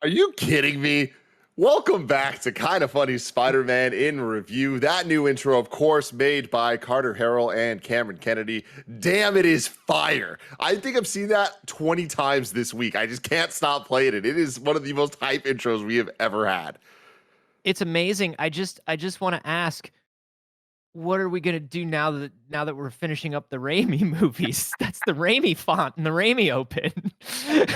Are you kidding me? Welcome back to Kinda Funny Spider-Man in Review. That new intro, of course, made by Carter Harrell and Cameron Kennedy. Damn, it is fire. I think I've seen that 20 times this week. I just can't stop playing it. It is one of the most hype intros we have ever had. It's amazing. I just want to ask, what are we gonna do now that we're finishing up the Raimi movies? That's the Raimi font and the Raimi open.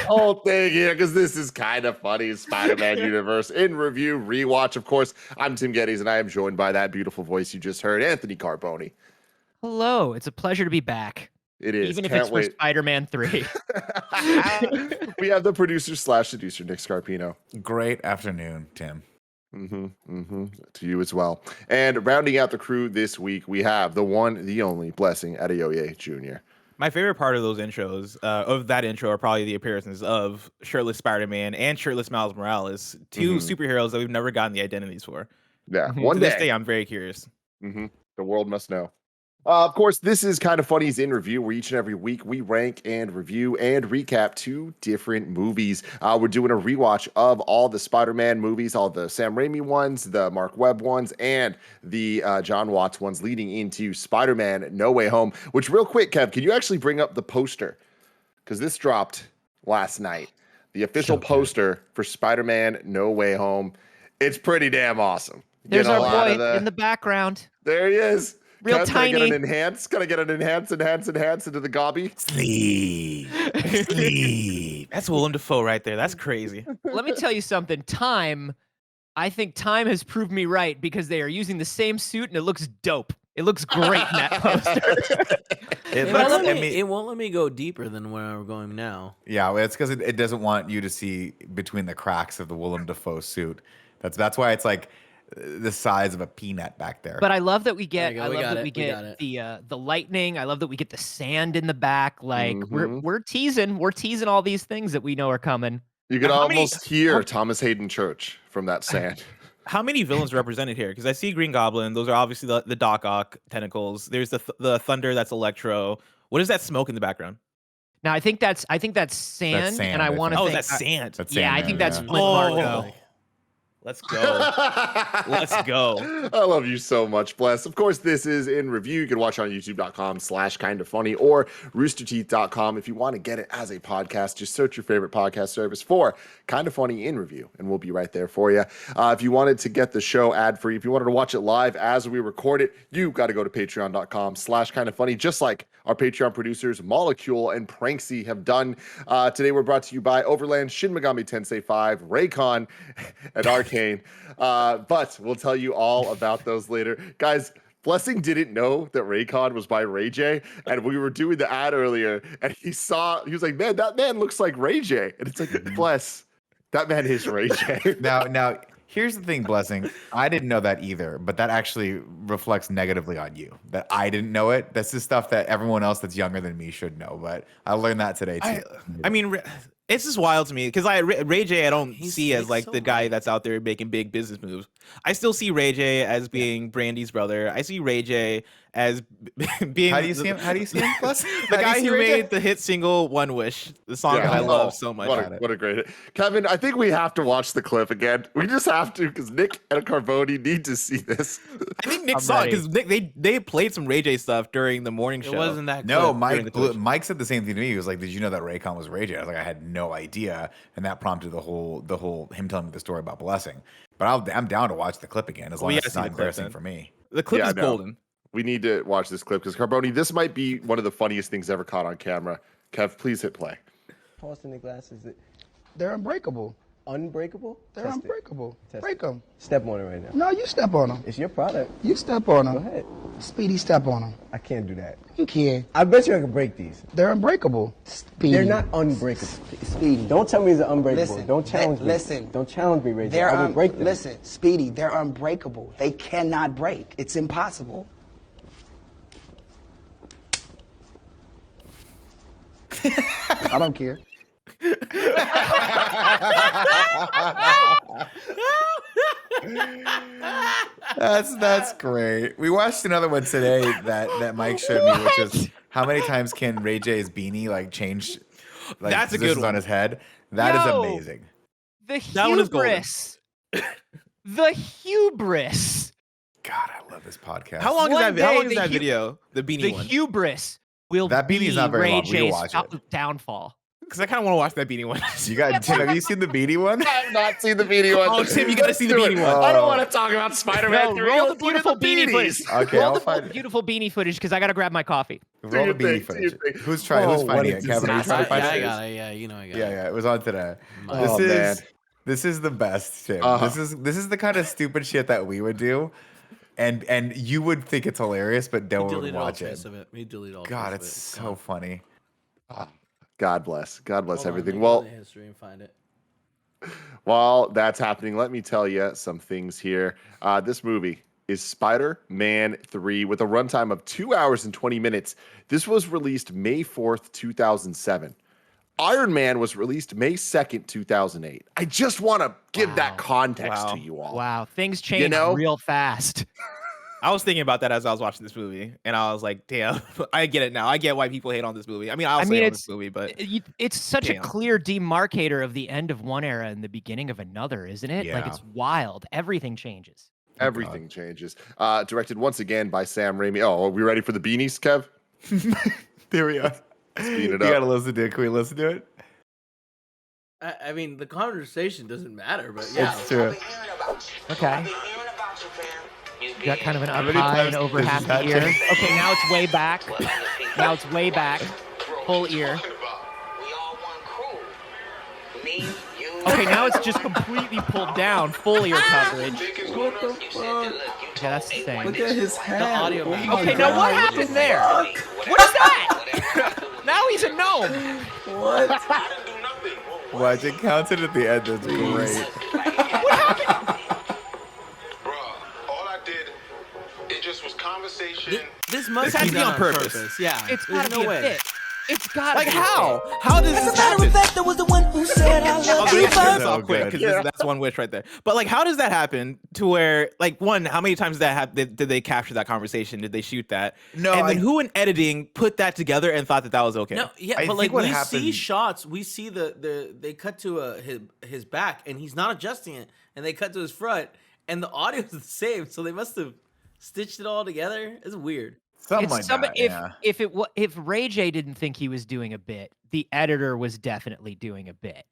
Whole thing here, because this is Kinda Funny Spider-Man universe in review, rewatch. Of course, I'm Tim Geddes, and I am joined by that beautiful voice you just heard, Anthony Carboni. Hello, it's a pleasure to be back. It is. Even if Can't it's wait. for Spider-Man 3. We have the producer/seducer, Nick Scarpino. Great afternoon, Tim. To you as well. And rounding out the crew this week, we have the one, the only Blessing Adeoye Jr. My favorite part of those intros, of that intro, are probably the appearances of shirtless Spider-Man and shirtless Miles Morales, two superheroes that we've never gotten the identities for. Yeah, To this day, I'm very curious. The world must know. Of course, this is Kinda Funny's in review, where each and every week we rank and review and recap 2 different movies. We're doing a rewatch of all the Spider-Man movies, all the Sam Raimi ones, the Mark Webb ones, and the John Watts ones leading into Spider-Man No Way Home. Which, real quick, Kev, can you actually bring up the poster? Because this dropped last night. The official poster for Spider-Man No Way Home. It's pretty damn awesome. There's our boy in the background. There he is. Real Kev, tiny. Gotta get an enhance into the gobby. Sleep. That's Willem Dafoe right there. That's crazy. Let me tell you something. I think Time has proved me right because they are using the same suit and it looks dope. It looks great in that poster. It won't let me go deeper than where we're going now. Yeah, it's because it doesn't want you to see between the cracks of the Willem Dafoe suit. That's why it's like the size of a peanut back there. But I love that we get the lightning. I love that we get the sand in the back. Like we're teasing all these things that we know are coming. You can almost hear Thomas Hayden Church from that sand. How many villains are represented here? Because I see Green Goblin. Those are obviously the Doc Ock tentacles. There's the Thunder. That's Electro. What is that smoke in the background? Now I think that's sand, and I want to. Oh, that's sand. I think that's Flint Marko. Let's go. Let's go. I love you so much, Bless. Of course, this is in review. You can watch it on youtube.com/kindafunny or roosterteeth.com. If you want to get it as a podcast, just search your favorite podcast service for Kinda Funny in Review, and we'll be right there for you. If you wanted to get the show ad-free, if you wanted to watch it live as we record it, you got to go to patreon.com/kindafunny, just like our Patreon producers, Molecule and Pranksy, have done. Today, we're brought to you by Overland, Shin Megami Tensei 5, Raycon, and ARCANE. But we'll tell you all about those later. Guys, Blessing didn't know that Raycon was by Ray J, and we were doing the ad earlier, and he was like, man, that man looks like Ray J. And it's like, Bless, that man is Ray J. Now, here's the thing, Blessing. I didn't know that either, but that actually reflects negatively on you. That I didn't know it. That's the stuff that everyone else that's younger than me should know. But I learned that today too. I mean, it's just wild to me because Ray J I don't see as like the guy that's out there making big business moves. I still see Ray J as being Brandy's brother. I see Ray J as being. How do you see him? Plus? The guy who made the hit single "One Wish," the song that I love so much. What a great hit. Kevin, I think we have to watch the clip again. We just have to, because Nick and Carboni need to see this. I think Nick saw it because they played some Ray J stuff during the morning show. It wasn't that No, clip. Mike said the same thing to me. He was like, "Did you know that Raycon was Ray J?" I was like, "I had no idea," and that prompted the whole him telling me the story about Blessing. But I'm down to watch the clip again as long as it's not embarrassing for me. The clip is golden. We need to watch this clip because Carboni, this might be one of the funniest things ever caught on camera. Kev, please hit play. Tossing the glasses. They're unbreakable. Unbreakable? They're unbreakable. Break them. Step on it right now. No, you step on them. It's your product. You step on them. Go ahead. Speedy, step on them. I can't do that. You can. I bet you I can break these. They're unbreakable. Speedy. They're not unbreakable. Speedy. Don't tell me they're unbreakable. Listen, don't challenge me. listen. Don't challenge me, Ray J. They're I will break them. Listen, Speedy, they're unbreakable. They cannot break. It's impossible. I don't care. That's great. We watched another one today that Mike showed me, which is how many times can Ray J's beanie like change? Like, that's a good one on his head. That is amazing. The That one is golden. hubris. The hubris. God, I love this podcast. How long is One that? How day long is the that hu- video? The beanie The one. hubris will That beanie's be not very Ray long. We can J's watch it. downfall. Because I kind of want to watch that beanie one. You got Tim? Have you seen the beanie one? I have not seen the beanie one. Oh, Tim, you got to see the Do it. beanie one. I don't want to talk about Spider-Man No, 3. roll the Let's look at beautiful beanie beanies. footage. Okay, roll I'll the find it. beautiful beanie footage because I gotta grab my coffee. Roll the Do your beanie thing, do your footage. thing. Who's trying? Who's Oh, finding what it? a Kevin, are you trying to disaster. find Yeah, I it? got it. Yeah, you know I got it. Yeah, it was on today. Oh, man. This is the best, Tim. Uh-huh. This is the kind of stupid shit that we would do, and you would think it's hilarious, but no We one would deleted all watch trace it. of it. We deleted all God, trace of it's it. so gone. funny. God bless. God bless Hold on, everything. let me go Well, to the history and find it. while that's happening, let me tell you some things here. This movie is Spider-Man 3 with a runtime of 2 hours and 20 minutes. This was released May 4th, 2007. Iron Man was released May 2nd, 2008. I just want to give that context to you all. Wow, things change know? real fast. I was thinking about that as I was watching this movie, and I was like, "Damn, I get it now. I get why people hate on this movie. I mean, I also hate on this movie, but It's such Damn. a clear demarcator of the end of one era and the beginning of another, isn't it? Like Yeah. it's wild. Everything changes. Everything changes. Directed once again by Sam Raimi. Oh, are we ready for the beanies, Kev? There we are. Speed You it up. gotta listen to it. Can we listen to it? I mean, the conversation doesn't matter, but yeah. It's true. Okay. You got kind of an up many high times and over does half that the ear. change? Okay, now it's way back. Now it's way back. Full ear. Okay, now it's just completely pulled down. Full ear coverage. What the fuck? Okay, that's the same. Look at his hat. The audio. Okay, now what happened there? What is that? Now he's a gnome. What? Watch it counted at the end. That's great. All I did, it just was conversation. This must This has be to be done on purpose. Yeah. It's There's gotta no be way. a bit. It's gotta like be. how? How does this happen? that was the one who said I I'm love gonna you get this first. So off quick good. because that's one wish right there. But like, how does that happen to where, like, one, how many times did they capture that conversation? Did they shoot that? No, and then who in editing put that together and thought that that was okay? No, yeah, I but like think what we see happened- shots, we see they cut to his back and he's not adjusting it, and they cut to his front, and the audio is the same, so they must have stitched it all together. It's weird. Something It's like some- that. Yeah. if Ray J didn't think he was doing a bit, the editor was definitely doing a bit. I think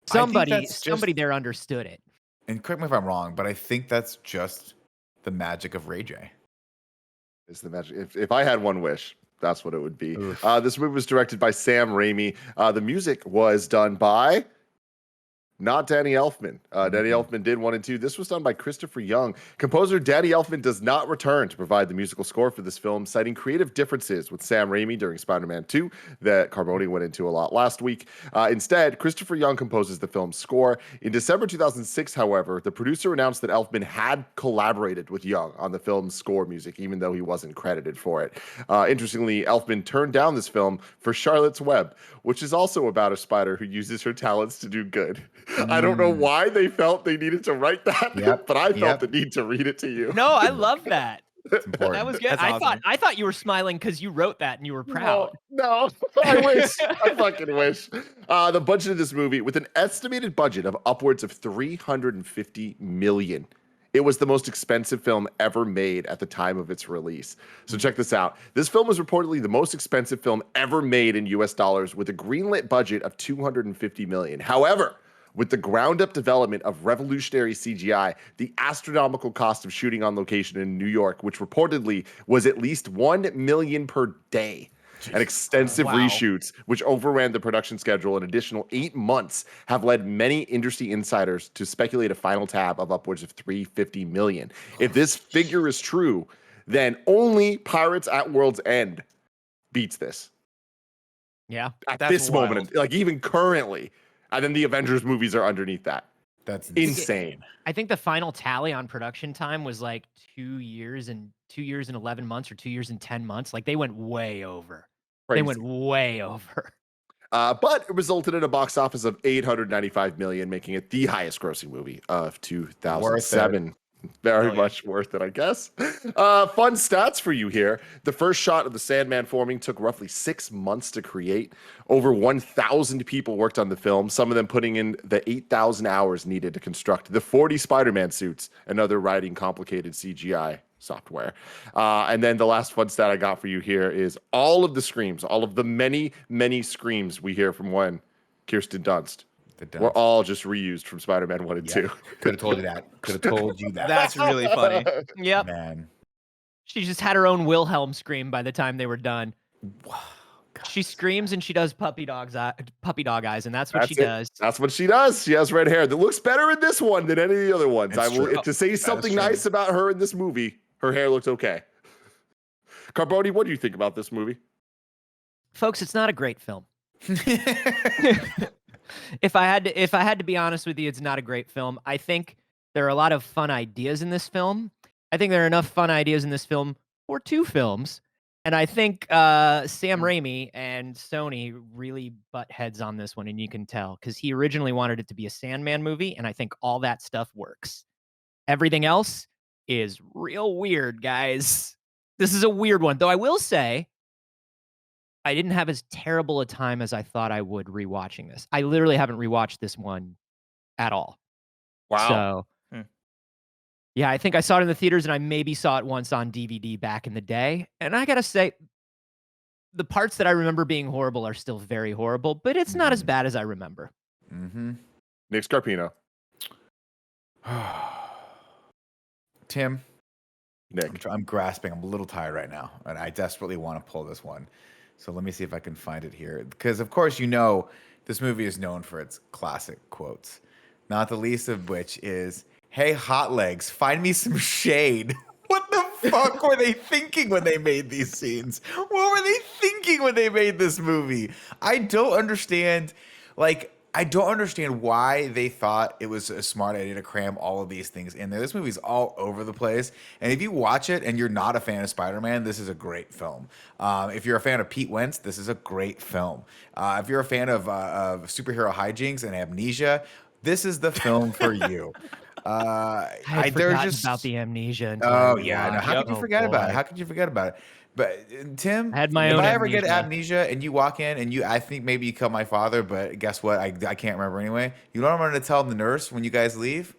Somebody that's just- there understood it. And correct me if I'm wrong, but I think that's just the magic of Ray J. Is the magic. If I had one wish, that's what it would be. Oof. This movie was directed by Sam Raimi. The music was done by not Danny Elfman. Danny Elfman did 1 and 2. This was done by Christopher Young. Composer Danny Elfman does not return to provide the musical score for this film, citing creative differences with Sam Raimi during Spider-Man 2 that Carboni went into a lot last week. Instead, Christopher Young composes the film's score. In December 2006, however, the producer announced that Elfman had collaborated with Young on the film's score music, even though he wasn't credited for it. Interestingly, Elfman turned down this film for Charlotte's Web, which is also about a spider who uses her talents to do good. I don't know why they felt they needed to write that, Yep, but I felt yep. the need to read it to you. No, I love that. It's important. That was good. That's awesome. I thought you were smiling because you wrote that and you were proud. No, I wish. I fucking wish. The budget of this movie, with an estimated budget of upwards of $350 million, it was the most expensive film ever made at the time of its release. So check this out. This film was reportedly the most expensive film ever made in US dollars with a greenlit budget of $250 million. However, with the ground-up development of revolutionary CGI, the astronomical cost of shooting on location in New York, which reportedly was at least $1 million per day, and extensive reshoots, which overran the production schedule an additional 8 months, have led many industry insiders to speculate a final tab of upwards of $350 million. If this figure is true, then only Pirates at World's End beats this. Yeah. At That's this wild. moment, like even currently. And then the Avengers movies are underneath that. That's Insane. I think the final tally on production time was like 2 years and 11 months or 2 years and 10 months. Like they went way over. Crazy. They went way over. But it resulted in a box office of $895 million, making it the highest grossing movie of 2007. Very Oh, yeah. much worth it, I guess. Fun stats for you here. The first shot of the Sandman forming took roughly 6 months to create. Over 1,000 people worked on the film, some of them putting in the 8,000 hours needed to construct the 40 Spider-Man suits and other writing complicated CGI software. And then the last fun stat I got for you here is all of the screams, all of the many, many screams we hear from when Kirsten Dunst were all just reused from Spider-Man 1 and 2. Could have told you that. Could have told you that. That's really funny. Yep. Man. She just had her own Wilhelm scream by the time they were done. She screams and she does puppy dog eyes, and that's what she does. That's what she does. She has red hair that looks better in this one than any of the other ones. It's true. To say something true. nice about her in this movie, her hair looked okay. Carboni, what do you think about this movie? Folks, it's not a great film. If I had to be honest with you, it's not a great film. I think there are a lot of fun ideas in this film. I think there are enough fun ideas in this film for 2 films. And I think Sam Raimi and Sony really butt heads on this one, and you can tell, because he originally wanted it to be a Sandman movie, and I think all that stuff works. Everything else is real weird, guys. This is a weird one, though I will say I didn't have as terrible a time as I thought I would rewatching this. I literally haven't rewatched this one at all. Wow. So, yeah, I think I saw it in the theaters, and I maybe saw it once on DVD back in the day. And I gotta say, the parts that I remember being horrible are still very horrible, but it's not as bad as I remember. Mm-hmm. Nick Scarpino. Tim. Nick. I'm grasping. I'm a little tired right now, and I desperately want to pull this one. So let me see if I can find it here. Because, of course, this movie is known for its classic quotes, not the least of which is, "Hey, hot legs, find me some shade." What the fuck were they thinking when they made these scenes? What were they thinking when they made this movie? I don't understand. I don't understand why they thought it was a smart idea to cram all of these things in there. This movie's all over the place. And if you watch it and you're not a fan of Spider-Man, this is a great film. If you're a fan of Pete Wentz, this is a great film. If you're a fan of superhero hijinks and amnesia, this is the film for you. I had forgotten about the amnesia. Until Oh I yeah, no, rewatched. how could you forget about it? How could you forget about it? But Tim, I had my if own I ever get amnesia. amnesia and you walk in and I think maybe you killed my father, but guess what? I can't remember anyway. You know what I'm going to tell the nurse when you guys leave?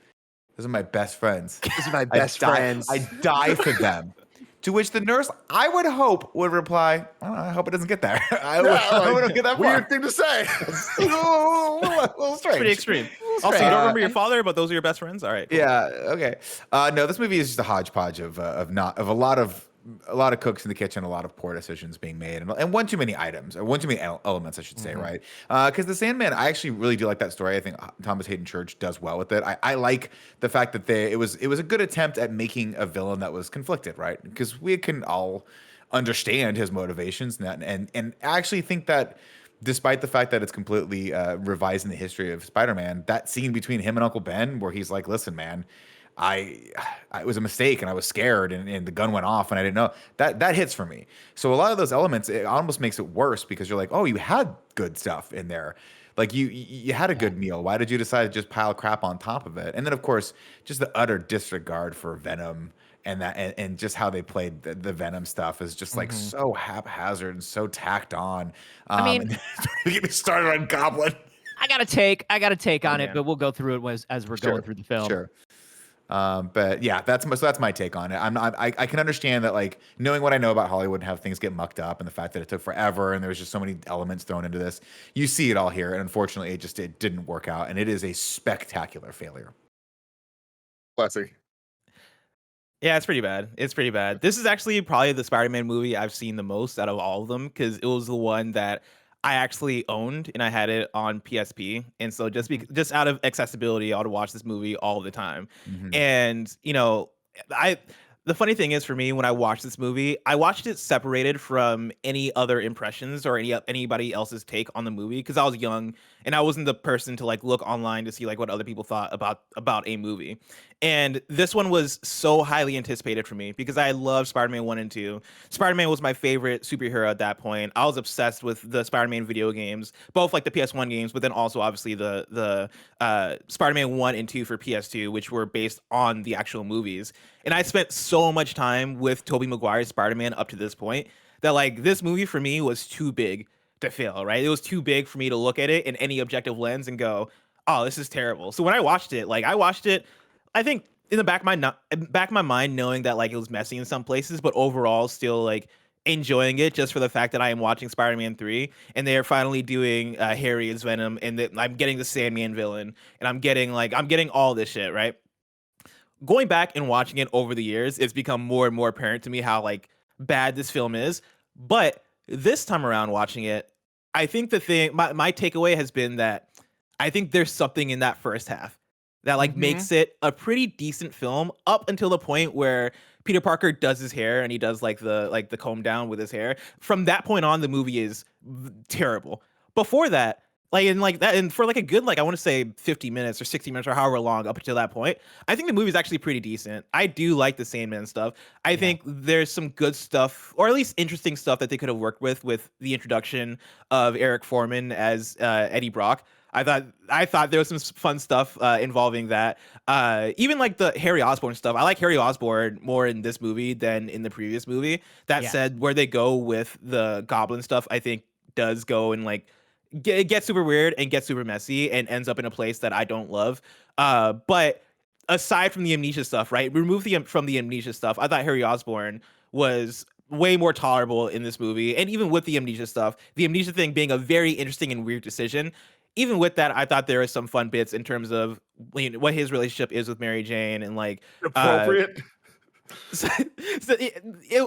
Those are my best friends. These are my best friends. I die for them. To which the nurse, I would hope, would reply, I hope it doesn't get there. I hope it don't get that far. Weird thing to say. a little strange. Pretty extreme. Also, you don't remember your father, but those are your best friends. All right. Cool. Yeah. Okay. No, this movie is just a hodgepodge of a lot of cooks in the kitchen, a lot of poor decisions being made, and one too many items, or one too many elements, I should say, right? Because the Sandman, I actually really do like that story. I think Thomas Hayden Church does well with it. I like the fact that it was a good attempt at making a villain that was conflicted, right? Because we can all understand his motivations, and I actually think that, despite the fact that it's completely revising the history of Spider-Man, that scene between him and Uncle Ben, where he's like, "Listen, man, it was a mistake and I was scared and the gun went off and I didn't know," that hits for me. So a lot of those elements, it almost makes it worse because you're like, oh, you had good stuff in there. Like you had a good meal. Why did you decide to just pile crap on top of it? And then of course, just the utter disregard for Venom and just how they played the Venom stuff is just like so haphazard and so tacked on. I mean, get me started on Goblin. I got a take on it, but we'll go through it as we're going through the film. Sure. But yeah, that's my take on it. I can understand that, like, knowing what I know about Hollywood and how things get mucked up and the fact that it took forever and there was just so many elements thrown into this. You see it all here, and unfortunately, it didn't work out, and it is a spectacular failure. Classic. Yeah, it's pretty bad. It's pretty bad. This is actually probably the Spider-Man movie I've seen the most out of all of them because it was the one that I actually owned and I had it on PSP. And so just out of accessibility, I would watch this movie all the time. And, The funny thing is, for me, when I watched this movie, I watched it separated from any other impressions or anybody else's take on the movie because I was young and I wasn't the person to like look online to see like what other people thought about a movie. And this one was so highly anticipated for me because I love Spider-Man 1 and 2. Spider-Man was my favorite superhero at that point. I was obsessed with the Spider-Man video games, both like the PS1 games, but then also obviously the Spider-Man 1 and 2 for PS2, which were based on the actual movies. And I spent so much time with Tobey Maguire's Spider-Man up to this point that like this movie for me was too big to fail, right? It was too big for me to look at it in any objective lens and go, oh, this is terrible. So when I watched it, I think in the back of my mind, knowing that like it was messy in some places, but overall still like enjoying it just for the fact that I am watching Spider-Man 3 and they are finally doing Harry as Venom and that I'm getting the Sandman villain and I'm getting all this shit, right? Going back and watching it over the years, it's become more and more apparent to me how like bad this film is. But this time around watching it, I think my takeaway has been that I think there's something in that first half that like makes it a pretty decent film up until the point where Peter Parker does his hair and he does like the comb down with his hair. From that point on, the movie is terrible. Before that, and for like a good, like I want to say 50 minutes or 60 minutes or however long up until that point, I think the movie is actually pretty decent. I do like the Sandman stuff. I think there's some good stuff, or at least interesting stuff that they could have worked with the introduction of Eric Foreman as Eddie Brock. I thought there was some fun stuff involving that. Even like the Harry Osborn stuff. I like Harry Osborn more in this movie than in the previous movie. That said, where they go with the Goblin stuff, I think does go and like get super weird and get super messy and ends up in a place that I don't love. But aside from the amnesia stuff, right? Remove from the amnesia stuff. I thought Harry Osborn was way more tolerable in this movie. And even with the amnesia stuff, the amnesia thing being a very interesting and weird decision. Even with that, I thought there was some fun bits in terms of what his relationship is with Mary Jane and like appropriate.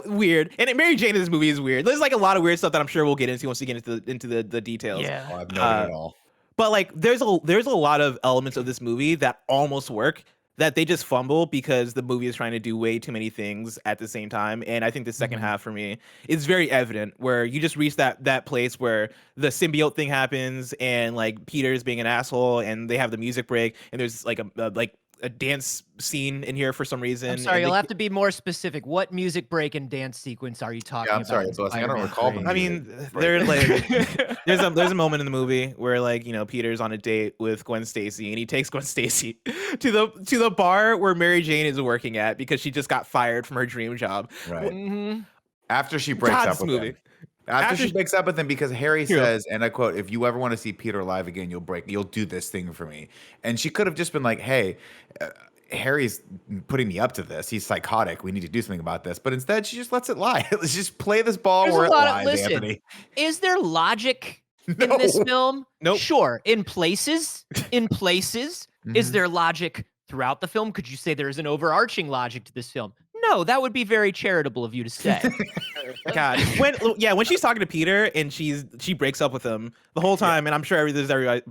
Weird. And Mary Jane in this movie is weird. There's like a lot of weird stuff that I'm sure we'll get into once we get into the details. Yeah, I've noted it all. But like, there's a lot of elements of this movie that almost work that they just fumble because the movie is trying to do way too many things at the same time. And I think the second half for me is very evident where you just reach that place where the symbiote thing happens and like Peter's being an asshole and they have the music break and there's like a dance scene in here for some reason. I'm sorry, you'll have to be more specific. What music break and dance sequence are you talking about? I'm sorry, I don't recall them. I mean, there's a moment in the movie where like, you know, Peter's on a date with Gwen Stacy and he takes Gwen Stacy to the bar where Mary Jane is working at because she just got fired from her dream job. Right. After she breaks up with him. After she breaks up with him because Harry says, and I quote, "If you ever want to see Peter alive again, you'll do this thing for me." And she could have just been like, "Hey, Harry's putting me up to this. He's psychotic. We need to do something about this." But instead, she just lets it lie. Let's just play this ball where it lies, Anthony. Is there logic in this film? Nope. Sure. In places, is there logic throughout the film? Could you say there is an overarching logic to this film? No, that would be very charitable of you to say. God, when she's talking to Peter and she breaks up with him the whole time, and I'm sure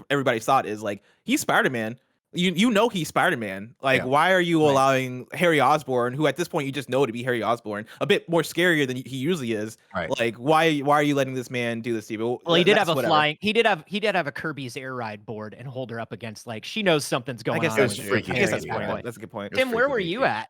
everybody's thought is like, he's Spider-Man. You know he's Spider-Man. Like, why are you allowing Harry Osborn, who at this point you just know to be Harry Osborn, a bit more scarier than he usually is? Right. Like, why are you letting this man do this to you? Well, he did have he did have a Kirby's Air Ride board and hold her up against, like, she knows something's going on. I guess That's a good point. Tim, where were you at?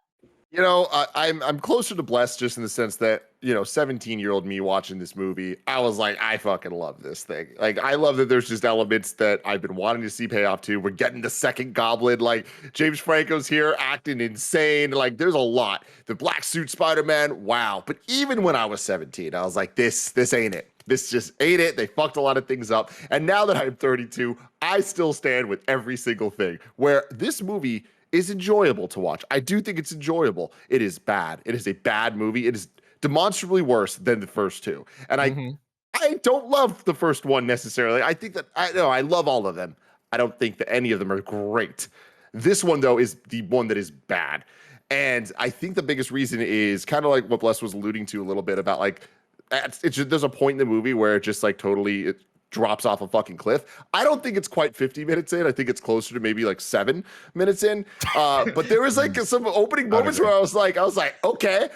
You know, I'm closer to blessed just in the sense that, you know, 17-year-old me watching this movie, I was like, I fucking love this thing. Like, I love that there's just elements that I've been wanting to see pay off to. We're getting the second Goblin. Like, James Franco's here acting insane. Like, there's a lot. The black suit Spider-Man, wow. But even when I was 17, I was like, this ain't it. This just ain't it. They fucked a lot of things up. And now that I'm 32, I still stand with every single thing. Where this movie is enjoyable to watch. I do think it's enjoyable. It is bad. It is a bad movie. It is demonstrably worse than the first two. And I don't love the first one necessarily. I think that I love all of them. I don't think that any of them are great. This one though is the one that is bad. And I think the biggest reason is kind of like what Bless was alluding to a little bit about, like, there's a point in the movie where it just like totally drops off a fucking cliff. I don't think it's quite 50 minutes in. I think it's closer to maybe like 7 minutes in. But there was like some opening moments where I was like, okay,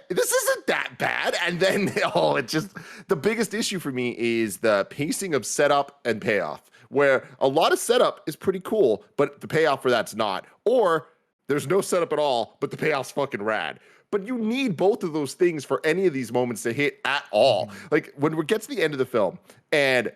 this isn't that bad. And then, the biggest issue for me is the pacing of setup and payoff, where a lot of setup is pretty cool, but the payoff for that's not. Or there's no setup at all, but the payoff's fucking rad. But you need both of those things for any of these moments to hit at all. Like when we get to the end of the film and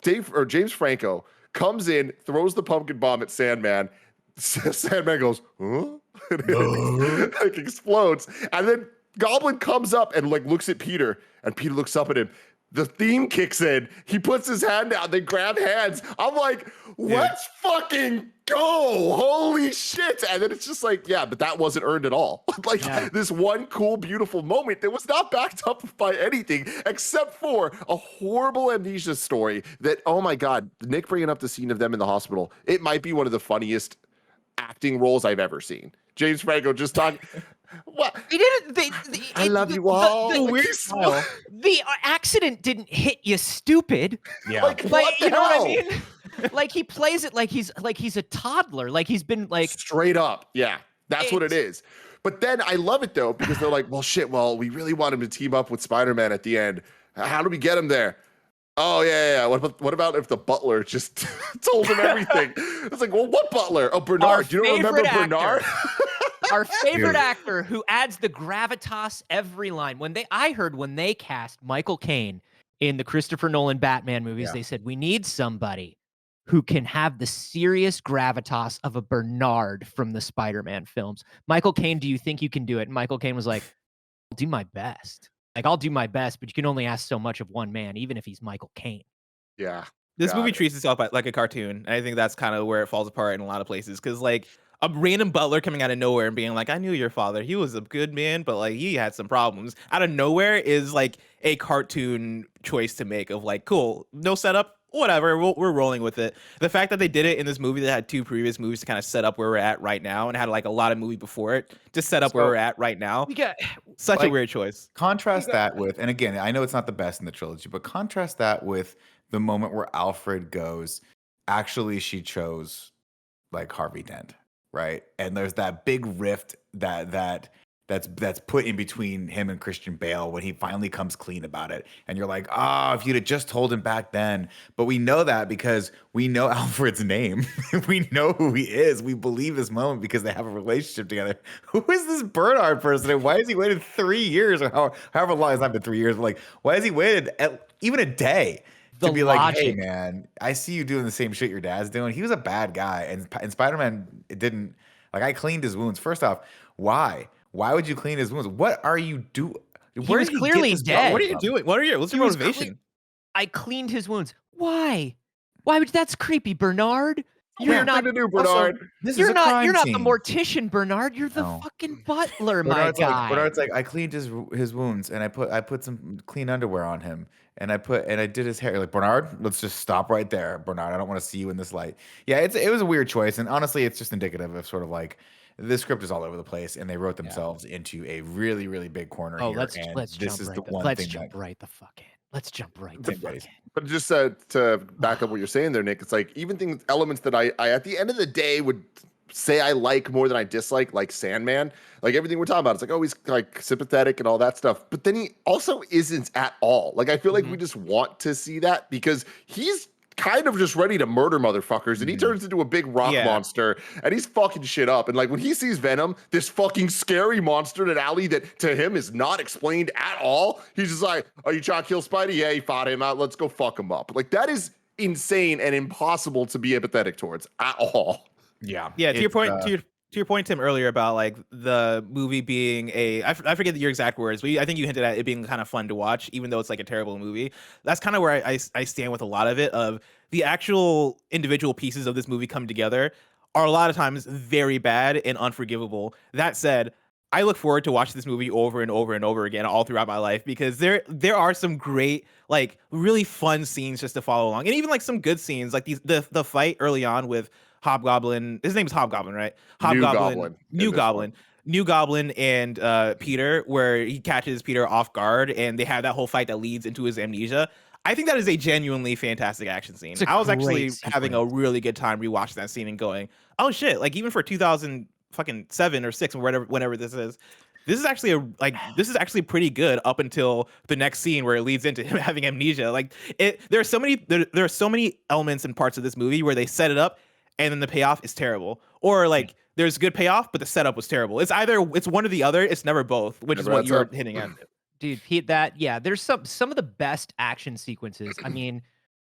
James Franco comes in, throws the pumpkin bomb at Sandman. Sandman goes, huh? And it like explodes. And then Goblin comes up and like looks at Peter, and Peter looks up at him. The theme kicks in. He puts his hand down. They grab hands. I'm like, let's fucking go. Holy shit. And then it's just like, yeah, but that wasn't earned at all. This one cool, beautiful moment that was not backed up by anything except for a horrible amnesia story that, oh my God, Nick bringing up the scene of them in the hospital. It might be one of the funniest acting roles I've ever seen. James Franco just talking. What? He didn't. I love you all. The accident didn't hit you, stupid. Yeah. Like what the you know hell? what I mean? Like he plays it like he's a toddler. Like he's been like straight up. Yeah, that's what it is. But then I love it though, because they're like, well, shit. Well, we really want him to team up with Spider-Man at the end. How do we get him there? Oh yeah. What about if the butler just told him everything? It's like, well, what butler? Oh, Bernard. Do you don't remember Bernard? Our favorite actor who adds the gravitas every line. When they cast Michael Caine in the Christopher Nolan Batman movies, they said, we need somebody who can have the serious gravitas of a Bernard from the Spider-Man films. Michael Caine, do you think you can do it? And Michael Caine was like, I'll do my best. I'll do my best, but you can only ask so much of one man, even if he's Michael Caine. Yeah. This movie treats itself like a cartoon. And I think that's kind of where it falls apart in a lot of places. Because like a random butler coming out of nowhere and being like, I knew your father. He was a good man, but like he had some problems. Out of nowhere is like a cartoon choice to make of like, cool, no setup, whatever, we're rolling with it. The fact that they did it in this movie that had 2 previous movies to kind of set up where we're at right now and had like a lot of movie before it to set up where we're at right now. Such a weird choice. Contrast that with, and again, I know it's not the best in the trilogy, but contrast that with the moment where Alfred goes, actually, she chose like Harvey Dent, right? And there's that big rift that's put in between him and Christian Bale when he finally comes clean about it. And you're like, if you'd have just told him back then. But we know that because we know Alfred's name. We know who he is. We believe this moment because they have a relationship together. Who is this Bernard person? And why has he waited 3 years or however long it's not been 3 years? But like, why has he waited even a day? To be like, hey man, I see you doing the same shit your dad's doing. He was a bad guy, and Spider-Man didn't like. I cleaned his wounds. First off, why? Why would you clean his wounds? What are you doing? He was clearly dead. What are you doing? What's your motivation? I cleaned his wounds. Why? Why would that's creepy, Bernard? You're not to do, Bernard. You're not the mortician, Bernard. You're the fucking butler, my guy. Bernard's like, I cleaned his wounds and I put some clean underwear on him and I did his hair. Like, Bernard, let's just stop right there, Bernard. I don't want to see you in this light. Yeah, it was a weird choice, and honestly, it's just indicative of sort of like the script is all over the place, and they wrote themselves into a really, really big corner here. Let's jump right the fuck in. Let's jump right the fuck in. But just to back up what you're saying there, Nick, it's like even elements that I at the end of the day would say I like more than I dislike, like Sandman, like everything we're talking about. It's like, oh, he's like sympathetic and all that stuff. But then he also isn't at all. Like, I feel like we just want to see that because he's kind of just ready to murder motherfuckers, and he turns into a big rock monster and he's fucking shit up. And like when he sees Venom, this fucking scary monster in an alley that to him is not explained at all, he's just like, are you trying to kill Spidey? Yeah, he fought him out, let's go fuck him up. Like, that is insane and impossible to be empathetic towards at all. Yeah. To your point, to your point, Tim, earlier about like the movie being I forget your exact words, but I think you hinted at it being kind of fun to watch, even though it's like a terrible movie. That's kind of where I stand with a lot of it. Of the actual individual pieces of this movie come together are a lot of times very bad and unforgivable. That said, I look forward to watching this movie over and over and over again all throughout my life because there are some great, like really fun scenes just to follow along, and even like some good scenes, like the fight early on with Hobgoblin. His name is Hobgoblin, right? New Goblin and Peter, where he catches Peter off guard and they have that whole fight that leads into his amnesia. I think that is a genuinely fantastic action scene. It's a I was actually great having a sequence. really good time rewatching that scene and going, "Oh shit!" Like even for 2007 or 6 or whenever this is actually this is actually pretty good up until the next scene where it leads into him having amnesia. Like there are so many elements and parts of this movie where they set it up and then the payoff is terrible, or like there's good payoff but the setup was terrible. It's one or the other. It's never both, which is what you're hitting at. Dude, Pete, there's some of the best action sequences. I mean,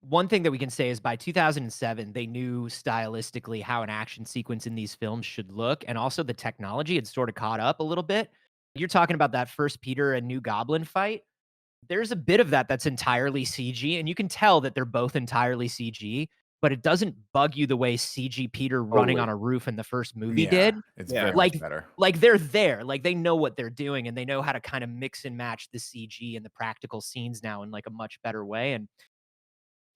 one thing that we can say is by 2007, they knew stylistically how an action sequence in these films should look, and also the technology had sort of caught up a little bit. You're talking about that first Peter and New Goblin fight. There's a bit of that's entirely CG, and you can tell that they're both entirely CG, but it doesn't bug you the way CG Peter running on a roof in the first movie did. It's very like much better. like they're there, like they know what they're doing, and they know how to kind of mix and match the CG and the practical scenes now in like a much better way. And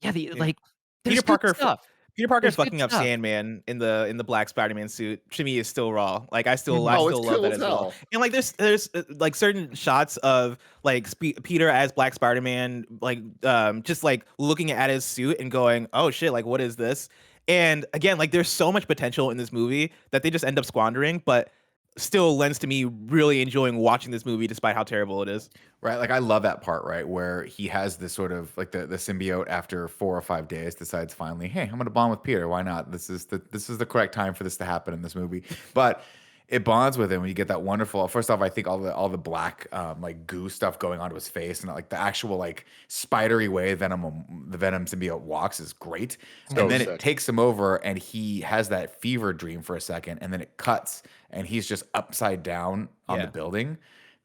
like Peter there's good Parker stuff. Peter Parker There's good fucking up stuff. Sandman in the black Spider-Man suit to me is still raw. Like I still it's love cool that as as well. hell. And like there's like certain shots of like Peter as Black Spider-Man, like just like looking at his suit and going, "Oh shit, like what is this?" And again, like there's so much potential in this movie that they just end up squandering, but still lends to me really enjoying watching this movie despite how terrible it is. Right, like I love that part, right, where he has this sort of like the symbiote after 4 or 5 days decides finally, hey, I'm gonna bond with Peter. Why not? This is the correct time for this to happen in this movie. But it bonds with him when you get that wonderful. First off, I think all the black like goo stuff going onto his face and like the actual like spidery way the Venom symbiote walks is great. And then it takes him over and he has that fever dream for a second, and then it cuts and he's just upside down on the building.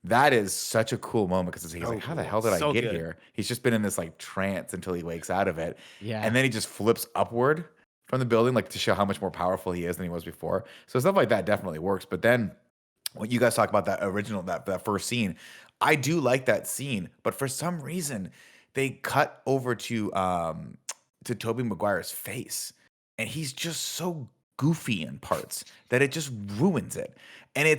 That is such a cool moment because he's like, how the hell did I get here? He's just been in this like trance until he wakes out of it. Yeah. And then he just flips upward from the building, like to show how much more powerful he is than he was before. So stuff like that definitely works. But then when you guys talk about that original, that first scene, I do like that scene, but for some reason they cut over to Tobey Maguire's face, and he's just so goofy in parts that it just ruins it. And I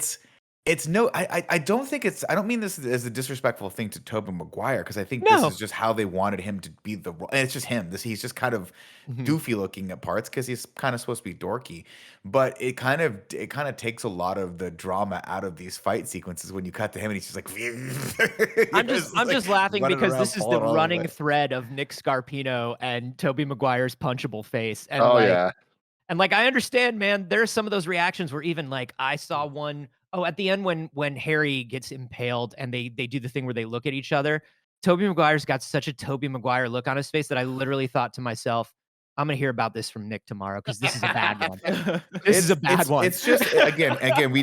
don't mean this as a disrespectful thing to Tobey Maguire, because I think this is just how they wanted him to be and it's just him. He's just kind of doofy looking at parts because he's kind of supposed to be dorky. But it kind of takes a lot of the drama out of these fight sequences when you cut to him and he's just like I'm just laughing because this is the running thread of Nick Scarpino and Tobey Maguire's punchable face. And and like I understand, man, there's some of those reactions where even like I saw one. Oh, at the end when Harry gets impaled and they do the thing where they look at each other, Tobey Maguire's got such a Tobey Maguire look on his face that I literally thought to myself, I'm gonna hear about this from Nick tomorrow because this is a bad one. This is a bad one. It's just again, we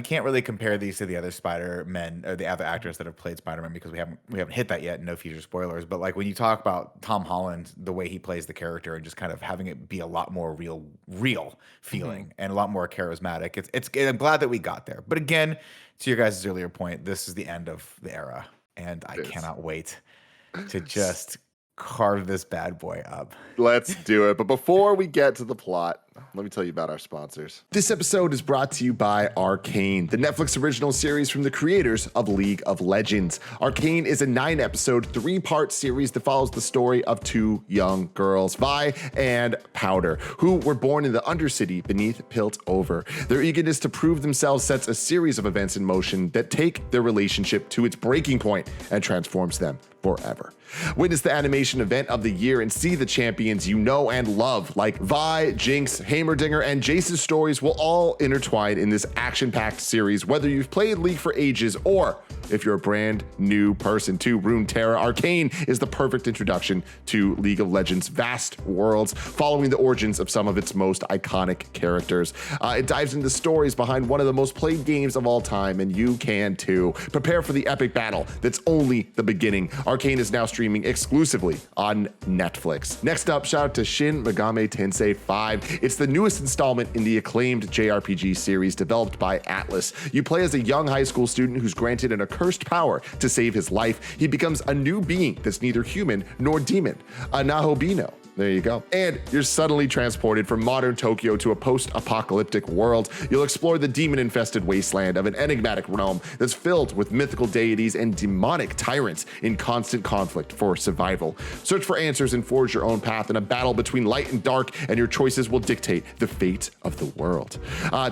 can't really compare these to the other Spider-Men or the other actors that have played Spider-Man because we haven't hit that yet. No future spoilers. But like when you talk about Tom Holland, the way he plays the character and just kind of having it be a lot more real feeling and a lot more charismatic. I'm glad that we got there. But again, to your guys' earlier point, this is the end of the era, and I cannot wait to just carve this bad boy up. Let's do it. But before we get to the plot, let me tell you about our sponsors. This episode is brought to you by ARCANE, the Netflix original series from the creators of League of Legends. ARCANE is a 9-episode, 3-part series that follows the story of 2 young girls, Vi and Powder, who were born in the Undercity beneath Piltover. Their eagerness to prove themselves sets a series of events in motion that take their relationship to its breaking point and transforms them forever. Witness the animation event of the year and see the champions you know and love, like Vi, Jinx, Heimerdinger, and Jace's stories will all intertwine in this action-packed series, whether you've played League for ages or if you're a brand new person to Runeterra. ARCANE is the perfect introduction to League of Legends' vast worlds, following the origins of some of its most iconic characters. It dives into stories behind one of the most played games of all time, and you can too. Prepare for the epic battle that's only the beginning. ARCANE is now streaming exclusively on Netflix. Next up, shout out to Shin Megami Tensei 5. It's the newest installment in the acclaimed JRPG series developed by Atlas. You play as a young high school student who's granted an accursed power to save his life. He becomes a new being that's neither human nor demon, a Nahobino. There you go. And you're suddenly transported from modern Tokyo to a post-apocalyptic world. You'll explore the demon-infested wasteland of an enigmatic realm that's filled with mythical deities and demonic tyrants in constant conflict for survival. Search for answers and forge your own path in a battle between light and dark, and your choices will dictate the fate of the world.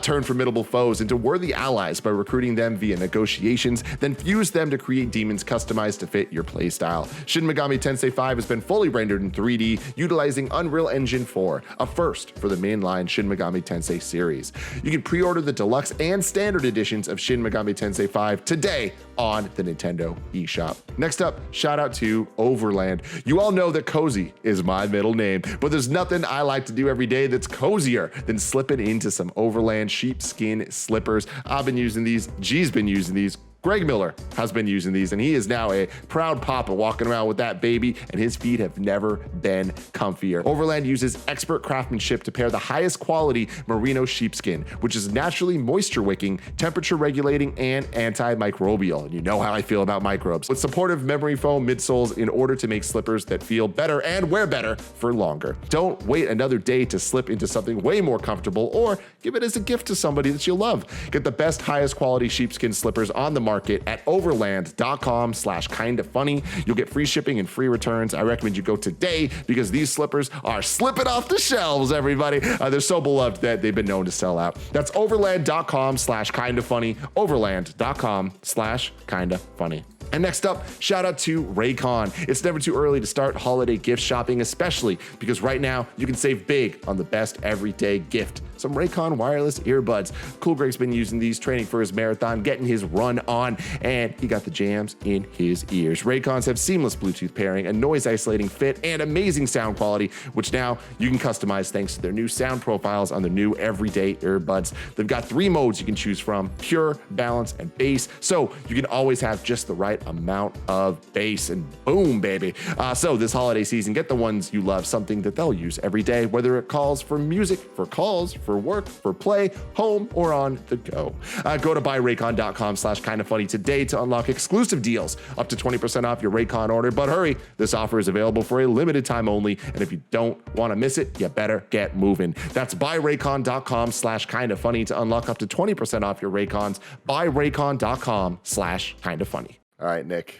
Turn formidable foes into worthy allies by recruiting them via negotiations, then fuse them to create demons customized to fit your playstyle. Shin Megami Tensei 5 has been fully rendered in 3D, utilizing Unreal Engine 4, a first for the mainline Shin Megami Tensei series. You can pre-order the deluxe and standard editions of Shin Megami Tensei 5 today on the Nintendo eShop. Next up, shout out to Overland. You all know that cozy is my middle name, but there's nothing I like to do every day that's cozier than slipping into some Overland sheepskin slippers. I've been using these, G's been using these, Greg Miller has been using these, and he is now a proud papa walking around with that baby, and his feet have never been comfier. Overland uses expert craftsmanship to pair the highest quality merino sheepskin, which is naturally moisture wicking, temperature regulating, and antimicrobial. And you know how I feel about microbes. With supportive memory foam midsoles in order to make slippers that feel better and wear better for longer. Don't wait another day to slip into something way more comfortable, or give it as a gift to somebody that you love. Get the best, highest quality sheepskin slippers on the market at overland.com/kindafunny. You'll get free shipping and free returns. I recommend you go today because these slippers are slipping off the shelves, everybody. They're so beloved that they've been known to sell out. That's overland.com/kindafunny, overland.com/kindafunny. And next up, shout out to Raycon. It's never too early to start holiday gift shopping, especially because right now you can save big on the best everyday gift. Some Raycon wireless earbuds. Cool Greg's been using these, training for his marathon, getting his run on, and he got the jams in his ears. Raycons have seamless Bluetooth pairing, a noise isolating fit, and amazing sound quality, which now you can customize thanks to their new sound profiles on their new everyday earbuds. They've got 3 modes you can choose from: pure, balance, and bass, so you can always have just the right amount of bass, and boom, baby. So this holiday season, get the ones you love, something that they'll use every day, whether it calls for music, for calls, for work, for play, home, or on the go. Go to buyraycon.com/kindafunny today to unlock exclusive deals, up to 20% off your Raycon order. But hurry, this offer is available for a limited time only, and if you don't want to miss it, you better get moving. That's buyraycon.com/kindafunny to unlock up to 20% off your Raycons. Buyraycon.com/kindafunny. All right, Nick,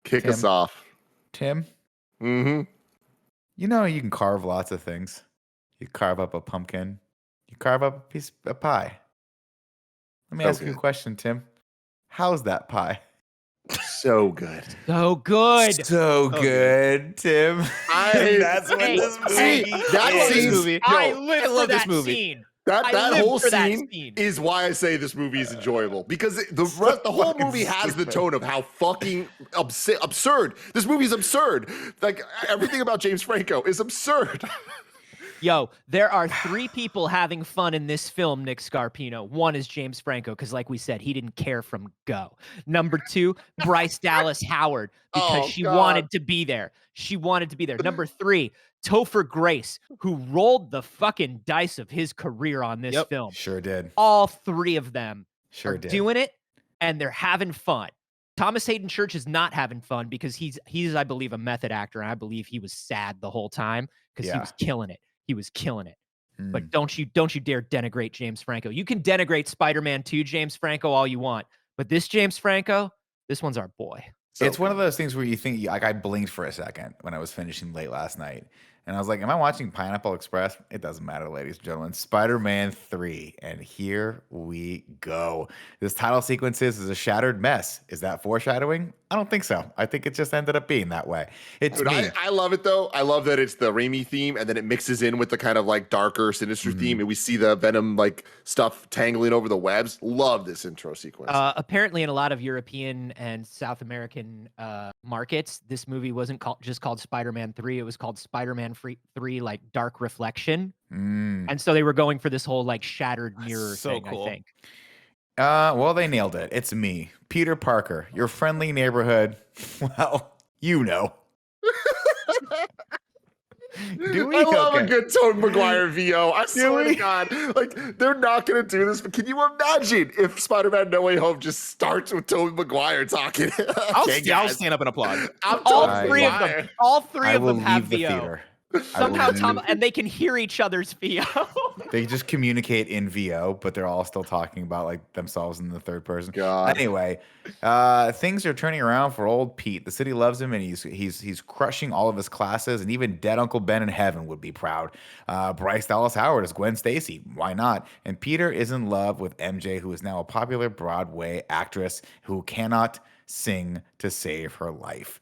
kick us off. Tim? Mm-hmm. You know you can carve lots of things. You carve up a pumpkin. You carve up a piece of pie. Let me ask you a question, Tim. How's that pie? So good. So good. So good, Tim. That's what this movie is. I live for love this that movie. scene. That whole for that scene is why I say this movie is enjoyable, because the whole movie has the tone of how fucking absurd. This movie is absurd. Like, everything about James Franco is absurd. Yo, there are 3 people having fun in this film, Nick Scarpino. One is James Franco, because like we said, he didn't care from go. Number 2, Bryce Dallas Howard, because she wanted to be there. She wanted to be there. Number 3, Topher Grace, who rolled the fucking dice of his career on this film. Sure did. All 3 of them Sure are did. doing it, and they're having fun. Thomas Hayden Church is not having fun because he's I believe, a method actor, and I believe he was sad the whole time because he was killing it. He was killing it. But don't you dare denigrate James Franco. You can denigrate Spider-Man 2 James Franco all you want, but this James Franco, this one's our boy. So it's one of those things where you think, like, I blinked for a second when I was finishing late last night. And I was like, am I watching Pineapple Express? It doesn't matter, ladies and gentlemen. Spider-Man 3. And here we go. This title sequence is a shattered mess. Is that foreshadowing? I don't think so. I think it just ended up being that way. It's me. I love it, though. I love that it's the Raimi theme, and then it mixes in with the kind of like darker, sinister theme, and we see the Venom like stuff tangling over the webs. Love this intro sequence. Apparently, in a lot of European and South American markets, this movie wasn't just called Spider-Man 3. It was called Spider-Man 3, like Dark Reflection. And so they were going for this whole like shattered mirror thing, cool. I think. Well, they nailed it. It's me, Peter Parker, your friendly neighborhood. Well, you know. I love a good Tobey Maguire VO. I swear to God, like, they're not going to do this, but can you imagine if Spider-Man No Way Home just starts with Tobey Maguire talking? I'll stand up and applaud. All 3 of them. All 3 of them have VO. Somehow believe- and they can hear each other's VO. They just communicate in VO, but they're all still talking about like themselves in the third person. God. Anyway, things are turning around for old Pete. The city loves him, and he's crushing all of his classes. And even dead Uncle Ben in heaven would be proud. Bryce Dallas Howard is Gwen Stacy. Why not? And Peter is in love with MJ, who is now a popular Broadway actress who cannot sing to save her life.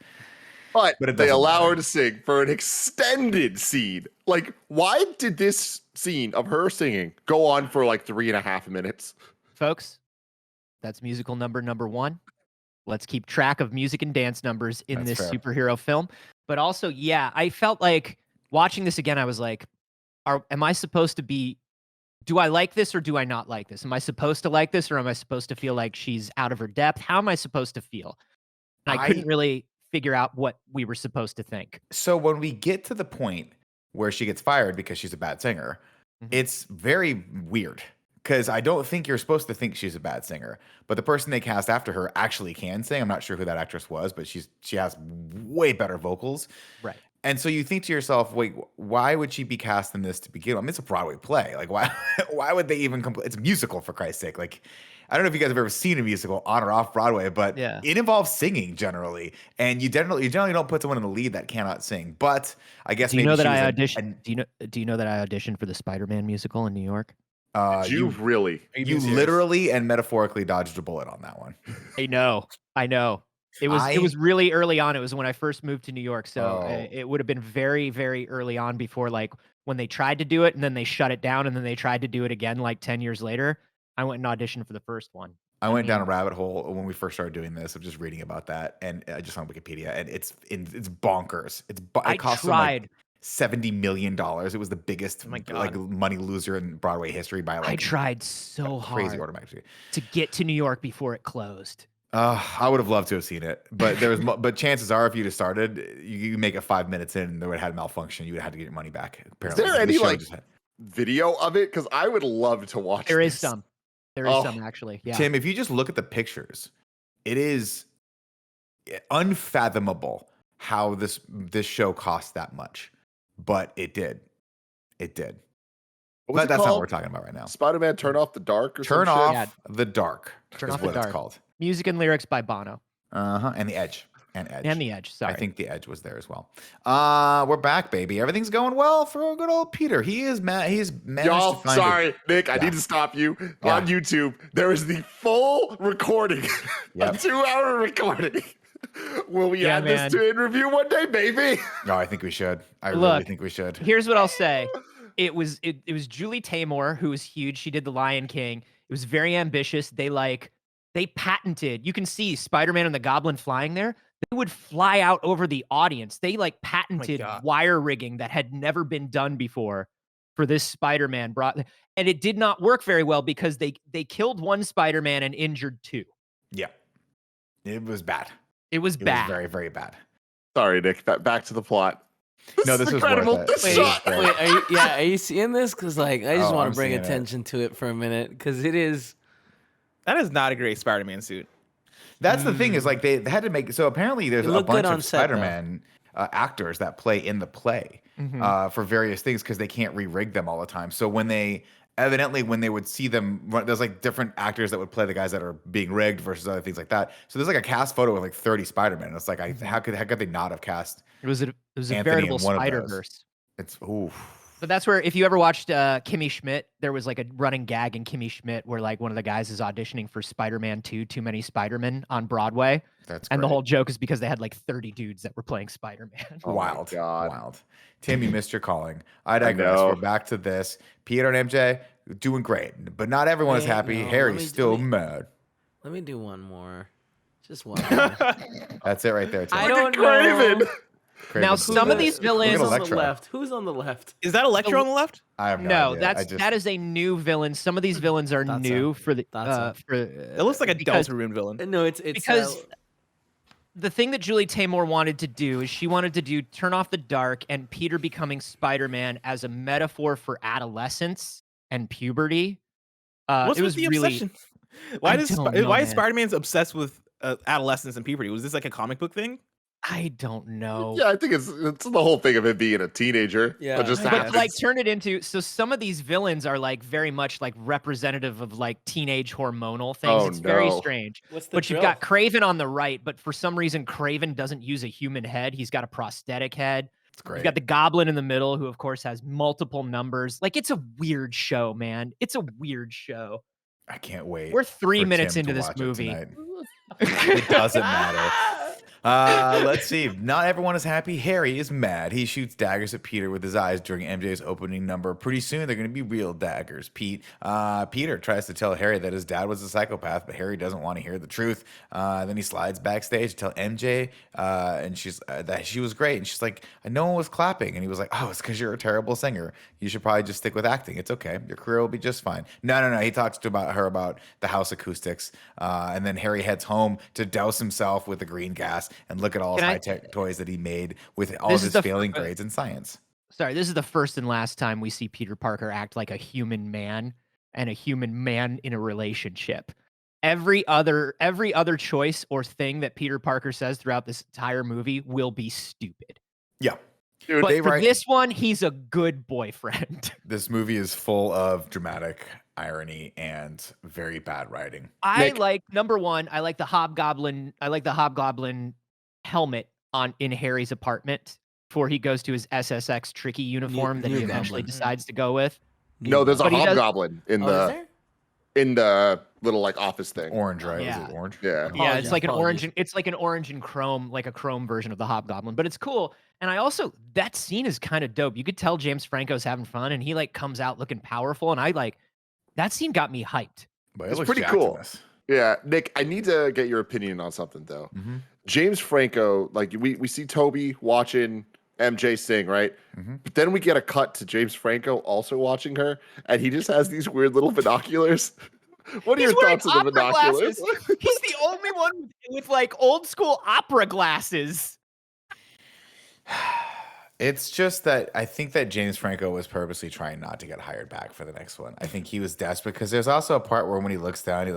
But But it they doesn't allow matter. her to sing for an extended scene. Like, why did this scene of her singing go on for like 3.5 minutes? Folks, that's musical number 1. Let's keep track of music and dance numbers in That's this fair. superhero film. But also, yeah, I felt like watching this again, I was like, am I supposed to be, do I like this or do I not like this? Am I supposed to like this or am I supposed to feel like she's out of her depth? How am I supposed to feel? And I couldn't really figure out what we were supposed to think. So when we get to the point where she gets fired because she's a bad singer, it's very weird because I don't think you're supposed to think she's a bad singer. But the person they cast after her actually can sing. I'm not sure who that actress was, but she has way better vocals. Right. And so you think to yourself, wait, why would she be cast in this to begin with? I mean, it's a Broadway play. Like, why would they even it's a musical, for Christ's sake. Like, I don't know if you guys have ever seen a musical on or off Broadway, but it involves singing generally. And you generally don't put someone in the lead that cannot sing. But I guess Do you maybe know that she was I a- auditioned? Do you know that I auditioned for the Spider-Man musical in New York? You really? You literally and metaphorically dodged a bullet on that one. I know. It was really early on. It was when I first moved to New York, so it would have been very, very early on before like when they tried to do it and then they shut it down and then they tried to do it again like 10 years later. I went and auditioned for the first one. I went down a rabbit hole when we first started doing this of just reading about that, and I just on Wikipedia, and it's bonkers. It cost them like $70 million. It was the biggest like money loser in Broadway history by like I tried so crazy hard order of magnitude to get to New York before it closed. I would have loved to have seen it, but there was but chances are if you'd have started, you make it 5 minutes in, and they would have had malfunction. You would have had to get your money back. Apparently, Is there any like video of it? Because I would love to watch. There is this. some. There is some actually. Yeah. Tim, if you just look at the pictures, it is unfathomable how this show cost that much, but it did. It did. What's But it that's not what called? we're talking about right now. Spider-Man Turn Off the Dark or Turn some off shit? the dark. Turn is off the what dark. it's called. Music and lyrics by Bono. And the Edge. And the Edge. Sorry. I think the Edge was there as well. We're back, baby. Everything's going well for good old Peter. He's managed Y'all, to find sorry, Nick, I need to stop you. On YouTube, there is the full recording, a 2-hour recording. Will we add this to in review one day, baby? No, I think we should. I really Look, think we should. Here's what I'll say. It was Julie Taymor, who was huge. She did The Lion King. It was very ambitious. They patented, you can see Spider-Man and the Goblin flying there. They would fly out over the audience. They like patented wire rigging that had never been done before for this Spider-Man and it did not work very well because they killed one Spider-Man and injured 2. Yeah. It was bad. It was bad. Very, very bad. Sorry, Nick. Back to the plot. No, this was incredible. worth it. This shot. Are you seeing this? Because like I just want I'm to bring seeing it. attention to it for a minute because it is. That is not a great Spider-Man suit. That's the thing is like they had to make so apparently there's It a looked bunch good on of set, though. Spider-Man actors that play in the play for various things because they can't re-rig them all the time. So when they would see them, there's like different actors that would play the guys that are being rigged versus other things like that. So there's like a cast photo with like 30 Spider-Man. It's like how could they not have cast? It was a Anthony veritable in one of those. Spider-Verse. It's oof. But that's where, if you ever watched Kimmy Schmidt, there was like a running gag in Kimmy Schmidt where like one of the guys is auditioning for Spider-Man 2, Too Many Spider-Men on Broadway. That's and the great. whole joke is because they had like 30 dudes that were playing Spider-Man. Wild. God. Wild. Tim, you missed your calling. I digress. know. We're back to this. Peter and MJ doing great, but not everyone is Wait, happy. no, Harry's let me- still let me- mad. Let me do one more. Just one more. That's it right there, Tim. I don't Craven. know. Craven. Now, some of these villains- Who's on the Electro. left? Who's on the left? Is that Electro on the left? I have No, idea. that is a new villain. Some of these villains are Thought so. new for the Thought so. It looks like a because- Deltarune villain. No, it's because the thing that Julie Taymor wanted to do is she wanted to do Turn Off the Dark and Peter becoming Spider-Man as a metaphor for adolescence and puberty. What's it with was the really obsession? Why I is don't know, why is man. Spider-Man's obsessed with adolescence and puberty? Was this like a comic book thing? I don't know. Yeah, I think it's the whole thing of it being a teenager. Yeah. But just But, But happens. like turn it into some of these villains are like very much like representative of like teenage hormonal things. Oh, It's very no. strange. What's the But you've drill? got Craven on the right, but for some reason Craven doesn't use a human head. He's got a prosthetic head. It's great. You've got the Goblin in the middle, who of course has multiple numbers. Like it's a weird show, man. It's a weird show. I can't wait. We're 3 for minutes Tim into to this watch it movie. tonight. It doesn't matter. Let's see. Not everyone is happy. Harry is mad. He shoots daggers at Peter with his eyes during MJ's opening number. Pretty soon, they're going to be real daggers. Peter tries to tell Harry that his dad was a psychopath, but Harry doesn't want to hear the truth. Then he slides backstage to tell MJ and she's that she was great. And she's like, no one was clapping. And he was like, oh, it's because you're a terrible singer. You should probably just stick with acting. It's okay. Your career will be just fine. No. He talks to her about the house acoustics. And then Harry heads home to douse himself with the green gas and look at all his high-tech toys that he made with all of his failing grades in science. Sorry, this is the first and last time we see Peter Parker act like a human man and a human man in a relationship. Every other choice or thing that Peter Parker says throughout this entire movie will be stupid. Yeah. Dude, But for this one, he's a good boyfriend. This movie is full of dramatic irony and very bad writing. I like number one, I like the hobgoblin helmet in Harry's apartment before he goes to his SSX tricky uniform that he eventually decides to go with. No, there's a But he does- hobgoblin in the little like office thing. Orange, right? Yeah. Was it orange? Yeah. Yeah, it's like an orange. It's like an orange and chrome, like a chrome version of the hobgoblin. But it's cool. And I also that scene is kind of dope. You could tell James Franco's having fun, and he like comes out looking powerful. And I like that scene got me hyped. But it It's looks pretty jacked in cool. this. Yeah, Nick, I need to get your opinion on something though. Mm-hmm. James Franco, like we see Toby watching MJ sing, right? Mm-hmm. But then we get a cut to James Franco also watching her, and he just has these weird little binoculars. What are your thoughts on the binoculars? He's the only one with like old school opera glasses. It's just that I think that James Franco was purposely trying not to get hired back for the next one. I think he was desperate because there's also a part where when he looks down,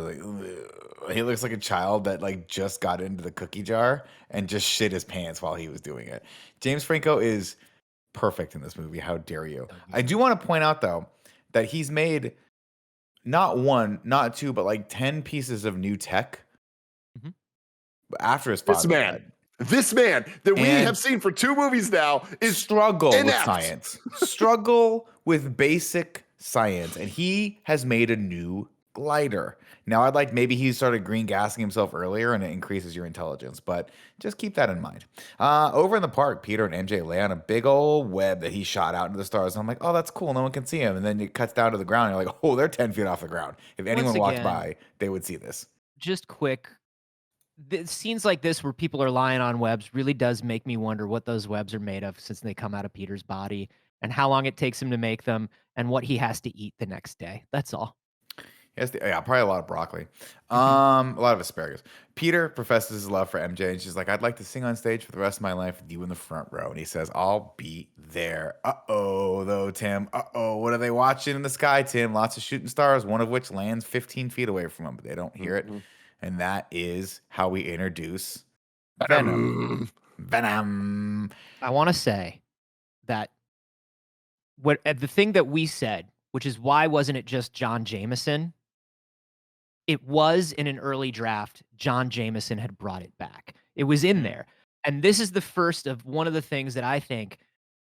he looks like a child that like just got into the cookie jar and just shit his pants while he was doing it. James Franco is perfect in this movie. How dare you? I do want to point out though that he's made not one, not two, but like 10 pieces of new tech after his father died. This man that we And have seen for 2 movies now is struggle inept. with science, struggle with basic science, and he has made a new glider. Now, I'd like maybe he started green gassing himself earlier, and it increases your intelligence, but just keep that in mind. Over in the park, Peter and MJ lay on a big old web that he shot out into the stars. And I'm like, oh, that's cool. No one can see him. And then it cuts down to the ground. And you're like, oh, they're 10 feet off the ground. If anyone walked again, by, they would see this. Just quick. Scenes like this where people are lying on webs really does make me wonder what those webs are made of since they come out of Peter's body and how long it takes him to make them and what he has to eat the next day. That's all. Yes, yeah, probably a lot of broccoli. A lot of asparagus. Peter professes his love for MJ, and she's like, I'd like to sing on stage for the rest of my life with you in the front row. And he says, I'll be there. Uh-oh, though, Tim. Uh-oh, what are they watching in the sky, Tim? Lots of shooting stars, one of which lands 15 feet away from them, but they don't hear it. And that is how we introduce Venom. Venom. I want to say that the thing that we said, which is why wasn't it just John Jameson? It was in an early draft. John Jameson had brought it back. It was in there. And this is the first of one of the things that I think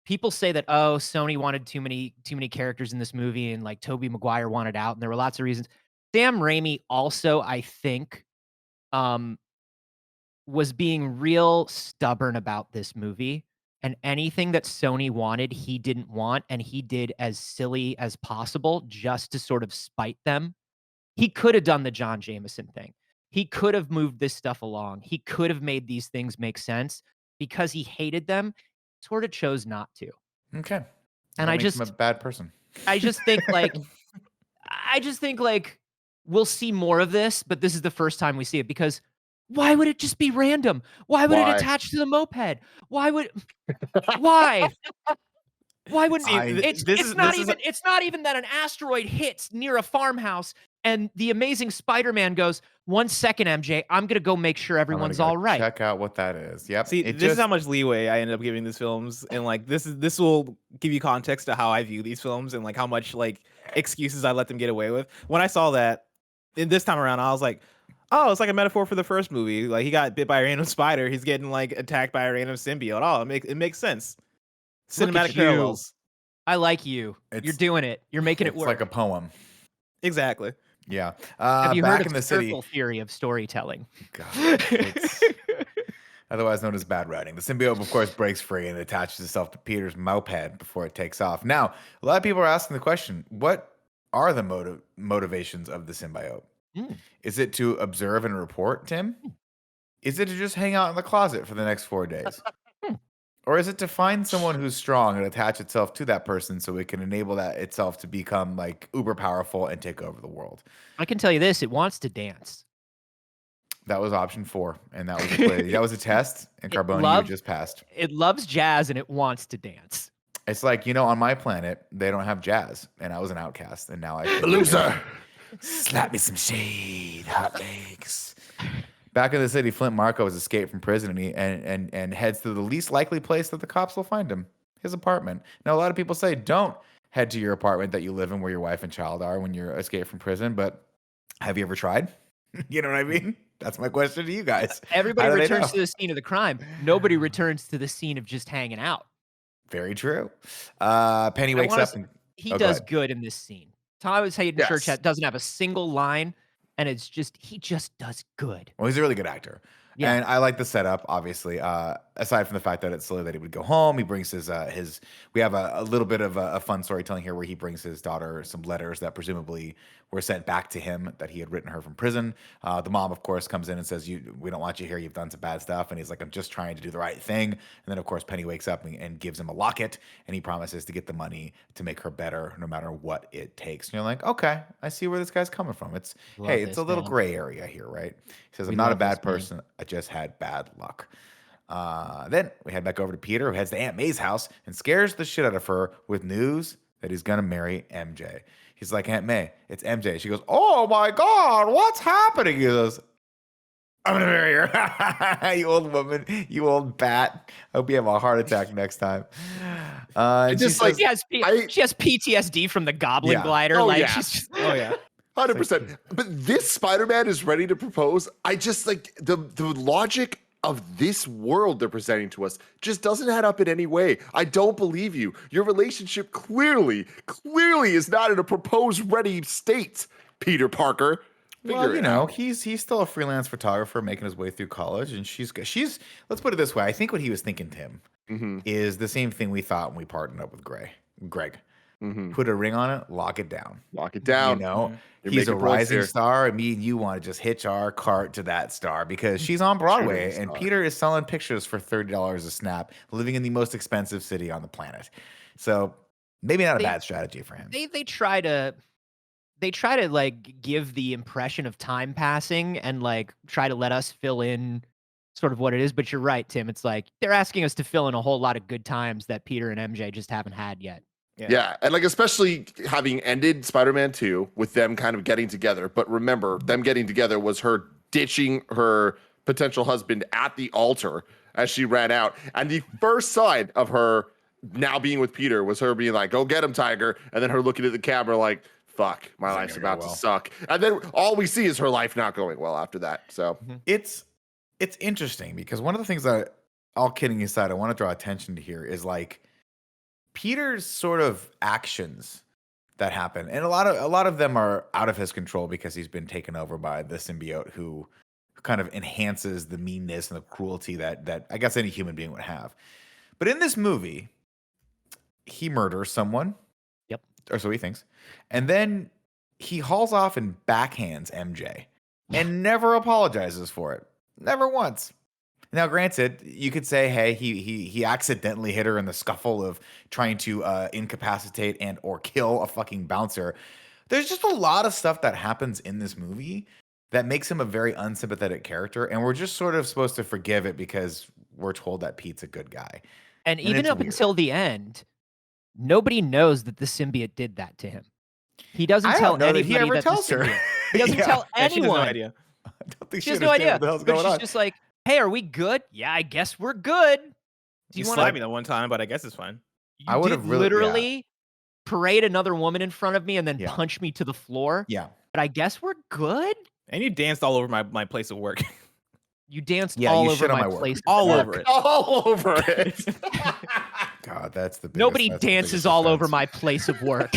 people say that, oh, Sony wanted too many characters in this movie and like Tobey Maguire wanted out. And there were lots of reasons. Sam Raimi also, I think, was being real stubborn about this movie. And anything that Sony wanted, he didn't want. And he did as silly as possible just to sort of spite them. He could have done the John Jameson thing. He could have moved this stuff along. He could have made these things make sense. Because he hated them, sort of chose not to. Okay. And That makes him a bad person. I just think like we'll see more of this, but this is the first time we see it because why would it just be random? Why would it attach to the moped? Why would why? Why wouldn't it's not even that an asteroid hits near a farmhouse and the amazing Spider-Man goes, 1 second, MJ. I'm gonna go make sure everyone's all right. Check out what that is. Yep. See, this is how much leeway I end up giving these films, and like this will give you context to how I view these films and like how much like excuses I let them get away with. When I saw that, in this time around, I was like, oh, it's like a metaphor for the first movie. Like he got bit by a random spider, he's getting like attacked by a random symbiote. Oh, it makes sense. Look at Cinematic you. parallels. I like you. You're doing it. You're making it It's work. like a poem. Exactly. Yeah. Have you back heard in of the circle city. theory of storytelling? God, it's otherwise known as bad writing. The symbiote, of course, breaks free and attaches itself to Peter's moped before it takes off. Now, a lot of people are asking the question: what are the motivations of the symbiote? Is it to observe and report, Tim? Is it to just hang out in the closet for the next 4 days? Or is it to find someone who's strong and attach itself to that person so it can enable that itself to become like uber powerful and take over the world? I can tell you this: it wants to dance. That was option 4, and that was that was a test, and Carboni, you just passed. It loves jazz and it wants to dance. It's like, on my planet, they don't have jazz, and I was an outcast, and now I Loser. Slap me some shade, hot legs. Back in the city, Flint Marko has escaped from prison, and heads to the least likely place that the cops will find him, his apartment. Now, a lot of people say don't head to your apartment that you live in where your wife and child are when you're escaped from prison, but have you ever tried? You know what I mean? That's my question to you guys. Everybody returns to the scene of the crime. Nobody returns to the scene of just hanging out. Very true. Penny wakes up and he does good in this scene. Thomas Hayden Church doesn't have a single line, and it's just he just does good. Well, he's a really good actor. Yeah. And I like the setup, obviously. Aside from the fact that it's silly that he would go home, he brings his. We have a little bit of a fun storytelling here where he brings his daughter some letters that presumably were sent back to him that he had written her from prison. The mom, of course, comes in and says, "We don't want you here. You've done some bad stuff." And he's like, "I'm just trying to do the right thing." And then, of course, Penny wakes up and gives him a locket, and he promises to get the money to make her better, no matter what it takes. And you're like, okay, I see where this guy's coming from. It's it's a little gray area here, right? He says, "I'm not a bad person. I just had bad luck." Then we head back over to Peter, who heads to Aunt May's house and scares the shit out of her with news that he's gonna marry MJ. He's like, "Aunt May, it's MJ." She goes, "Oh my God, what's happening?" He goes, "I'm gonna marry her." You old woman, you old bat. I hope you have a heart attack next time. Just like she has PTSD from the Goblin glider. Oh, like yeah. she's just, 100%. But this Spider-Man is ready to propose. I just like the logic of this world they're presenting to us just doesn't add up in any way. I don't believe you. Your relationship clearly is not in a propose-ready state, Peter Parker. Well, he's still a freelance photographer making his way through college, and she's let's put it this way. I think what he was thinking, Tim, is the same thing we thought when we partnered up with Greg. Put a ring on it, lock it down. Lock it down. He's a rising star, and me and you want to just hitch our cart to that star because she's on Broadway, and Peter is selling pictures for $30 a snap, living in the most expensive city on the planet. So maybe not a bad strategy for him. They try to like give the impression of time passing and like try to let us fill in sort of what it is. But you're right, Tim. It's like they're asking us to fill in a whole lot of good times that Peter and MJ just haven't had yet. Yeah, and like especially having ended Spider-Man 2 with them kind of getting together. But remember, them getting together was her ditching her potential husband at the altar as she ran out. And the first sign of her now being with Peter was her being like, "Go get him, Tiger." And then her looking at the camera like, "Fuck, my life's about to suck." And then all we see is her life not going well after that. So it's interesting because one of the things that, all kidding aside, I want to draw attention to here is like Peter's sort of actions that happen, and a lot of them are out of his control because he's been taken over by the symbiote who kind of enhances the meanness and the cruelty that I guess any human being would have. But in this movie, he murders someone. Yep. Or so he thinks. And then he hauls off and backhands MJ and never apologizes for it. Never once. Now, granted, you could say, hey, he accidentally hit her in the scuffle of trying to incapacitate and or kill a fucking bouncer. There's just a lot of stuff that happens in this movie that makes him a very unsympathetic character, and we're just sort of supposed to forgive it because we're told that Pete's a good guy. And even up until the end, nobody knows that the symbiote did that to him. He doesn't tell anybody that he ever that tells her. He doesn't tell anyone. She has no idea. I don't think She has no idea. what the hell's But going she's on. just like, "Hey, are we good? Yeah, I guess we're good." Do You you want slapped me to? that one time, but I guess it's fine. I would have really literally parade another woman in front of me and then Yeah. punch me to the floor. Yeah. But I guess we're good. And you danced all over my place of work. You danced Yeah, all you over shit on my my work. place. all of over work. it. All over it. God, that's the biggest, Nobody that's the dances biggest all over offense. my place of work.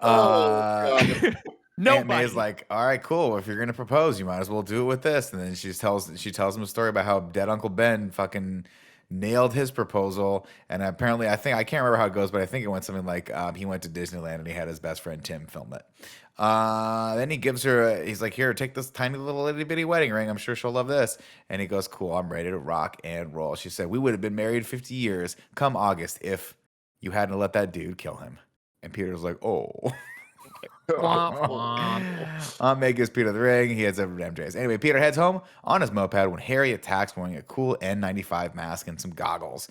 Oh, God. Aunt Nobody. May is like, all right, cool. If you're gonna propose, you might as well do it with this. And then she tells him a story about how dead Uncle Ben fucking nailed his proposal. And apparently, I can't remember how it goes, but I think it went something like he went to Disneyland and he had his best friend Tim film it. Then he gives her, he's like, here, take this tiny little itty bitty wedding ring. I'm sure she'll love this. And he goes, cool, I'm ready to rock and roll. She said, we would have been married 50 years come August if you hadn't let that dude kill him. And Peter's like, oh. Womp, womp. Meg gives Peter the ring. He heads over to MJ's. Anyway, Peter heads home on his moped when Harry attacks wearing a cool N95 mask and some goggles.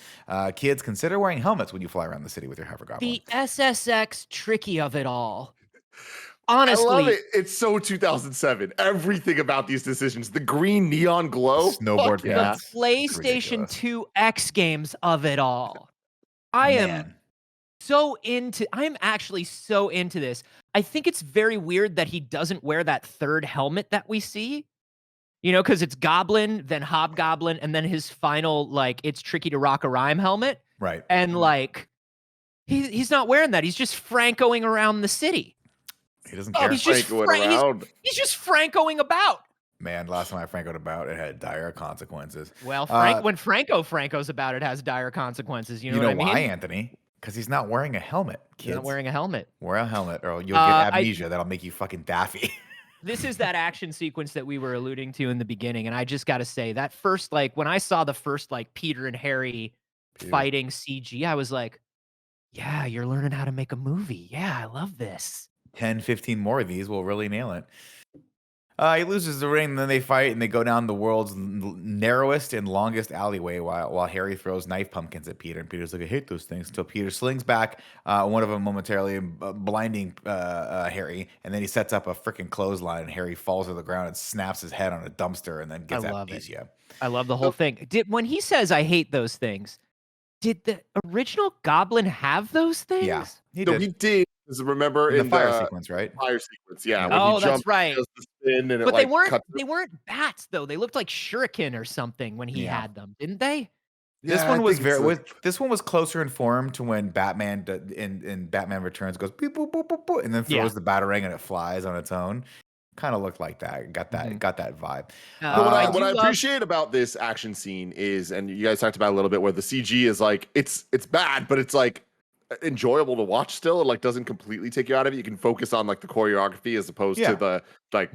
Kids, consider wearing helmets when you fly around the city with your hover goblin. The SSX tricky of it all. I Honestly, love it. It's so 2007. Everything about these decisions. The green neon glow. Snowboard Fuck yeah. pants. PlayStation ridiculous. 2 X games of it all. I am I'm actually so into this. I think it's very weird that he doesn't wear that third helmet that we see. You know, because it's Goblin, then Hobgoblin, and then his final, like, it's tricky to rock a rhyme helmet. Right. And, like, he's not wearing that. He's just Francoing around the city. He doesn't care. He's just Francoing around. he's just Francoing about. Man, last time I Francoed about it had dire consequences. Well, when Franco's about it has dire consequences. You know what I mean? why, Anthony? Because he's not wearing a helmet. Kids, He's not wearing a helmet. wear a helmet or you'll get amnesia. That'll make you fucking daffy. This is that action sequence that we were alluding to in the beginning, and I just got to say that first, like, when I saw the first, like, Peter and Harry fighting CG, I was like, yeah, you're learning how to make a movie. Yeah, I love this. 10, 15 more of these will really nail it. He loses the ring, and then they fight, and they go down the world's narrowest and longest alleyway while Harry throws knife pumpkins at Peter. And Peter's like, I hate those things. Until Peter slings back one of them momentarily, blinding Harry. And then he sets up a freaking clothesline, and Harry falls to the ground and snaps his head on a dumpster and then gets amnesia. I love the whole thing. When he says, I hate those things, did the original Goblin have those things? Yeah, he No, did. he did. Remember In the fire sequence, right? Fire sequence, yeah. When Oh, he that's jumped, right. does the spin, and But it, like, they weren't bats though. They looked like shuriken or something when he Yeah. had them, didn't they? This Yeah, one I was think it's very. like- This one was closer in form to when Batman in Batman Returns goes beep, boop, boop, boop, boop, and then throws the batarang and it flies on its own. Kind of looked like that. Got that. Got that vibe. But what I do appreciate about this action scene is, and you guys talked about it a little bit, where the CG is like it's bad, but it's like enjoyable to watch still. It like doesn't completely take you out of it. You can focus on like the choreography as opposed to the like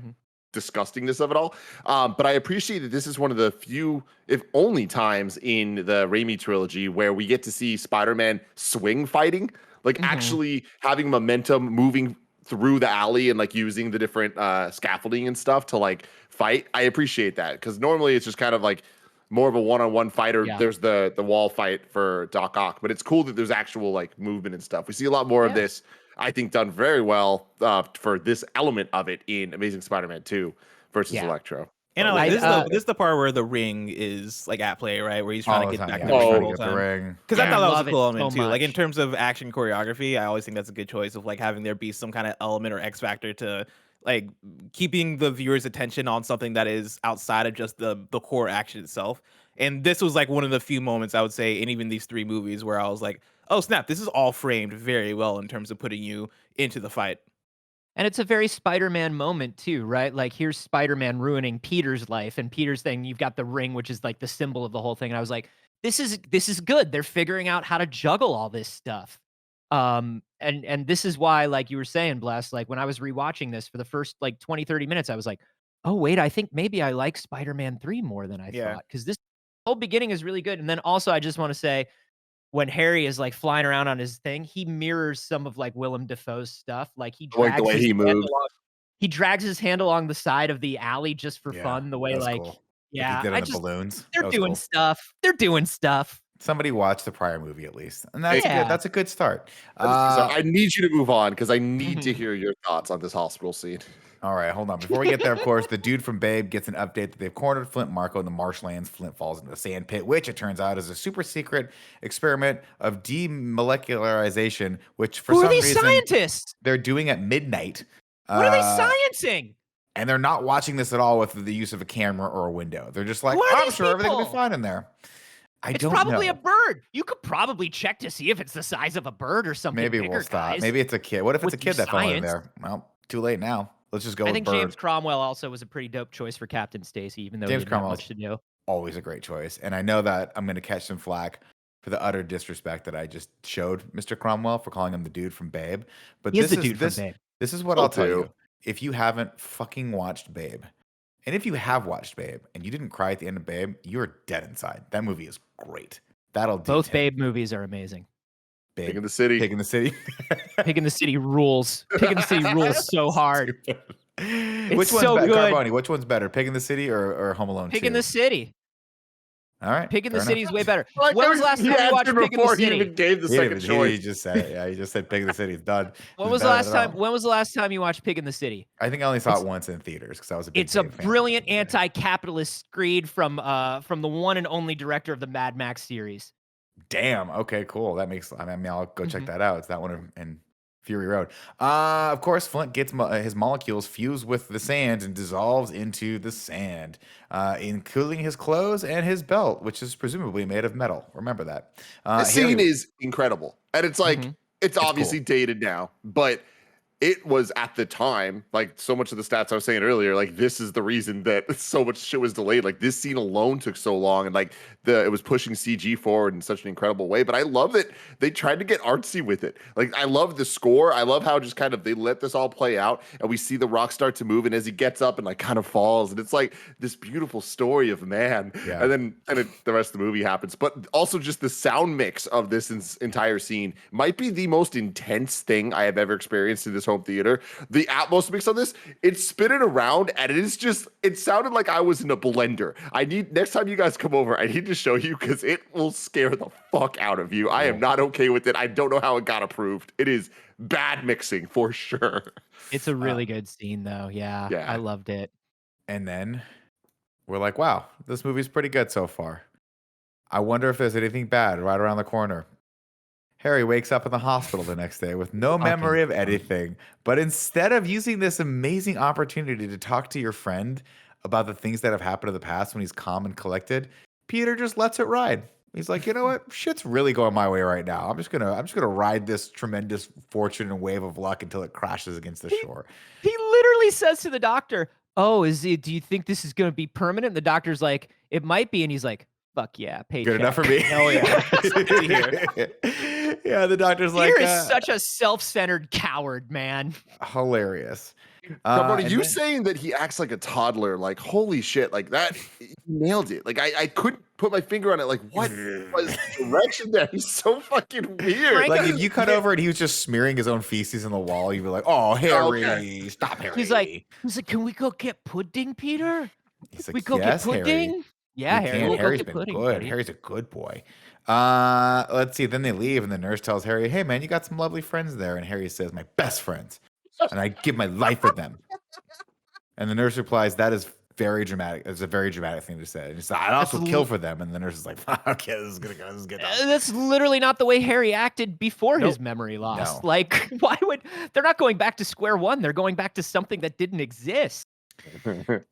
disgustingness of it all. But I appreciate that this is one of the few, if only, times in the Raimi trilogy where we get to see Spider-Man swing fighting, like actually having momentum, moving through the alley and like using the different scaffolding and stuff to like fight. I appreciate that because normally it's just kind of like more of a one-on-one fight, or there's the wall fight for Doc Ock, but it's cool that there's actual like movement and stuff. We see a lot more of this, I think, done very well for this element of it in Amazing Spider-Man 2 versus Electro. And I like this is the part where the ring is like at play, right? Where he's trying to get back in the whole time. Because I thought that was a cool element too. Like in terms of action choreography, I always think that's a good choice of like having there be some kind of element or X factor to like keeping the viewer's attention on something that is outside of just the core action itself. And this was like one of the few moments I would say in even these three movies where I was like, oh snap, this is all framed very well in terms of putting you into the fight. And it's a very Spider-Man moment too, right? Like here's Spider-Man ruining Peter's life, and Peter's thing, you've got the ring, which is like the symbol of the whole thing. And I was like, this is good. They're figuring out how to juggle all this stuff. And this is why, like you were saying, Bless, like when I was rewatching this for the first like 20, 30 minutes, I was like, oh wait, I think maybe I like Spider-Man 3 more than I thought. Because this whole beginning is really good. And then also I just want to say, when Harry is like flying around on his thing, he mirrors some of like Willem Dafoe's stuff. Like he drags the way he moves. He drags his hand along the side of the alley just for fun. The way like cool. yeah, He did on the balloons. They're doing stuff. They're doing stuff. Somebody watched the prior movie at least, and that's good. That's a good start. So I need you to move on because I need to hear your thoughts on this hospital scene. All right, hold on. Before we get there, of course, the dude from Babe gets an update that they've cornered Flint Marco in the marshlands. Flint falls into a sand pit, which it turns out is a super secret experiment of demolecularization, which for Who some are these reason scientists? they're doing at midnight. What are they sciencing? And they're not watching this at all with the use of a camera or a window. They're just like, Who are I'm these sure everything will be people? fine in there. It's don't probably know. a bird. You could probably check to see if it's the size of a bird or something. Maybe bigger, we'll stop. guys. Maybe it's a kid. What if it's a With kid your that fell in science. there? Well, too late now. Let's just go I with think bird. James Cromwell also was a pretty dope choice for Captain Stacy, even though James he didn't have Cromwell's much to do. Always a great choice. And I know that I'm going to catch some flack for the utter disrespect that I just showed Mr. Cromwell for calling him the dude from Babe. But He is this the dude this, from Babe. This is what Will I'll tell do. you. If you haven't fucking watched Babe, and if you have watched Babe and you didn't cry at the end of Babe, you're dead inside. That movie is great. That'll do Both 10. Babe movies are amazing. Babe. Pig in the City. Pig in the City. Pig in the City rules. Pig in the City rules so hard. Which one's so better? good. Carboni, which one's better? Pig in the City or Home Alone 2? Pig in the City. All right. Pig in the fair City enough. is way better. Like, When was the last he time you watched answered Pig in the before he City? even gave the He second didn't- he choice. just said it. Yeah, he just said Pig in the City is done. When It's was the better last than all. time? When was the last time you watched Pig in the City? I think I only saw it once in theaters because I was a big It's a Babe fan. brilliant anti-capitalist screed from the one and only director of the Mad Max series. Damn. Okay, cool. That makes. I mean, I'll go check Mhm. that out. It's that one in Fury Road. Of course, Flint gets his molecules fuse with the sand and dissolves into the sand, including his clothes and his belt, which is presumably made of metal. Remember that. This Haley- scene is incredible. And it's like, it's obviously dated now, but it was at the time, like so much of the stats I was saying earlier, like this is the reason that so much shit was delayed. Like this scene alone took so long, and like it was pushing CG forward in such an incredible way. But I love that they tried to get artsy with it. Like I love the score. I love how just kind of they let this all play out, and we see the rock start to move, and as he gets up and like kind of falls, and it's like this beautiful story of man. Yeah. And then the rest of the movie happens. But also just the sound mix of this entire scene might be the most intense thing I have ever experienced in this home theater. The Atmos mix on this, it's spinning around, and it sounded like I was in a blender. Next time you guys come over, I need to show you because it will scare the fuck out of you. I am not okay with it. I don't know how it got approved. It is bad mixing for sure. It's a really good scene, though. Yeah, Yeah. I loved it. And then we're like, wow, this movie's pretty good so far. I wonder if there's anything bad right around the corner. Harry wakes up in the hospital the next day with no memory of anything. But instead of using this amazing opportunity to talk to your friend about the things that have happened in the past when he's calm and collected, Peter just lets it ride. He's like, you know what? Shit's really going my way right now. I'm just gonna ride this tremendous fortune and wave of luck until it crashes against the shore. He literally says to the doctor, "Oh, do you think this is going to be permanent?" The doctor's like, "It might be," and he's like, "Fuck yeah, paycheck." Good enough for me. Hell yeah. Yeah, the doctor's like, Peter is such a self-centered coward, man. hilarious. But And you then- saying that he acts like a toddler, like holy shit, like that, he nailed it. Like I couldn't put my finger on it. Like what was the direction there? He's so fucking weird. Frank- Like if you cut over and he was just smearing his own feces on the wall, you'd be like, "Oh, Harry, Okay. stop, Harry." He's like, "Can we go get pudding, Peter? He's like, We go "Yes, get pudding." Harry. Yeah, We Harry, can. we'll Harry's go get been pudding. good. buddy. Harry's a good boy." Let's see. Then they leave, and the nurse tells Harry, "Hey, man, you got some lovely friends there." And Harry says, "My best friends, and I give my life for them." And the nurse replies, "That is very dramatic. It's a very dramatic thing to say." And he's like, "I'd also That's kill for them." And the nurse is like, "Okay, this is gonna go. This is good." That's literally not the way Harry acted before his Nope. memory loss. No. Like, why would they're not going back to square one? They're going back to something that didn't exist.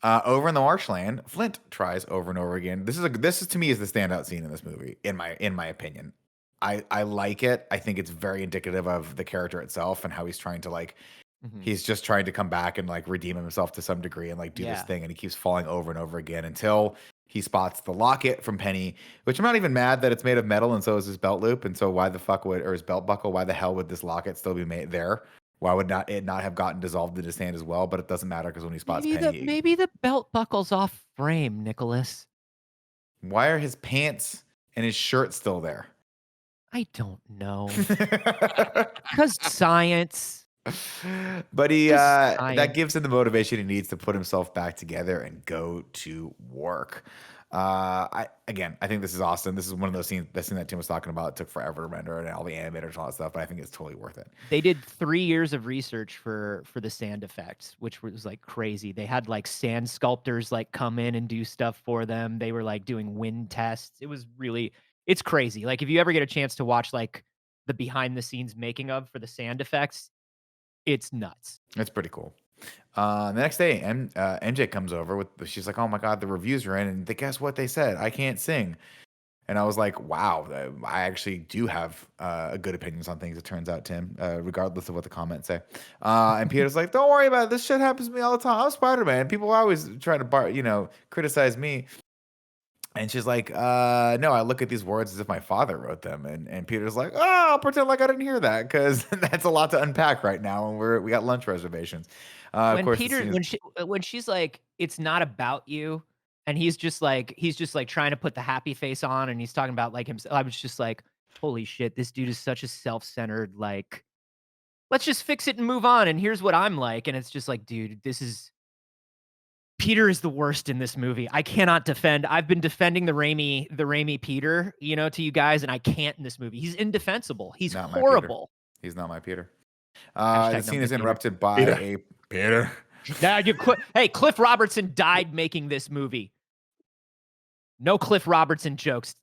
Over in the marshland, Flint tries over and over again. This is to me is the standout scene in this movie, in my opinion. I like it. I think it's very indicative of the character itself and how he's trying to like. He's just trying to come back and like redeem himself to some degree and like do this Yeah. thing, and he keeps falling over and over again until he spots the locket from Penny, which I'm not even mad that it's made of metal and so is his belt loop, and so why the fuck would, or his belt buckle, why the hell would this locket still be made there? Why would it not have gotten dissolved into sand as well? But it doesn't matter because when he spots Penny, Maybe the belt buckle's off frame, Nicholas. why are his pants and his shirt still there? I don't know. Because science. But he Just that science. gives him the motivation he needs to put himself back together and go to work. I think this is awesome. This is one of those scenes. The scene that Tim was talking about, it took forever to render and all the animators and all that stuff, but I think it's totally worth it. They did 3 years of research for the sand effects, which was like crazy. They had like sand sculptors like come in and do stuff for them. They were like doing wind tests. It's crazy. Like if you ever get a chance to watch like the behind the scenes making of for the sand effects, it's nuts. It's pretty cool. The next day, MJ comes over she's like, "Oh my God, the reviews are in, and guess what they said? I can't sing." And I was like, "Wow, I actually do have good opinions on things." It turns out, Tim, regardless of what the comments say. And Peter's like, "Don't worry about it. This shit happens to me all the time. I'm Spider-Man. People are always trying to criticize me." And she's like, "No, I look at these words as if my father wrote them." And Peter's like, "Oh, I'll pretend like I didn't hear that because that's a lot to unpack right now, and we got lunch reservations." Of course, when she's like, "It's not about you," and he's just like trying to put the happy face on, and he's talking about like himself. I was just like, "Holy shit, this dude is such a self-centered like." Let's just fix it and move on. And here's what I'm like, and it's just like, dude, Peter is the worst in this movie. I cannot defend. I've been defending the Raimi Peter, to you guys, and I can't in this movie. He's indefensible. He's Not horrible. He's not my Peter. Hashtag The scene not is my interrupted by Peter. Now hey, Cliff Robertson died making this movie. No Cliff Robertson jokes,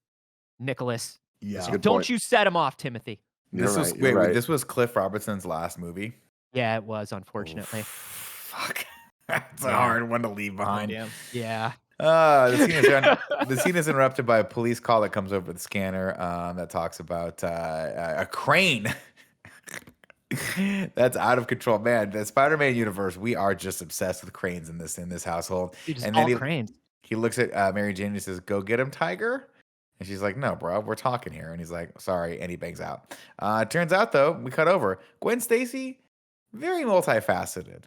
Nicholas. Yeah. Don't you set him off, Timothy. This was Cliff Robertson's last movie. Yeah, it was, unfortunately. Fuck. That's a hard one to leave behind. Yeah. The scene is interrupted by a police call that comes over the scanner that talks about a crane that's out of control. Man, the Spider-Man universe, we are just obsessed with cranes in this household. And then cranes. He looks at Mary Jane and he says, "Go get him, Tiger." And she's like, "No, bro, we're talking here." And he's like, "Sorry," and he bangs out. Turns out, though, we cut over. Gwen Stacy, very multifaceted.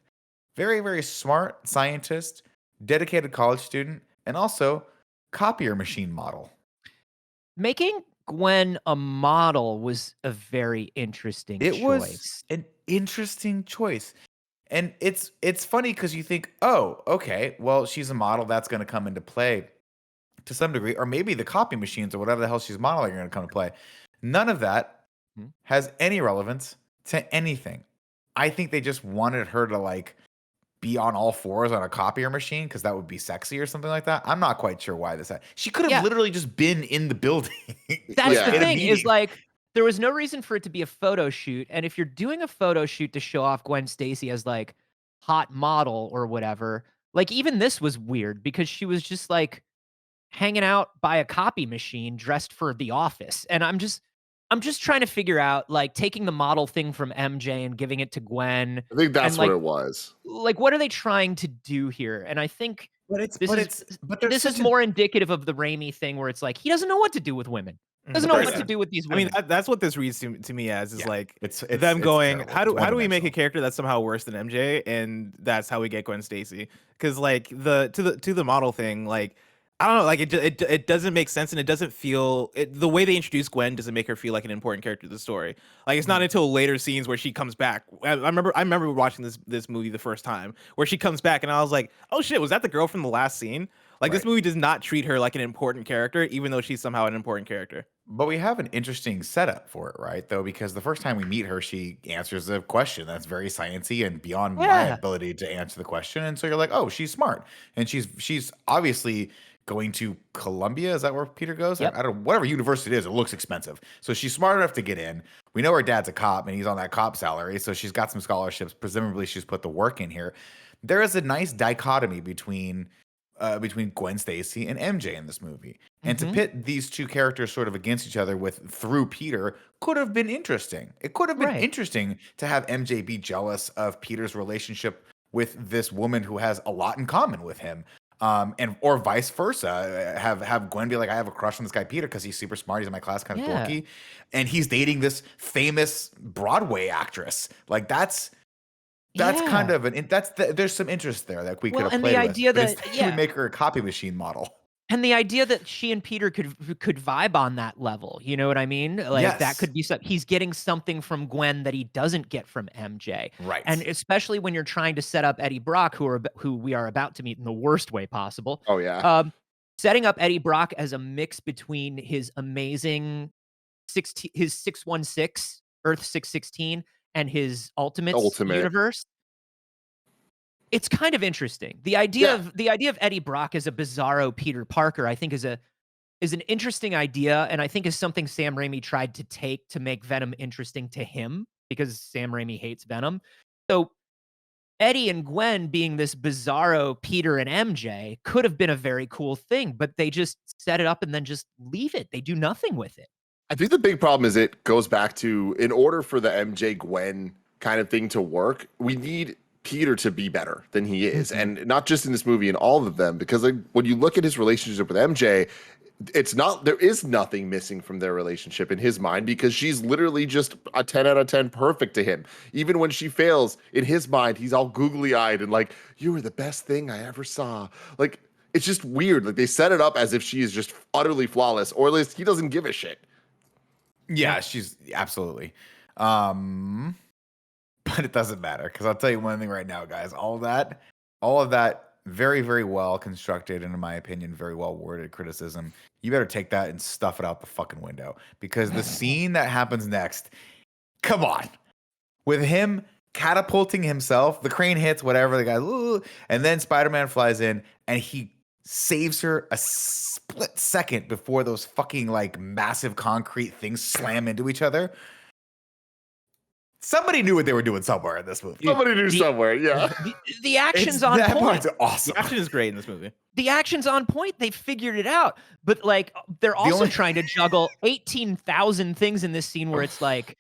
Very, very smart scientist, dedicated college student, and also copier machine model. Making Gwen a model was a very interesting choice. It was an interesting choice. And it's funny because you think, oh, okay, well, she's a model. That's going to come into play to some degree. Or maybe the copy machines or whatever the hell she's modeling are going to come to play. None of that has any relevance to anything. I think they just wanted her to like be on all fours on a copier machine because that would be sexy or something like that. I'm not quite sure why this happened. She could have literally just been in the building. That's the thing is like there was no reason for it to be a photo shoot. And if you're doing a photo shoot to show off Gwen Stacy as like hot model or whatever, like even this was weird because she was just like hanging out by a copy machine dressed for The Office. And I'm just trying to figure out, like, taking the model thing from MJ and giving it to Gwen. I think that's like, what it was. Like, what are they trying to do here? And I think this is more indicative of the Raimi thing where it's like, he doesn't know what to do with women. Doesn't know what to do with these women. I mean, that's what this reads to me as is like it's them going, terrible. how do we make a character that's somehow worse than MJ? And that's how we get Gwen Stacy. Because like to the model thing, like, I don't know, like it doesn't make sense, and it doesn't feel the way they introduce Gwen doesn't make her feel like an important character to the story. Like it's not until later scenes where she comes back. I remember watching this movie the first time where she comes back, and I was like, oh shit, was that the girl from the last scene? Like this movie does not treat her like an important character, even though she's somehow an important character. But we have an interesting setup for it, right? Though, because the first time we meet her, she answers a question that's very sciencey and beyond my ability to answer the question. And so you're like, oh, she's smart, and she's obviously going to Columbia. Is that where Peter goes? Yep. I don't know, whatever university it is, it looks expensive. So she's smart enough to get in. We know her dad's a cop and he's on that cop salary. So she's got some scholarships. Presumably she's put the work in here. There is a nice dichotomy between Gwen Stacy and MJ in this movie. And to pit these two characters sort of against each other through Peter could have been interesting. It could have been interesting to have MJ be jealous of Peter's relationship with this woman who has a lot in common with him. Or vice versa, have Gwen be like, I have a crush on this guy Peter because he's super smart, he's in my class, kind of dorky, and he's dating this famous Broadway actress. Like that's kind of there's some interest there that we could have played the idea with. That we make her a copy machine model. And the idea that she and Peter could vibe on that level, you know what I mean? Like that could be something. He's getting something from Gwen that he doesn't get from MJ, right? And especially when you're trying to set up Eddie Brock, who we are about to meet in the worst way possible. Oh yeah. setting up Eddie Brock as a mix between his amazing 616 Earth 616 and his Ultimates Ultimate. universe. It's kind of interesting. The idea of Eddie Brock as a bizarro Peter Parker, I think, is an interesting idea, and I think is something Sam Raimi tried to take to make Venom interesting to him, because Sam Raimi hates Venom. So Eddie and Gwen being this bizarro Peter and MJ could have been a very cool thing, but they just set it up and then just leave it. They do nothing with it. I think the big problem is it goes back to, in order for the MJ Gwen kind of thing to work, we need Peter to be better than he is. And not just in this movie, in all of them, because like, when you look at his relationship with MJ, there is nothing missing from their relationship in his mind, because she's literally just a 10 out of 10 perfect to him. Even when she fails, in his mind, he's all googly eyed and like, you were the best thing I ever saw. Like, it's just weird. Like, they set it up as if she is just utterly flawless, or at least he doesn't give a shit. Yeah, she's absolutely. But it doesn't matter, because I'll tell you one thing right now, guys. All of that very, very well constructed, and in my opinion, very well worded criticism. You better take that and stuff it out the fucking window, because the scene that happens next, come on, with him catapulting himself, the crane hits, whatever, the guy, ooh, and then Spider-Man flies in and he saves her a split second before those fucking like massive concrete things slam into each other. Somebody knew what they were doing somewhere in this movie. Somebody knew somewhere, yeah. The action's on that point. part's awesome. The action is great in this movie. The action's on point. They figured it out. But like, they're also trying to juggle 18,000 things in this scene where it's like,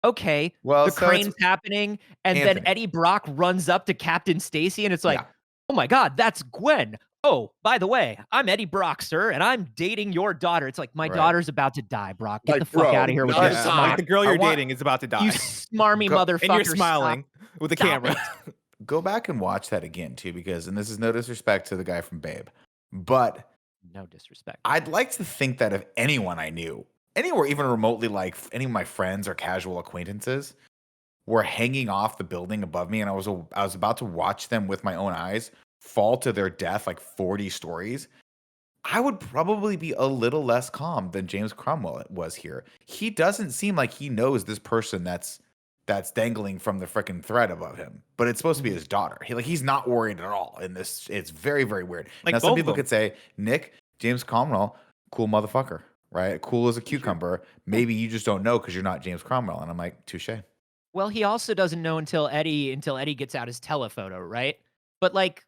okay, well, the so crane's happening, and Anthony. then Eddie Brock runs up to Captain Stacy, and it's like, Yeah. oh my God, that's Gwen. Oh, by the way, I'm Eddie Brock, sir, and I'm dating your daughter. It's like, my Right. daughter's about to die, Brock. Get Like, the fuck bro, out of here with not this time. smile. Like the girl you're I want- dating is about to die. You smarmy motherfucker. and you're stop. smiling with the Stop camera. Go back and watch that again too, because, and this is no disrespect to the guy from Babe, but No disrespect. I'd like to think that if anyone I knew, anywhere even remotely like any of my friends or casual acquaintances, were hanging off the building above me, and I was about to watch them with my own eyes fall to their death like 40 stories, I would probably be a little less calm than James Cromwell was here. He doesn't seem like he knows this person that's dangling from the freaking thread above him, but it's supposed to be his daughter. He's not worried at all in this. It's very, very weird. Like, now, some both of people them. could say, Nick, James Cromwell, cool motherfucker, right? Cool as a cucumber. Maybe you just don't know because you're not James Cromwell. And I'm like, touche. Well, he also doesn't know until Eddie gets out his telephoto, right? But like,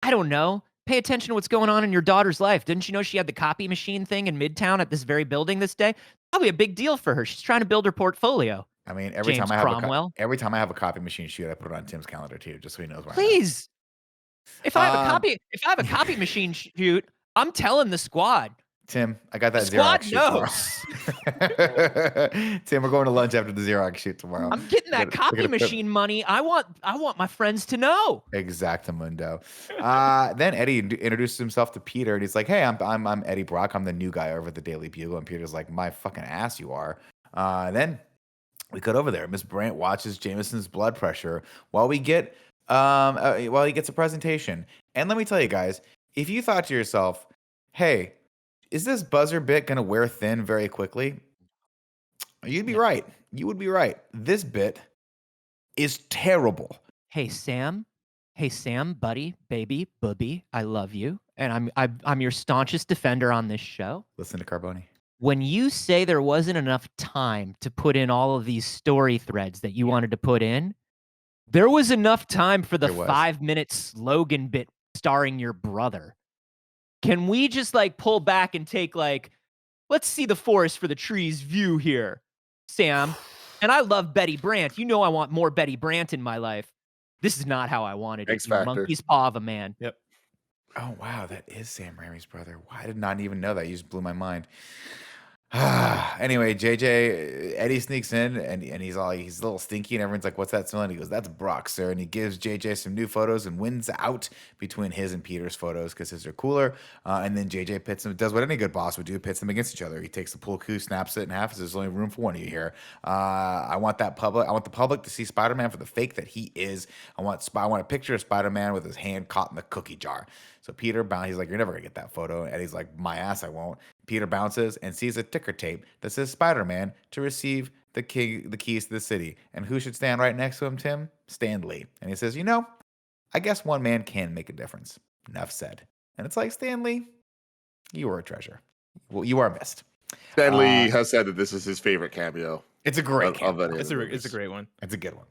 I don't know. Pay attention to what's going on in your daughter's life. Didn't you know she had the copy machine thing in Midtown at this very building this day? Probably a big deal for her. She's trying to build her portfolio. I mean, every James time Cromwell. every time I have a copy machine shoot, I put it on Tim's calendar too, just so he knows where I'm at. Please. If I have a copy machine shoot, I'm telling the squad. Tim, I got that Squad Xerox shoot tomorrow. Tim, we're going to lunch after the Xerox shoot tomorrow. I'm getting that We're copy gonna put- machine money. I want my friends to know. Exactamundo. Then Eddie introduces himself to Peter, and he's like, "Hey, I'm Eddie Brock. I'm the new guy over at the Daily Bugle." And Peter's like, "My fucking ass, you are." Then we cut over there. Miss Brandt watches Jameson's blood pressure while he gets a presentation. And let me tell you guys, if you thought to yourself, "Hey, is this buzzer bit going to wear thin very quickly?" You'd be right. You would be right. This bit is terrible. Hey Sam, buddy, baby, booby, I love you, and I'm your staunchest defender on this show. Listen to Carboni. When you say there wasn't enough time to put in all of these story threads that you wanted to put in, there was enough time for the There was. 5-minute slogan bit starring your brother. Can we just like pull back and take like, let's see the forest for the trees view here, Sam? And I love Betty Brant. You know I want more Betty Brant in my life. This is not how I wanted it. X You Factor. monkey's paw of a man. Yep. Oh, wow. That is Sam Raimi's brother. I did not even know that. You just blew my mind. Anyway, Eddie sneaks in and he's a little stinky and everyone's like, what's that smell? And he goes, that's Brock, sir. And he gives JJ some new photos and wins out between his and Peter's photos because his are cooler. And then JJ pits them, does what any good boss would do, pits them against each other. He takes the pool cue, snaps it in half, says there's only room for one of you here. I want the public to see Spider-Man for the fake that he is. I want a picture of Spider-Man with his hand caught in the cookie jar. So Peter he's like, you're never gonna get that photo. And he's like, my ass, I won't. Peter bounces and sees a ticker tape that says Spider-Man to receive the keys to the city. And who should stand right next to him, Tim? Stan Lee. And he says, I guess one man can make a difference. Enough said. And it's like, Stan Lee, you are a treasure. Well, you are missed. Stan Lee has said that this is his favorite cameo. It's a great cameo. It's a great one. It's a good one.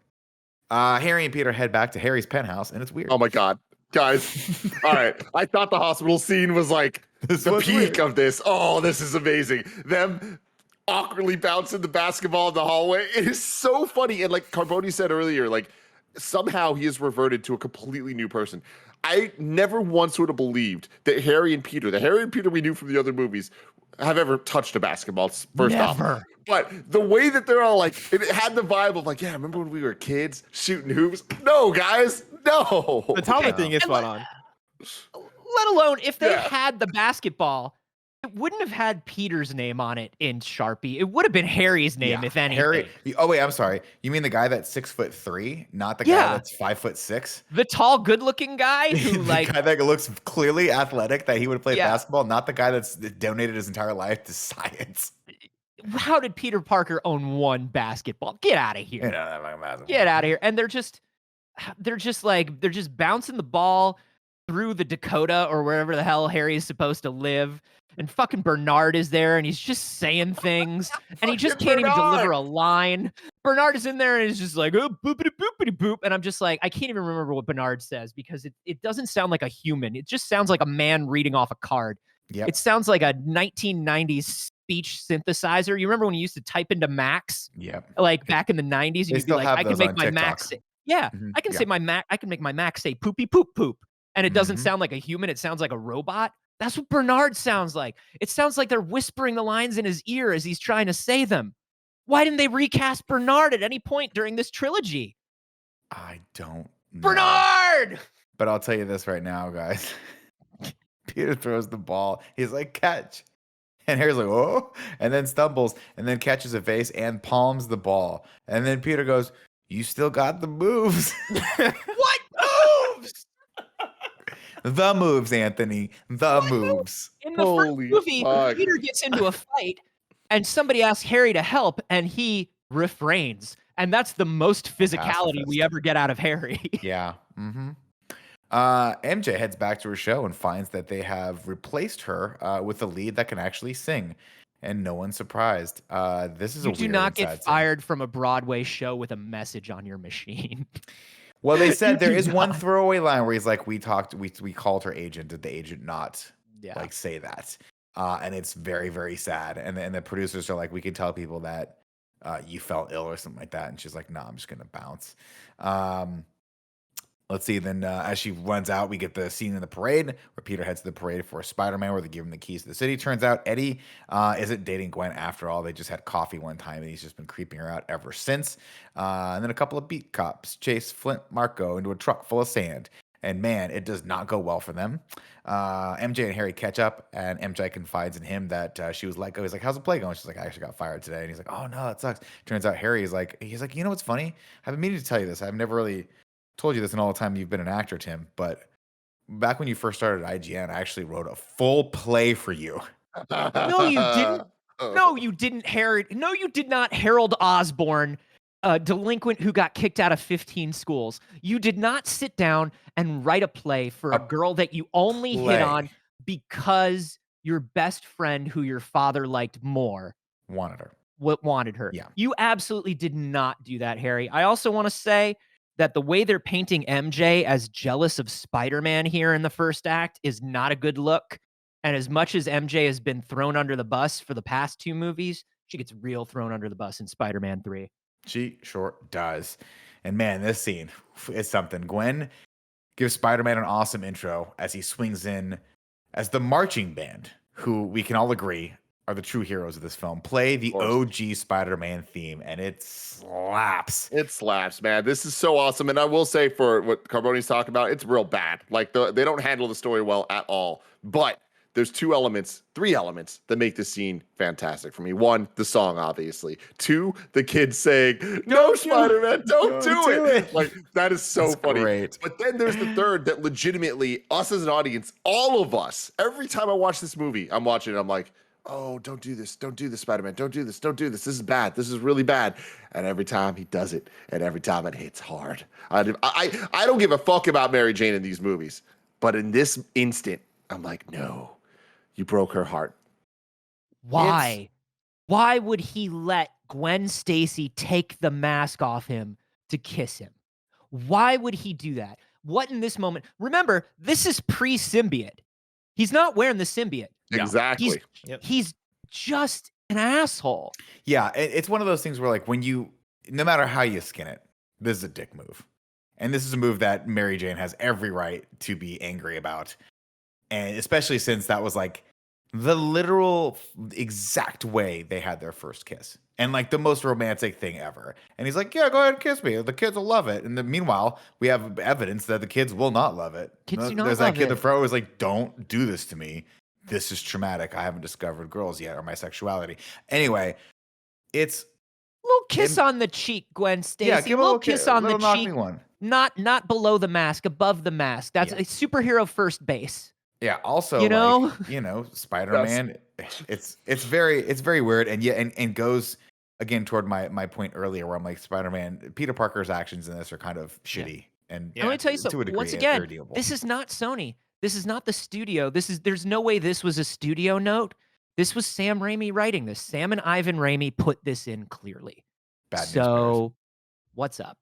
Harry and Peter head back to Harry's penthouse, and it's weird. Oh my God. Guys, all right. I thought the hospital scene was like the peak of this. Oh, this is amazing. Them awkwardly bouncing the basketball in the hallway. It is so funny. And like Carboni said earlier, like somehow he has reverted to a completely new person. I never once would have believed that the Harry and Peter we knew from the other movies, have ever touched a basketball. First Never. off. But the way that they're all like, it had the vibe of like, yeah, remember when we were kids shooting hoops? No, guys, no. The Tommy thing is spot on. Let alone if they had the basketball, it wouldn't have had Peter's name on it in Sharpie. It would have been Harry's name, if anything. Harry. Oh wait, I'm sorry. You mean the guy that's 6'3", not the guy that's 5'6"? The tall, good-looking guy who the guy that looks clearly athletic, that he would play basketball, not the guy that's donated his entire life to science. How did Peter Parker own one basketball? Get out of here. Get out of here. And they're just bouncing the ball through the Dakota or wherever the hell Harry is supposed to live. And fucking Bernard is there and he's just saying things and he just can't even deliver a line. Bernard is in there and he's just like, oh, boopity boopity boop. And I'm just like, I can't even remember what Bernard says because it doesn't sound like a human. It just sounds like a man reading off a card. Yep. It sounds like a 1990s speech synthesizer. You remember when you used to type into Max? Yep. Like back in the 90s, you'd be like, I can make my Max say, I can say I can make my Max say poopy poop poop. And it doesn't sound like a human, it sounds like a robot. That's what Bernard sounds like. It sounds like they're whispering the lines in his ear as he's trying to say them. Why didn't they recast Bernard at any point during this trilogy? I don't know. Bernard! But I'll tell you this right now, guys. Peter throws the ball. He's like, catch. And Harry's like, oh, and then stumbles and then catches a vase and palms the ball. And then Peter goes, you still got the moves. What moves? The moves, Anthony. The moves. In the first movie, Peter gets into a fight and somebody asks Harry to help and he refrains. And that's the most physicality we ever get out of Harry. Yeah. Mm-hmm. MJ heads back to her show and finds that they have replaced her with a lead that can actually sing. And no one's surprised. This is you do not get fired from a Broadway show with a message on your machine. Well, they said there is one throwaway line where he's like, we called her agent. Did the agent not say that? And it's very, very sad. And the producers are like, we can tell people that you felt ill or something like that. And she's like, no, I'm just going to bounce. Let's see. Then as she runs out, we get the scene in the parade where Peter heads to the parade for Spider-Man where they give him the keys to the city. Turns out Eddie isn't dating Gwen after all. They just had coffee one time and he's just been creeping her out ever since. And then a couple of beat cops chase Flint Marco into a truck full of sand. And man, it does not go well for them. MJ and Harry catch up and MJ confides in him that she was let go. He's like, how's the play going? She's like, I actually got fired today. And he's like, oh no, that sucks. Turns out Harry is like, you know what's funny? I've been meaning to tell you this. I've never really told you this in all the time you've been an actor, Tim, but back when you first started at IGN, I actually wrote a full play for you. No, you didn't. No, you didn't, Harry. No, you did not, Harold Osborne, a delinquent who got kicked out of 15 schools. You did not sit down and write a play for a girl that you only hit on because your best friend, who your father liked more, wanted her. Yeah. You absolutely did not do that, Harry. I also want to say that the way they're painting MJ as jealous of Spider-Man here in the first act is not a good look. And as much as MJ has been thrown under the bus for the past two movies, she gets real thrown under the bus in Spider-Man 3. She sure does. And man, this scene is something. Gwen gives Spider-Man an awesome intro as he swings in as the marching band, who we can all agree are the true heroes of this film. Play the OG Spider-Man theme, and it slaps. It slaps, man. This is so awesome. And I will say, for what Carboni's talking about, it's real bad. Like, they don't handle the story well at all. But there's three elements that make this scene fantastic for me. One, the song, obviously. Two, the kids saying, "No, Spider-Man, don't do it." Like, that is so funny. Great. But then there's the third that legitimately, us as an audience, all of us, every time I watch this movie, I'm watching it, I'm like, "Oh, don't do this. Don't do this, Spider-Man. Don't do this. Don't do this. This is bad. This is really bad." And every time he does it, and every time it hits hard. I don't give a fuck about Mary Jane in these movies. But in this instant, I'm like, no, you broke her heart. Why? Why would he let Gwen Stacy take the mask off him to kiss him? Why would he do that? What in this moment? Remember, this is pre-symbiote. He's not wearing the symbiote. Exactly. He's just an asshole. Yeah, it's one of those things where, like, no matter how you skin it, this is a dick move. And this is a move that Mary Jane has every right to be angry about. And especially since that was, like, the literal exact way they had their first kiss. And, like, the most romantic thing ever. And he's like, "Yeah, go ahead and kiss me. The kids will love it." And meanwhile, we have evidence that the kids will not love it. Kids do not There's love that kid, the it. fro, is like, "Don't do this to me. This is traumatic. I haven't discovered girls yet, or my sexuality." Anyway, it's Little kiss on the cheek, Gwen Stacy. yeah, give a little kiss on the little knock cheek. me one. Not below the mask, above the mask. That's a superhero first base. Yeah. Also, Spider-Man. It's very weird, and and goes again toward my point earlier, where I'm like, Spider-Man, Peter Parker's actions in this are kind of shitty, and Let me tell you to a something. degree, Once again, irredeemable. this is not Sony. This is not the studio. There's no way this was a studio note. This was Sam Raimi writing this. Sam and Ivan Raimi put this in clearly. Bad news So, what's up?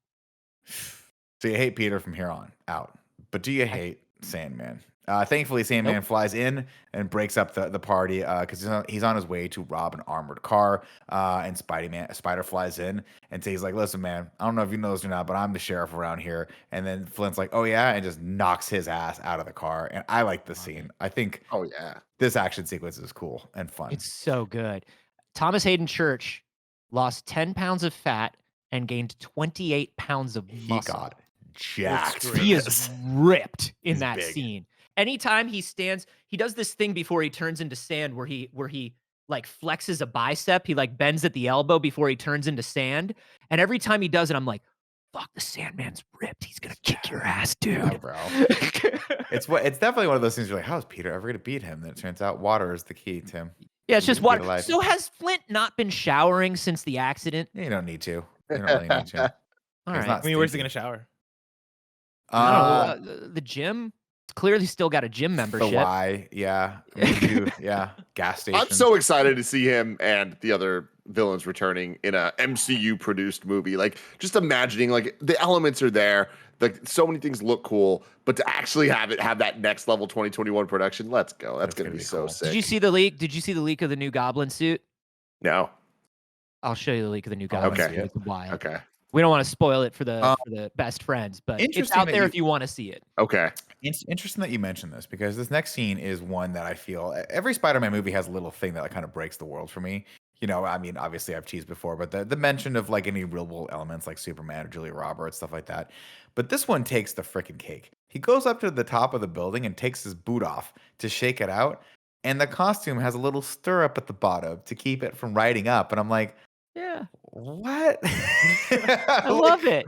So you hate Peter from here on out, but do you hate Sandman? Thankfully, Sandman flies in and breaks up the party because he's on his way to rob an armored car. And Spider flies in and says, like, "Listen, man, I don't know if you know this or not, but I'm the sheriff around here." And then Flint's like, "Oh yeah," and just knocks his ass out of the car. And I like this scene. I think, oh yeah, this action sequence is cool and fun. It's so good. Thomas Hayden Church lost 10 pounds of fat and gained 28 pounds of muscle. He got jacked. He is ripped in He's that big. scene. Anytime he stands, he does this thing before he turns into sand where he like flexes a bicep. He like bends at the elbow before he turns into sand. And every time he does it, I'm like, fuck, the Sandman's ripped. He's gonna kick your ass, dude. Yeah, bro. It's definitely one of those things you're like, how is Peter ever gonna beat him? And it turns out water is the key, Tim. Yeah, it's You just can beat water. a life. So has Flint not been showering since the accident? You don't need to. You don't really need to. All He's right. not I mean, where's he stinky. gonna shower? I don't know, the gym. It's clearly still got a gym The membership. Y, yeah. Gas station. I'm so excited to see him and the other villains returning in a MCU produced movie. Like, just imagining, like, the elements are there. Like, so many things look cool, but to actually have that next level 2021 production, let's go. That's gonna be so cool. sick. Did you see the leak? Did you see the leak of the new Goblin suit? No. I'll show you the leak of the new Goblin Okay. suit. It's wild. Okay. We don't want to spoil it for the best friends, but it's Interesting out that there you- if you want to see it. Okay. It's interesting that you mentioned this because this next scene is one that I feel every Spider-Man movie has a little thing that like, kind of breaks the world for me. You know, I mean, obviously I've teased before, but the mention of like any real world elements like Superman or Julia Roberts, stuff like that. But this one takes the freaking cake. He goes up to the top of the building and takes his boot off to shake it out. And the costume has a little stirrup at the bottom to keep it from riding up. And I'm like, Yeah, what? I love it.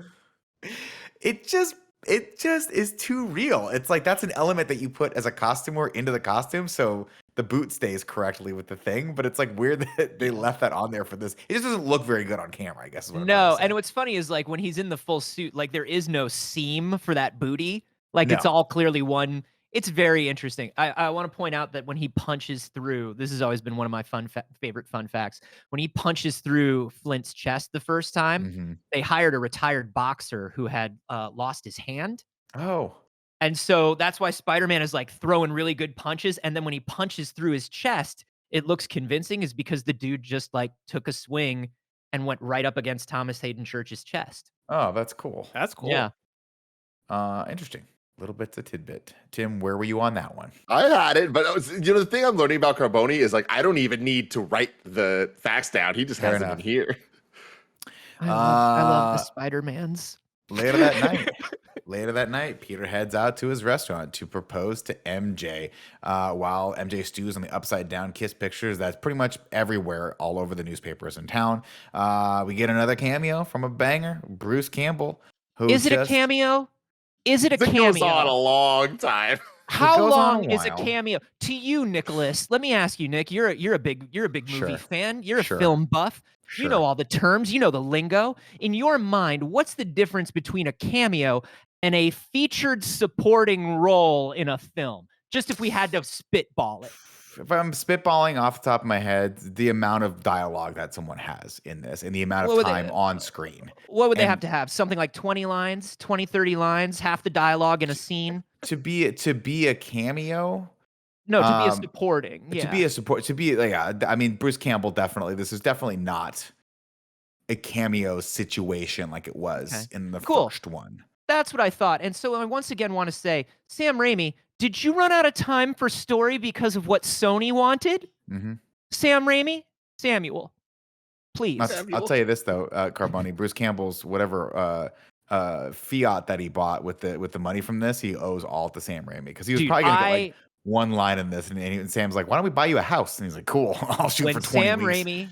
It just is too real. It's like that's an element that you put as a costumer into the costume, so the boot stays correctly with the thing. But it's like weird that they left that on there for this. It just doesn't look very good on camera, I guess. Is what I'm trying No, to say. and what's funny is like when he's in the full suit, like there is no seam for that booty. Like it's No. all clearly one. It's very interesting. I want to point out that when he punches through, this has always been one of my favorite fun facts. When he punches through Flint's chest the first time, Mhm. they hired a retired boxer who had lost his hand. Oh, And so that's why Spider-Man is like throwing really good punches. And then when he punches through his chest, it looks convincing is because the dude just like took a swing and went right up against Thomas Hayden Church's chest. oh, that's cool. That's cool. Yeah. Interesting. Little bit's a tidbit. Tim, where were you on that one? I had it, but the thing I'm learning about Carboni is like I don't even need to write the facts down. He just Fair has them in enough. here. I love the Spider-Mans. Later that night, Peter heads out to his restaurant to propose to MJ. While MJ stews on the upside down kiss pictures that's pretty much everywhere, all over the newspapers in town. We get another cameo from a banger, Bruce Campbell. Is it a cameo? Is it a It goes on a cameo? long time. How goes on a long is a while. cameo to you, Nicholas? Let me ask you, Nick. You're a big movie Sure. fan. You're a Sure. film buff. You know Sure. all the terms. You know the lingo. In your mind, what's the difference between a cameo and a featured supporting role in a film? Just if we had to spitball it. If I'm spitballing off the top of my head, the amount of dialogue that someone has in this and the amount What of would they- time on screen. What would they have And- to have? Something like 20 lines, 20, 30 lines, half the dialogue in a scene? To be a cameo, No, to be a Um, supporting. Yeah. to be a support, to be like, I mean, Bruce Campbell definitely. This is definitely not a cameo situation like it was Okay. in the Cool. first one. That's what I thought. And so I once again want to say, Sam Raimi, did you run out of time for story because of what Sony wanted? Mm-hmm. Sam Raimi? Samuel, please. I'll tell you this though, Carboni, Bruce Campbell's whatever fiat that he bought with the money from this, he owes all to Sam Raimi because he was Dude, probably gonna get like one line in this, and Sam's like, "Why don't we buy you a house?" And he's like, "Cool, I'll shoot when for 20 Sam weeks." Raimi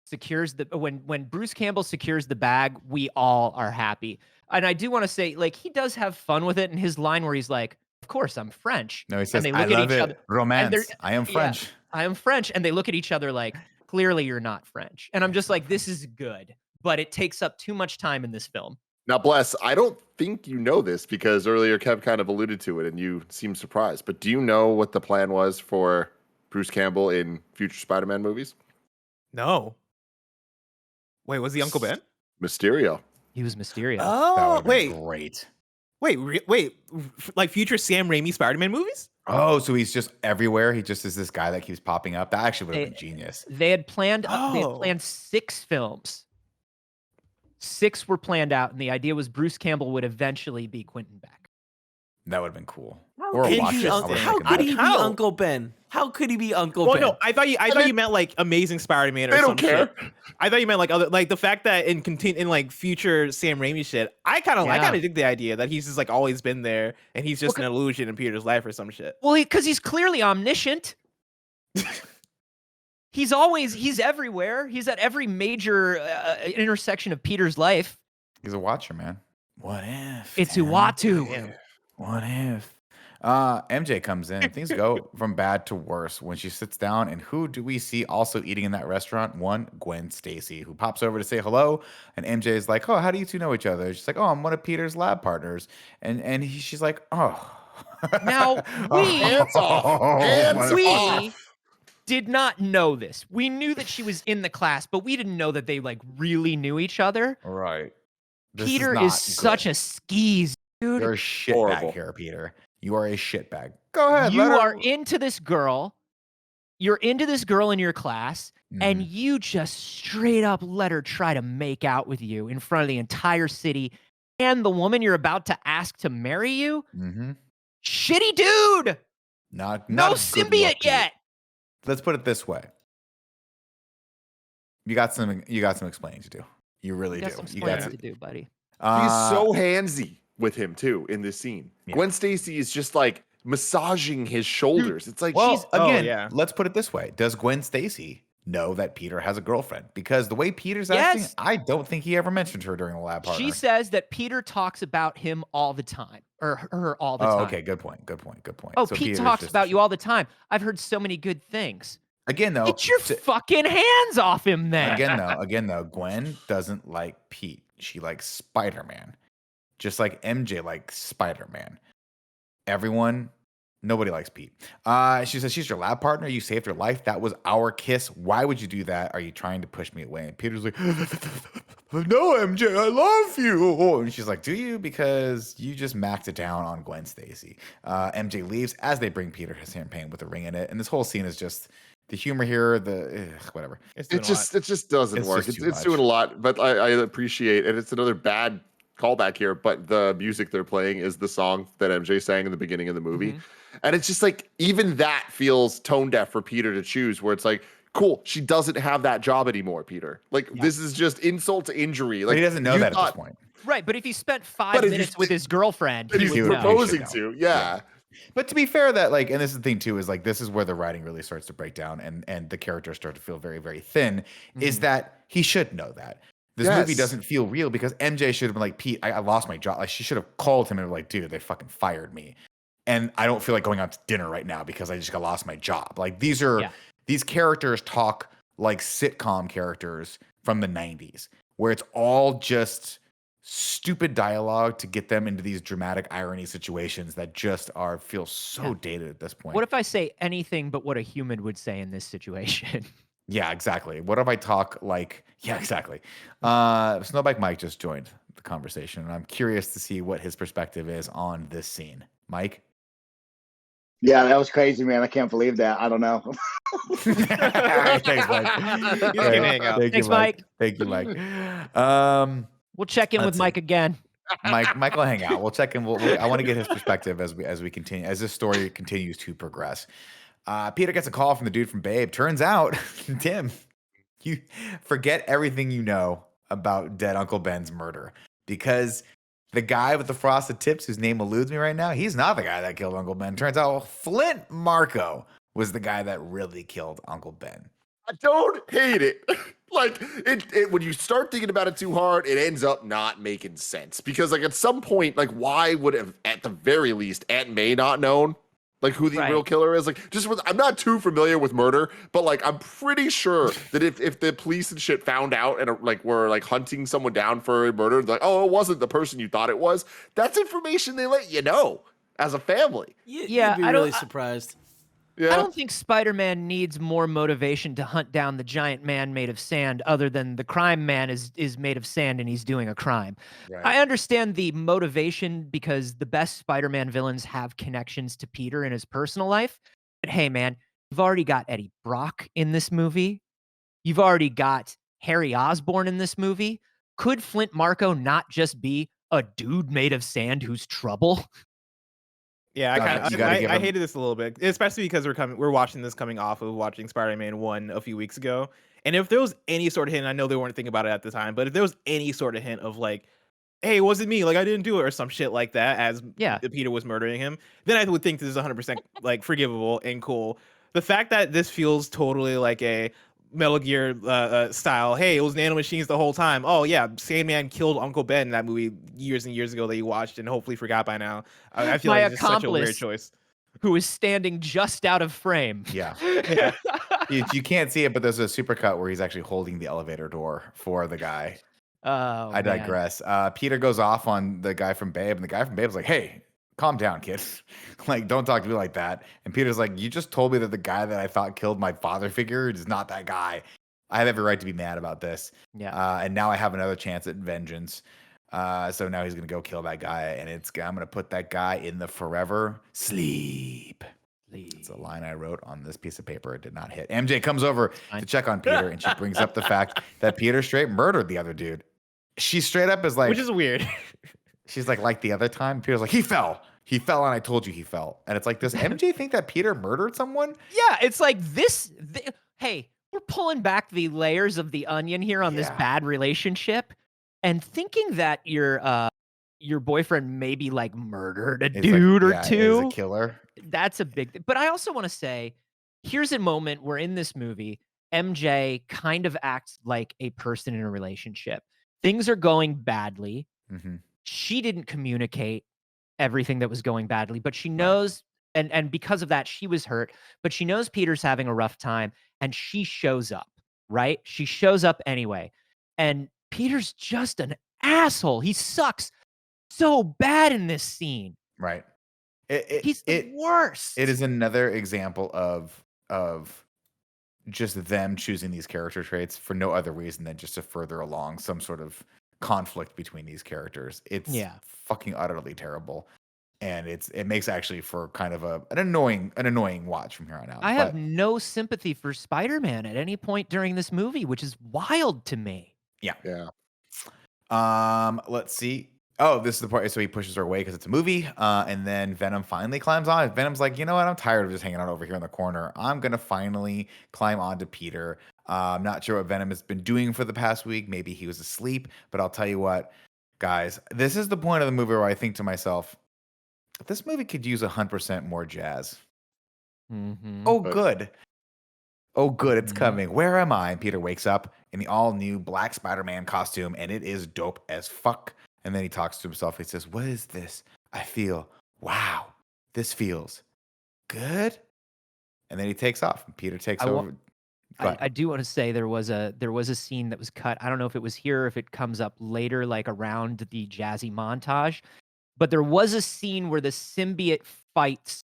secures when Bruce Campbell secures the bag, we all are happy. And I do want to say, like, he does have fun with it in his line where he's like, "Of course, I'm French." No, he says, and they "I look at love each it, other. romance. I am Yeah. French." I am French. And they look at each other like, clearly you're not French. And I'm just like, this is good, but it takes up too much time in this film. Now, Bless, I don't think you know this because earlier Kev kind of alluded to it and you seemed surprised. But do you know what the plan was for Bruce Campbell in future Spider-Man movies? No. Wait, was he Uncle Ben? Mysterio. He was Mysterio. That Oh, would've wait, been great. wait, like future Sam Raimi Spider-Man movies? Oh, so he's just everywhere. He just is this guy that keeps popping up. That actually would have been genius. They had planned Oh. 6 films. 6 were planned out, and the idea was Bruce Campbell would eventually be Quentin Beck. That would have been cool. How Or could watch he it. be I Uncle- would've How taken could that. he be How? Uncle Ben? How could he be Uncle Well, Ben? no, I thought you meant like Amazing Spider-Man or They don't some care. shit. I thought you meant like other, like the fact that in like future Sam Raimi shit. I kind of dig the idea that he's just like always been there and he's just an illusion in Peter's life or some shit. Well, because he's clearly omniscient. He's everywhere. He's at every major intersection of Peter's life. He's a watcher, man. What if? It's Tim? Uatu. What if? MJ comes in. Things go from bad to worse when she sits down. And who do we see also eating in that restaurant? One, Gwen Stacy, who pops over to say hello. And MJ is like, "Oh, how do you two know each other?" She's like, "Oh, I'm one of Peter's lab partners." And she's like, "Oh." Now, Hands off. Hands we off. did not know this. We knew that she was in the class, but we didn't know that they like really knew each other. Right. This Peter not is such good. a skis, dude. You're a shitbag Horrible. here, Peter. You are a shitbag. Go ahead. You let her- are into this girl. You're into this girl in your class, and Mhm. you just straight up let her try to make out with you in front of the entire city and the woman you're about to ask to marry you. Mhm. Shitty dude. Not No a good symbiote look, dude. yet. Let's put it this way. You got some explaining to do. You really You got do. some You got explaining to do, buddy. He's so handsy with him too in this scene. Yeah. Gwen Stacy is just like massaging his shoulders. It's like well, she's again, yeah. let's put it this way. Does Gwen Stacy know that Peter has a girlfriend? Because the way Peter's acting, Yes. I don't think he ever mentioned her during the lab partner. She says that Peter talks about him all the time, or her all the Oh, time. okay. Good point. Oh, So Pete Peter's talks just- about you all the time. I've heard so many good things. Again, though. Get your fucking hands off him, then. Again, though, Gwen doesn't like Pete. She likes Spider-Man. Just like MJ likes Spider-Man. Nobody likes Pete. She says she's your lab partner. You saved her life. That was our kiss. Why would you do that? Are you trying to push me away? And Peter's like, "No, MJ, I love you." And she's like, "Do you?" Because you just maxed it down on Gwen Stacy. MJ leaves as they bring Peter his champagne with a ring in it. And this whole scene is just the humor here, whatever. it just doesn't It's work. just It's too doing a much. lot, but I appreciate it. It's another bad callback here, but the music they're playing is the song that MJ sang in the beginning of the movie. And it's just like, even that feels tone deaf for Peter to choose, where it's like, cool, she doesn't have that job anymore, Peter. Like, this is just insult to injury. Like, but he doesn't know that at this point. Right, but if he spent 5 minutes with his girlfriend, he was proposing to, yeah. But to be fair, that like, and this is the thing too, is like, this is where the writing really starts to break down and the characters start to feel very, very thin, is that he should know that. This movie doesn't feel real because MJ should have been like, Pete, I lost my job. Like, she should have called him and been like, dude, they fucking fired me. And I don't feel like going out to dinner right now because I just got lost my job. Like, these characters talk like sitcom characters from the 90s, where it's all just stupid dialogue to get them into these dramatic irony situations that just feel so dated at this point. What if I say anything but what a human would say in this situation? Yeah, exactly. What if I talk like, yeah, exactly. Snowbike Mike just joined the conversation, and I'm curious to see what his perspective is on this scene. Mike? Yeah, that was crazy, man. I can't believe that. I don't know. Thanks, Mike. Thanks, Mike. Thank you, Mike. We'll check in with Mike again. Mike will hang out. We'll check in. I want to get his perspective as we continue, as this story continues to progress. Peter gets a call from the dude from Babe. Turns out, Tim, you forget everything you know about dead Uncle Ben's murder, because the guy with the frosted tips, whose name eludes me right now, he's not the guy that killed Uncle Ben. Turns out Flint Marco was the guy that really killed Uncle Ben. I don't hate it. Like, it when you start thinking about it too hard, it ends up not making sense. Because, like, at some point, like, why would have, at the very least, Aunt May not known, like, who the real killer is? Like, I'm not too familiar with murder, but, like, I'm pretty sure that if the police and shit found out and, like, were, like, hunting someone down for a murder, like, oh, it wasn't the person you thought it was, that's information they let you know as a family. You'd be really surprised. I don't think Spider-Man needs more motivation to hunt down the giant man made of sand, other than the crime man is made of sand and he's doing a crime. Right. I understand the motivation because the best Spider-Man villains have connections to Peter in his personal life. But hey, man, you've already got Eddie Brock in this movie. You've already got Harry Osborn in this movie. Could Flint Marco not just be a dude made of sand who's trouble? Yeah, I hated this a little bit, especially because we're watching this coming off of watching Spider-Man 1 a few weeks ago. And if there was any sort of hint, I know they weren't thinking about it at the time, but if there was any sort of hint of like, hey, it wasn't me, like I didn't do it or some shit like that, as Peter was murdering him, then I would think this is 100% like forgivable and cool. The fact that this feels totally like a Metal Gear style, hey, it was nanomachines the whole time. Oh yeah, Sandman killed Uncle Ben in that movie years and years ago that you watched and hopefully forgot by now. I feel like it's just such a weird choice. Who is standing just out of frame. Yeah. You can't see it, but there's a supercut where he's actually holding the elevator door for the guy. Oh, I digress. Peter goes off on the guy from Babe, and the guy from Babe's like, hey, calm down, kid. Like, don't talk to me like that. And Peter's like, you just told me that the guy that I thought killed my father figure is not that guy. I have every right to be mad about this. Yeah. And now I have another chance at vengeance. So now he's going to go kill that guy. And I'm going to put that guy in the forever sleep. It's a line I wrote on this piece of paper. It did not hit. MJ comes over to check on Peter, and she brings up the fact that Peter straight murdered the other dude. She straight up is like, which is weird. She's like the other time. Peter's like, he fell, and I told you he fell. And it's like, does MJ think that Peter murdered someone? Yeah, it's like this. Hey, we're pulling back the layers of the onion here on this bad relationship, and thinking that your boyfriend maybe like murdered a dude or two. Is a killer. That's a big thing. But I also want to say, here's a moment where in this movie, MJ kind of acts like a person in a relationship. Things are going badly. Mm-hmm. She didn't communicate everything that was going badly, but she knows, and because of that, she was hurt, but she knows Peter's having a rough time, and she shows up, right? She shows up anyway. And Peter's just an asshole. He sucks so bad in this scene. Right. He's the worst. It is another example of just them choosing these character traits for no other reason than just to further along some sort of conflict between these characters. It's fucking utterly terrible, and it makes actually for kind of an annoying watch from here on out. I have no sympathy for Spider-Man at any point during this movie, which is wild to me. Yeah. Yeah. Let's see. Oh, this is the part. So he pushes her away because it's a movie. And then Venom finally climbs on. Venom's like, you know what? I'm tired of just hanging out over here in the corner. I'm going to finally climb onto Peter. I'm not sure what Venom has been doing for the past week. Maybe he was asleep. But I'll tell you what, guys, this is the point of the movie where I think to myself, this movie could use 100% more jazz. Oh, good. Oh, good. It's coming. Where am I? And Peter wakes up in the all new black Spider-Man costume, and it is dope as fuck. And then he talks to himself. He says, what is this? I feel, wow, this feels good. And then he takes off. And Peter takes over. I do want to say there was a scene that was cut. I don't know if it was here or if it comes up later, like around the jazzy montage. But there was a scene where the symbiote fights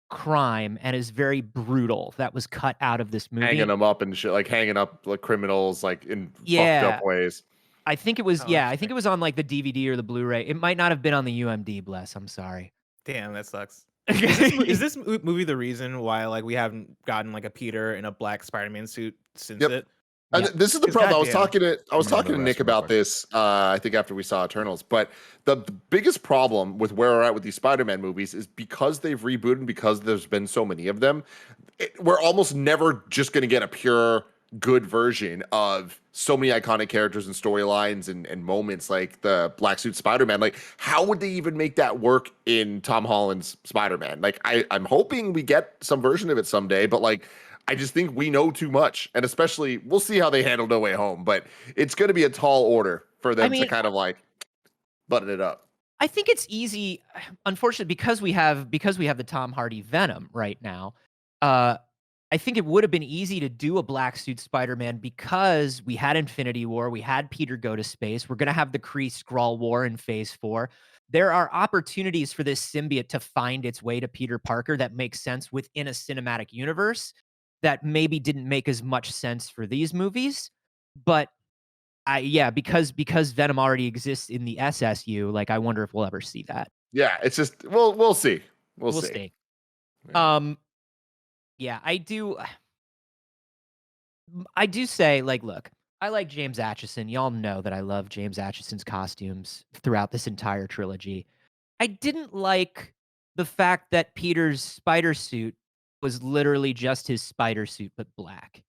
crime and is very brutal. That was cut out of this movie. Hanging them up and shit, like hanging up like criminals, like in fucked up ways. I think it was, I think it was on like the DVD or the Blu-ray. It might not have been on the UMD, bless. I'm sorry. Damn, that sucks. Is this movie the reason why like we haven't gotten like a Peter in a black Spider-Man suit since it? And this is the problem. I was talking to Nick about this, I think after we saw Eternals. But the biggest problem with where we're at with these Spider-Man movies is because they've rebooted, because there's been so many of them, we're almost never just going to get a pure good version of so many iconic characters and storylines and moments like the black suit Spider-Man. Like, how would they even make that work in Tom Holland's Spider-Man? Like, I'm hoping we get some version of it someday, but like, I just think we know too much. And especially, we'll see how they handle No Way Home, but it's going to be a tall order for them to kind of like button it up. I think it's easy, unfortunately, because we have the Tom Hardy Venom right now. I think it would have been easy to do a black suit Spider-Man because we had Infinity War, we had Peter go to space. We're going to have the Kree Skrull War in Phase 4. There are opportunities for this symbiote to find its way to Peter Parker that makes sense within a cinematic universe that maybe didn't make as much sense for these movies. But because Venom already exists in the SSU, like I wonder if we'll ever see that. Yeah, it's just we'll see. We'll see. Yeah, I do say, like, look, I like James Acheson. Y'all know that I love James Acheson's costumes throughout this entire trilogy. I didn't like the fact that Peter's spider suit was literally just his spider suit, but black.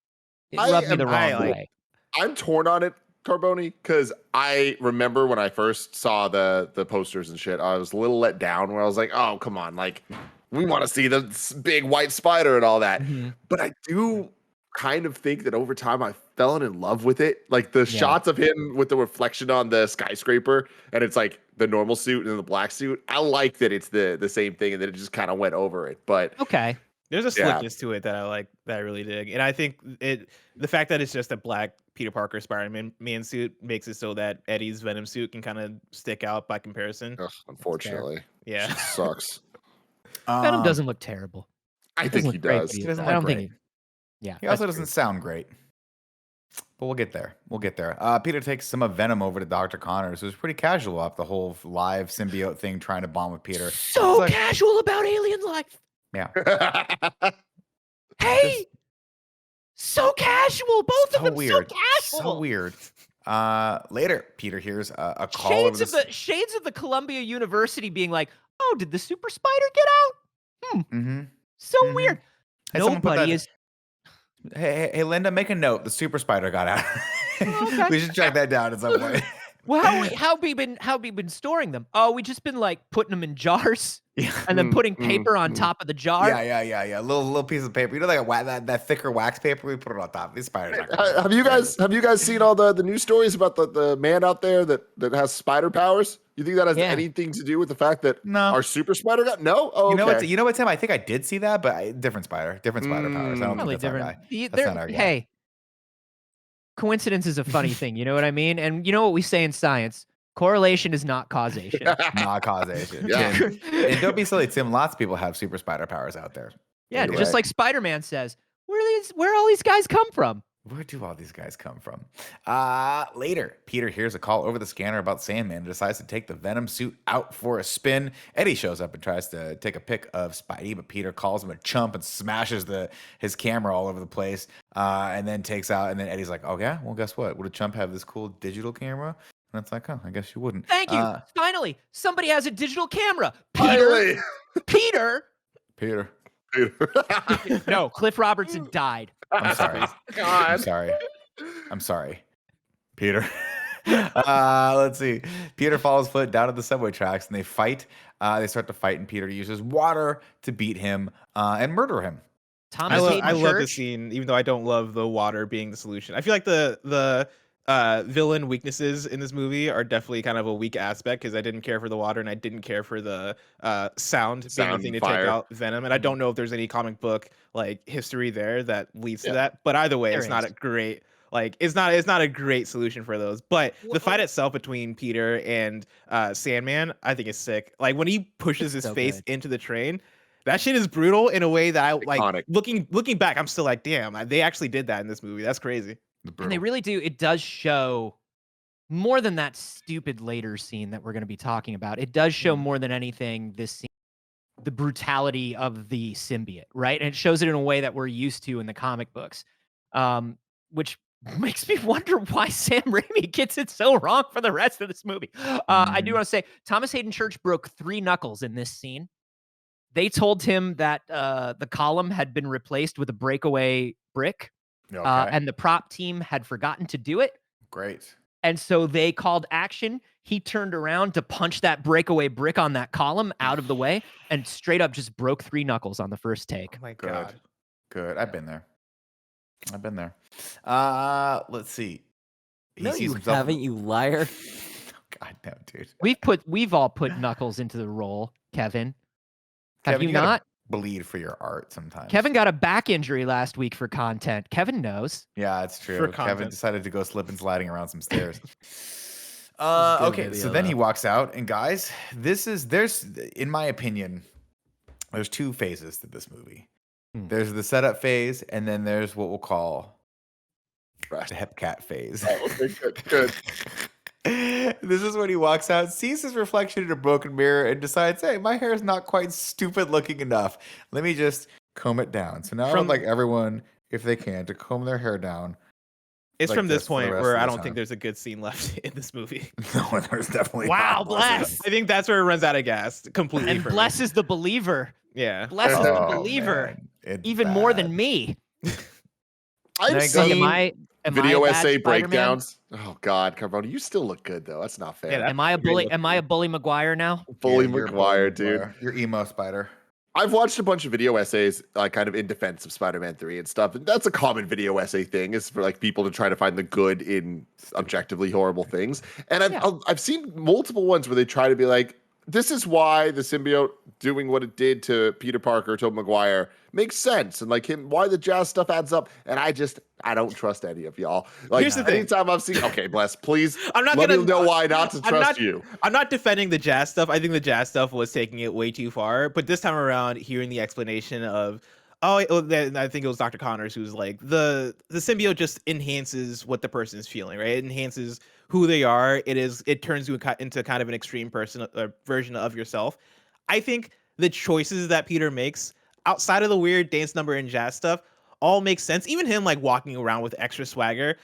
It rubbed me the wrong way. I'm torn on it, Carboni, because I remember when I first saw the posters and shit, I was a little let down where I was like, oh, come on, like, we want to see the big white spider and all that. But I do kind of think that over time I fell in love with it. Like the shots of him with the reflection on the skyscraper and it's like the normal suit and the black suit. I like that it's the same thing and that it just kind of went over it. But okay. There's a slickness to it that I like, that I really dig. And I think the fact that it's just a black Peter Parker Spider-Man suit makes it so that Eddie's Venom suit can kind of stick out by comparison. Ugh, unfortunately. Yeah. It sucks. Venom doesn't look terrible. I think he does. He doesn't I don't look think he also doesn't sound great. But we'll get there. Peter takes some of Venom over to Dr. Connors, who's pretty casual about the whole live symbiote thing, trying to bond with Peter. So casual about alien life. Yeah. Hey! So casual. Both of them weird. so casual. So weird. Later, Peter hears a call. Shades of the Columbia University being like, oh, did the super spider get out? So weird. Hey, Nobody is. Hey, Linda, make a note. The super spider got out. Okay. We should track that down at some point. Well, how we been storing them? Oh, we just been like putting them in jars and then putting paper on top of the jar. Yeah. Little piece of paper. You know, like that thicker wax paper. We put it on top. These spiders. Have you guys seen all the news stories about the man out there that has spider powers? You think that has anything to do with the fact that our super spider got no? Oh, okay. You know what, Tim? I think I did see that, but different spider powers. I don't think that's our guy. That's not our guy. Hey, coincidence is a funny thing. You know what I mean? And you know what we say in science? Correlation is not causation. Not causation. Yeah. And don't be silly, Tim. Lots of people have super spider powers out there. Yeah, just like Spider-Man says, where all these guys come from? Where do all these guys come from? Later, Peter hears a call over the scanner about Sandman and decides to take the Venom suit out for a spin. Eddie shows up and tries to take a pic of Spidey, but Peter calls him a chump and smashes his camera all over the place, and then takes out. And then Eddie's like, "Oh yeah, well guess what? Would a chump have this cool digital camera?" And it's like, oh, I guess you wouldn't. Thank you. Finally, somebody has a digital camera. Finally. Peter. Peter. No, Cliff Robertson died. I'm sorry. God. I'm sorry. Peter. Let's see. Peter follows Foot down to the subway tracks and they fight. They start to fight, and Peter uses water to beat him and murder him. Thomas I love Church. this scene, even though I don't love the water being the solution. I feel like the villain weaknesses in this movie are definitely kind of a weak aspect, because I didn't care for the water and I didn't care for the sound being the thing to fire. take out Venom. And I don't know if there's any comic book like history there that leads to that. But either way, it's not a great it's not a great solution for those. But the fight itself between Peter and Sandman, I think is sick. Like when he pushes his face into the train, that shit is brutal in a way that I like. Iconic. Looking back, I'm still like, damn, they actually did that in this movie. That's crazy. And they really do. It does show more than that stupid later scene that we're going to be talking about. It does show more than anything this scene, the brutality of the symbiote, right? And it shows it in a way that we're used to in the comic books, which makes me wonder why Sam Raimi gets it so wrong for the rest of this movie. I do want to say Thomas Hayden Church broke 3 knuckles in this scene. They told him that the column had been replaced with a breakaway brick. Okay. And the prop team had forgotten to do it. Great. And so they called action. He turned around to punch that breakaway brick on that column out of the way and straight up just broke 3 knuckles on the first take. Oh my God. Good. I've been there. Let's see. No, you haven't, you liar. God, no, dude. We've all put knuckles into the role, Kevin. Have Kevin, you not? Bleed for your art sometimes. Kevin got a back injury last week for content. Kevin knows. Yeah, it's true. For Kevin content. decided to go slip and sliding around some stairs. Okay, so then he walks out, and guys, there's, in my opinion, there's 2 phases to this movie. There's the setup phase, and then there's what we'll call the Hepcat phase. Oh, okay, good. This is when he walks out, sees his reflection in a broken mirror, and decides, hey, my hair is not quite stupid looking enough. Let me just comb it down. So now I would like everyone, if they can, to comb their hair down. It's like from this this for the point rest where of I the don't think time. there's a good scene left in this movie. No, there's definitely Wow, not. bless. I think that's where it runs out of gas completely. And for bless me. is the believer. Yeah. Bless is the Oh, believer. man. It's Even more bad. than me. I've Like, seen Am video I a bad essay Spider-Man? breakdowns. Oh God, Carbone, you still look good though. That's not fair. Yeah, Am I a bully? Am I a bully Maguire now? Bully Yeah, you're Maguire, Bully dude. Maguire. You're emo spider. I've watched a bunch of video essays, like kind of in defense of Spider-Man 3 and stuff. And that's a common video essay thing, is for like people to try to find the good in objectively horrible things. And I've seen multiple ones where they try to be like, this is why the symbiote doing what it did to Peter Parker, Tobey Maguire makes sense, and like why the jazz stuff adds up. And I don't trust any of y'all. Like, Here's the thing. anytime I've seen, okay, bless, please. I'm not let gonna me know why not to I'm trust not- you. I'm not defending the jazz stuff. I think the jazz stuff was taking it way too far. But this time around, hearing the explanation of, I think it was Dr. Connors who's like, the symbiote just enhances what the person is feeling, right? It enhances who they are. It turns you into kind of an extreme version of yourself. I think the choices that Peter makes outside of the weird dance number and jazz stuff all make sense. Even him like walking around with extra swagger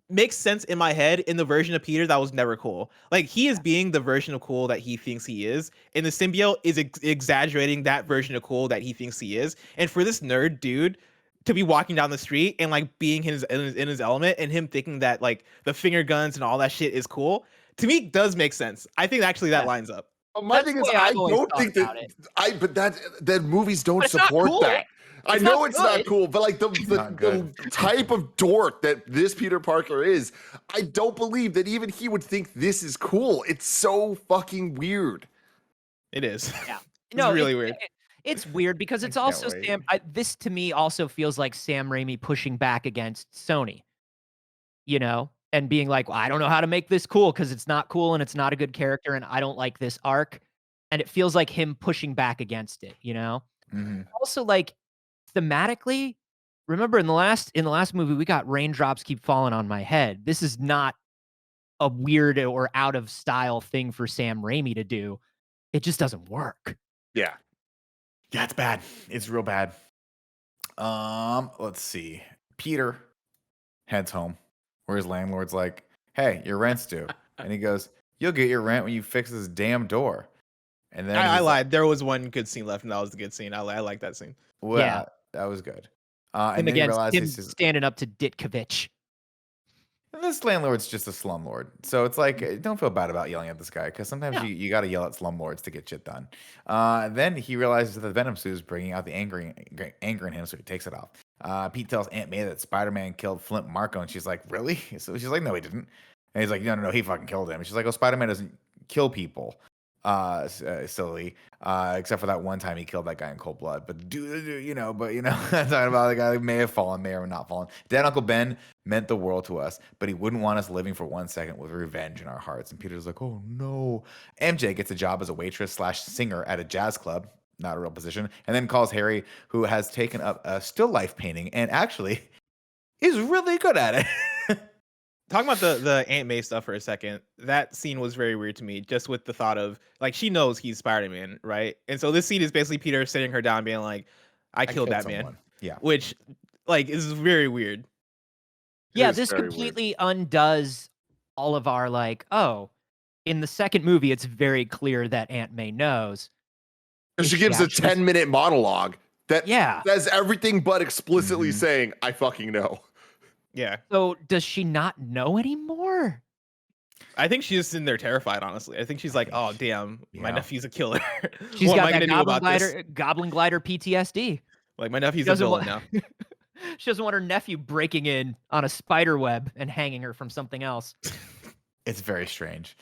makes sense in my head in the version of Peter that was never cool. Like, he is being the version of cool that he thinks he is, and the symbiote is exaggerating that version of cool that he thinks he is. And for this nerd dude to be walking down the street and like being in his element, and him thinking that like the finger guns and all that shit is cool, to me does make sense. I think actually that lines up. But my That's thing the is, way I I've always don't think thought that about it. that movies don't But it's not support cool. that. I It's know not it's not good. cool, but like not the good. type of dork that this Peter Parker is, I don't believe that even he would think this is cool. It's so fucking weird. It is. Yeah. It's really weird. It's weird because it's can't also wait. this to me also feels like Sam Raimi pushing back against Sony, and being like, well, I don't know how to make this cool because it's not cool and it's not a good character and I don't like this arc. And it feels like him pushing back against it, Mm-hmm. Also, like, thematically, remember in the last movie, we got Raindrops Keep Falling on My Head. This is not a weird or out of style thing for Sam Raimi to do. It just doesn't work. Yeah. Yeah, it's bad. It's real bad. Let's see. Peter heads home, where his landlord's like, "Hey, your rent's due." And he goes, "You'll get your rent when you fix this damn door." And then I he's like, lied. There was one good scene left, and that was the good scene. I like that scene. well, Yeah. that was good. Him And then he against realized him he says, standing up to Ditkovich. this landlord's just a slumlord. So it's like, don't feel bad about yelling at this guy because sometimes No. you got to yell at slumlords to get shit done. Then he realizes that the venom suit is bringing out the anger in him, so he takes it off. Pete tells Aunt May that Spider-Man killed Flint Marko, and she's like, really? So she's like, no, he didn't. And he's like, no, he fucking killed him. And she's like, oh, Spider-Man doesn't kill people. Silly. Except for that one time he killed that guy in cold blood. But talking about the guy who may have fallen, may or not fallen. Dead Uncle Ben meant the world to us, but he wouldn't want us living for 1 second with revenge in our hearts. And Peter's like, oh no. MJ gets a job as a waitress / singer at a jazz club. Not a real position. And then calls Harry, who has taken up a still life painting and actually is really good at it. Talking about the Aunt May stuff for a second, that scene was very weird to me, just with the thought of, like, she knows he's Spider-Man, right? And so this scene is basically Peter sitting her down being like, I killed that man. Someone. Yeah. Which, like, is very weird. Yeah, is this very completely undoes all of our, like, oh, in the second movie, it's very clear that Aunt May knows. She Is gives a actually- 10-minute monologue that Yeah. says everything but explicitly saying, I fucking know. Yeah. So does she not know anymore? I think she's just in there terrified, honestly. I think she's like, oh, damn, my Yeah. nephew's a killer. She's What am got I that gonna do about this? goblin glider PTSD. Like, my nephew's a Doesn't villain wa- now. She doesn't want her nephew breaking in on a spider web and hanging her from something else. It's very strange.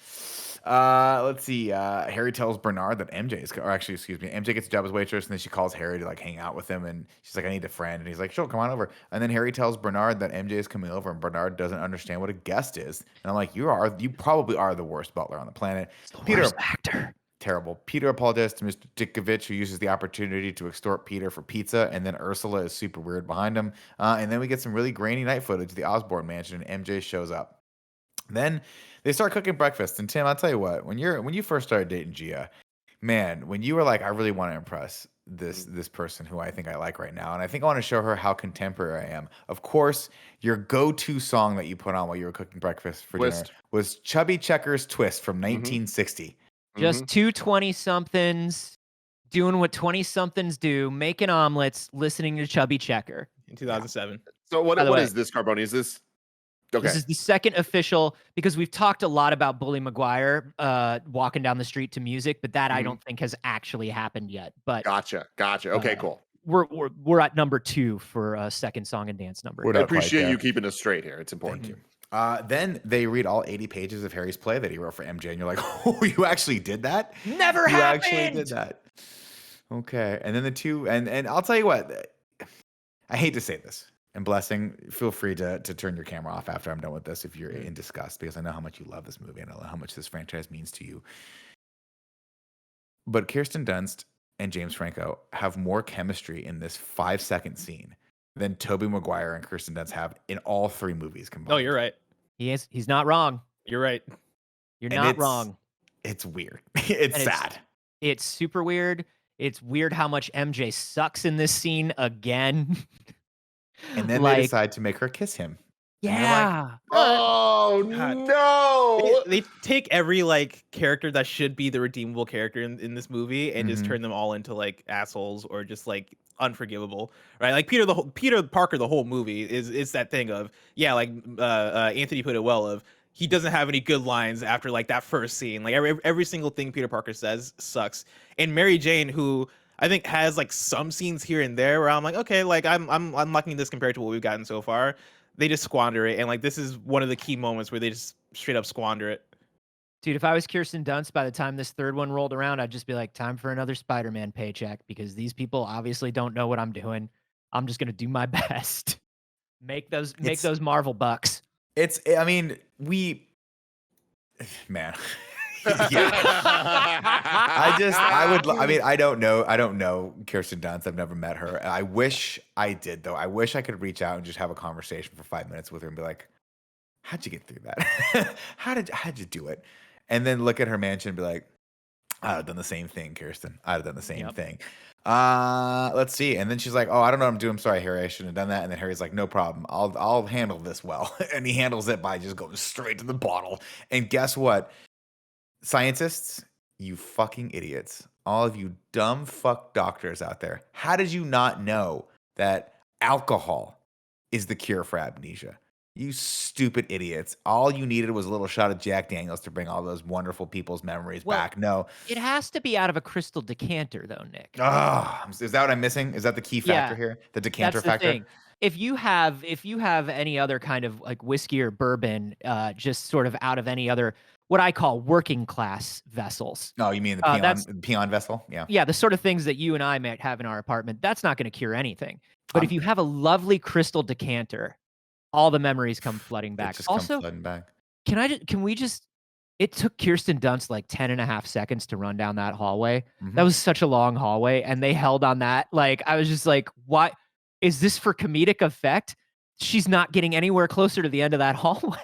Let's see. Harry tells Bernard that MJ gets a job as waitress, and then she calls Harry to like hang out with him, and she's like, I need a friend, and he's like, sure, come on over. And then Harry tells Bernard that MJ is coming over, and Bernard doesn't understand what a guest is. And I'm like, you probably are the worst butler on the planet. Worst actor. Terrible. Peter apologizes to Mr. Ditkovich, who uses the opportunity to extort Peter for pizza, and then Ursula is super weird behind him. And then we get some really grainy night footage of the Osborn mansion, and MJ shows up. Then they start cooking breakfast, and Tim, I'll tell you what, when you first started dating Gia, man, when you were like, I really want to impress this person who I think I like right now, and I think I want to show her how contemporary I am. Of course, your go-to song that you put on while you were cooking breakfast for dinner was Chubby Checker's Twist from 1960. Just two 20-somethings doing what 20-somethings do, making omelets, listening to Chubby Checker. In 2007. So what way, is this, Carboni? Is this okay? This is the second official, because we've talked a lot about Bully Maguire walking down the street to music, but that I don't think has actually happened yet. But Gotcha. Okay, cool. We're at number 2 for second song and dance number. I appreciate you keeping us straight here. It's important to you. Then they read all 80 pages of Harry's play that he wrote for MJ, and you're like, oh, you actually did that? Never You happened. actually did that. Okay. And then the two, and I'll tell you what, I hate to say this, and Blessing, feel free to turn your camera off after I'm done with this if you're in disgust, because I know how much you love this movie and I know how much this franchise means to you. But Kirsten Dunst and James Franco have more chemistry in this 5-second scene than Tobey Maguire and Kirsten Dunst have in all 3 movies combined. No, you're right. He's not wrong. You're right. You're not wrong. It's weird. It's sad. It's super weird. It's weird how much MJ sucks in this scene again. And then they decide to make her kiss him. Yeah. Oh no! They take every like character that should be the redeemable character in this movie and just turn them all into like assholes or just like unforgivable, right? Like Peter Parker, the whole movie is that thing of like Anthony put it well of he doesn't have any good lines after like that first scene. Like every single thing Peter Parker says sucks. And Mary Jane, who I think has like some scenes here and there where I'm like, okay, like I'm liking this compared to what we've gotten so far. They just squander it, and like this is one of the key moments where they just straight up squander it. Dude, if I was Kirsten Dunst, by the time this third one rolled around, I'd just be like, time for another Spider-Man paycheck, because these people obviously don't know what I'm doing. I'm just gonna do my best. Make those Marvel bucks. Man. I don't know Kirsten Dunst. I've never met her. I wish I did, though. I wish I could reach out and just have a conversation for 5 minutes with her and be like, how'd you get through that? How'd you do it? And then look at her mansion and be like, I'd have done the same thing, Kirsten. I'd have done the same thing. Let's see. And then she's like, "Oh, I don't know what I'm doing. I'm sorry, Harry. I shouldn't have done that." And then Harry's like, "No problem. I'll handle this well." And he handles it by just going straight to the bottle. And guess what? Scientists, you fucking idiots. All of you dumb fuck doctors out there. How did you not know that alcohol is the cure for amnesia? You stupid idiots. All you needed was a little shot of Jack Daniels to bring all those wonderful people's memories back. No. It has to be out of a crystal decanter, though, Nick. Is that what I'm missing? Is that the key factor here? The decanter that's the factor? thing. If you have any other kind of like whiskey or bourbon, just sort of out of any other what I call working class vessels. No, you mean the peon vessel? Yeah. Yeah, the sort of things that you and I might have in our apartment. That's not going to cure anything. But if you have a lovely crystal decanter, all the memories come flooding back. Also, flooding back. Can we just it took Kirsten Dunst like 10.5 seconds to run down that hallway. That was such a long hallway, and they held on that. Like, I was just like, why is this for comedic effect? She's not getting anywhere closer to the end of that hallway.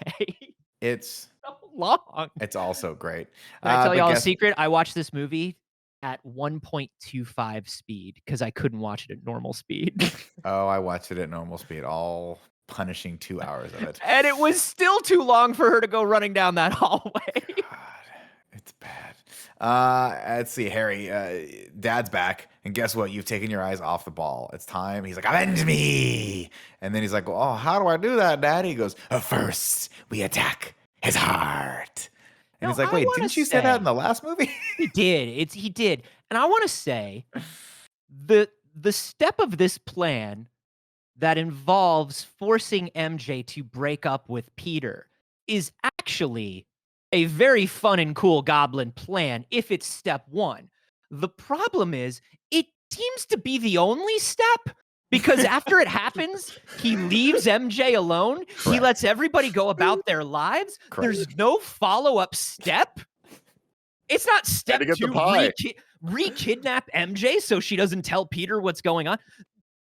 It's so long. It's also great. Can I tell y'all a secret? I watched this movie at 1.25 speed because I couldn't watch it at normal speed. Oh, I watched it at normal speed, all punishing 2 hours of it. And it was still too long for her to go running down that hallway. God, it's bad. Let's see, Harry, Dad's back, and guess what? You've taken your eyes off the ball. It's time. He's like, avenge me! And then he's like, well, oh, how do I do that, Dad? He goes, first, we attack his heart. And he's like, wait, didn't you say that in the last movie? He did. He did. And I want to say the step of this plan that involves forcing MJ to break up with Peter is actually a very fun and cool Goblin plan if it's step one. The problem is it seems to be the only step because after it happens, he leaves MJ alone. Correct. He lets everybody go about their lives. Correct. There's no follow-up step. It's not step two, re-kidnap MJ so she doesn't tell Peter what's going on.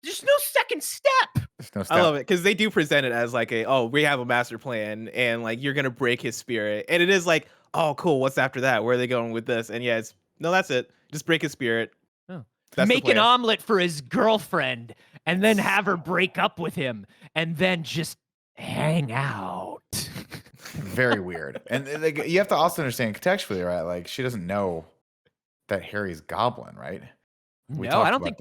There's no second step. No step. I love it because they do present it as like we have a master plan and like you're gonna break his spirit, and it is like, oh, cool. What's after that? Where are they going with this? And yeah, that's it. Just break his spirit. Oh. Make an omelet for his girlfriend, and then have her break up with him, and then just hang out. Very weird. And like, you have to also understand contextually, right? Like she doesn't know that Harry's Goblin, right? No, I don't think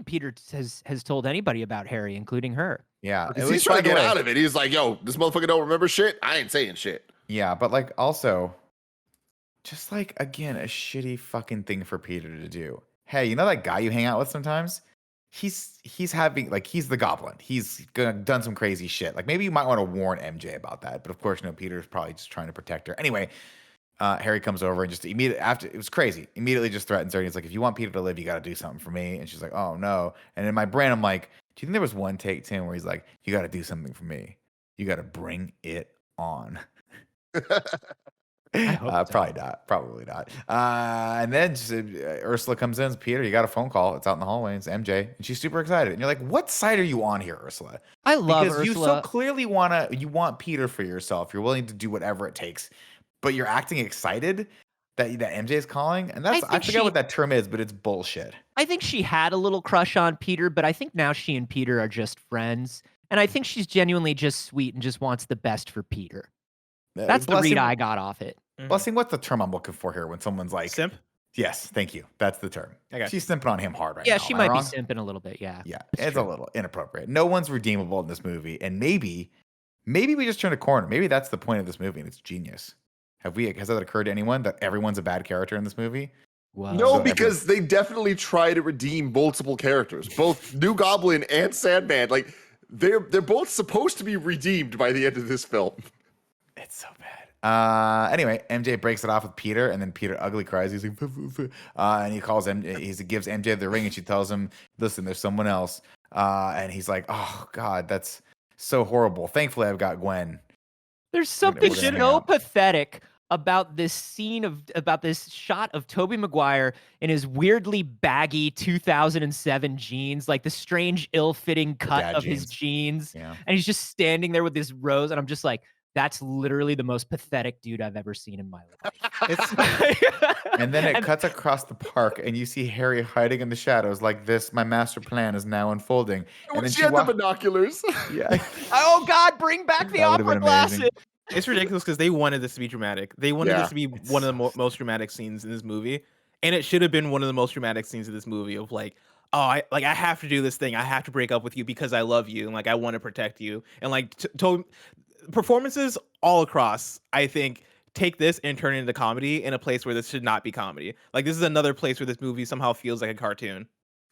Peter has told anybody about Harry, including her. Yeah, he's trying to get out of it. He's like, "Yo, this motherfucker don't remember shit. I ain't saying shit." Yeah, but like also, just like again, a shitty fucking thing for Peter to do. Hey, you know that guy you hang out with sometimes? He's having like he's the Goblin. He's done some crazy shit. Like maybe you might want to warn MJ about that. But of course, no, Peter's probably just trying to protect her. Anyway. Harry comes over and just immediately after it was crazy. Immediately just threatens her. He's like, "If you want Peter to live, you got to do something for me." And she's like, "Oh no!" And in my brain, I'm like, "Do you think there was one take, Tim, where he's like, you got to do something for me? You got to bring it on." Probably not. Probably not. And then Ursula comes in. Peter, you got a phone call. It's out in the hallway. It's MJ, and she's super excited. And you're like, "What side are you on here, Ursula?" I love because Ursula. You so clearly want Peter for yourself. You're willing to do whatever it takes. But you're acting excited that MJ is calling, and I forget what that term is, but it's bullshit. I think she had a little crush on Peter, but I think now she and Peter are just friends, and I think she's genuinely just sweet and just wants the best for Peter. That's the read I got off it. Blessing, what's the term I'm looking for here when someone's like simp? Yes, thank you. That's the term. She's simping on him hard right now. Yeah, she might be simping a little bit. Yeah, it's a little inappropriate. No one's redeemable in this movie, and maybe we just turned a corner. Maybe that's the point of this movie, and it's genius. Has that occurred to anyone that everyone's a bad character in this movie? Wow. No, because they definitely try to redeem multiple characters, both New Goblin and Sandman. Like they're both supposed to be redeemed by the end of this film. It's so bad. Anyway, MJ breaks it off with Peter, and then Peter ugly cries. He's like, and he calls he gives MJ the ring, and she tells him, "Listen, there's someone else." And he's like, "Oh God, that's so horrible. Thankfully, I've got Gwen." There's something so pathetic about this shot of Tobey Maguire in his weirdly baggy 2007 jeans, like the strange ill-fitting cut of his jeans. Yeah. And he's just standing there with this rose, and I'm just like, that's literally the most pathetic dude I've ever seen in my life. And then it cuts across the park, and you see Harry hiding in the shadows like this. My master plan is now unfolding. And then she had the walks. binoculars. Yeah, Oh God, bring back the That would've opera been amazing. glasses. It's ridiculous because they wanted this to be dramatic. They wanted this to be one of the most dramatic scenes in this movie, and it should have been one of the most dramatic scenes of this movie. Of like, oh, I have to do this thing. I have to break up with you because I love you and like I want to protect you. And like performances all across, I think, take this and turn it into comedy in a place where this should not be comedy. Like this is another place where this movie somehow feels like a cartoon.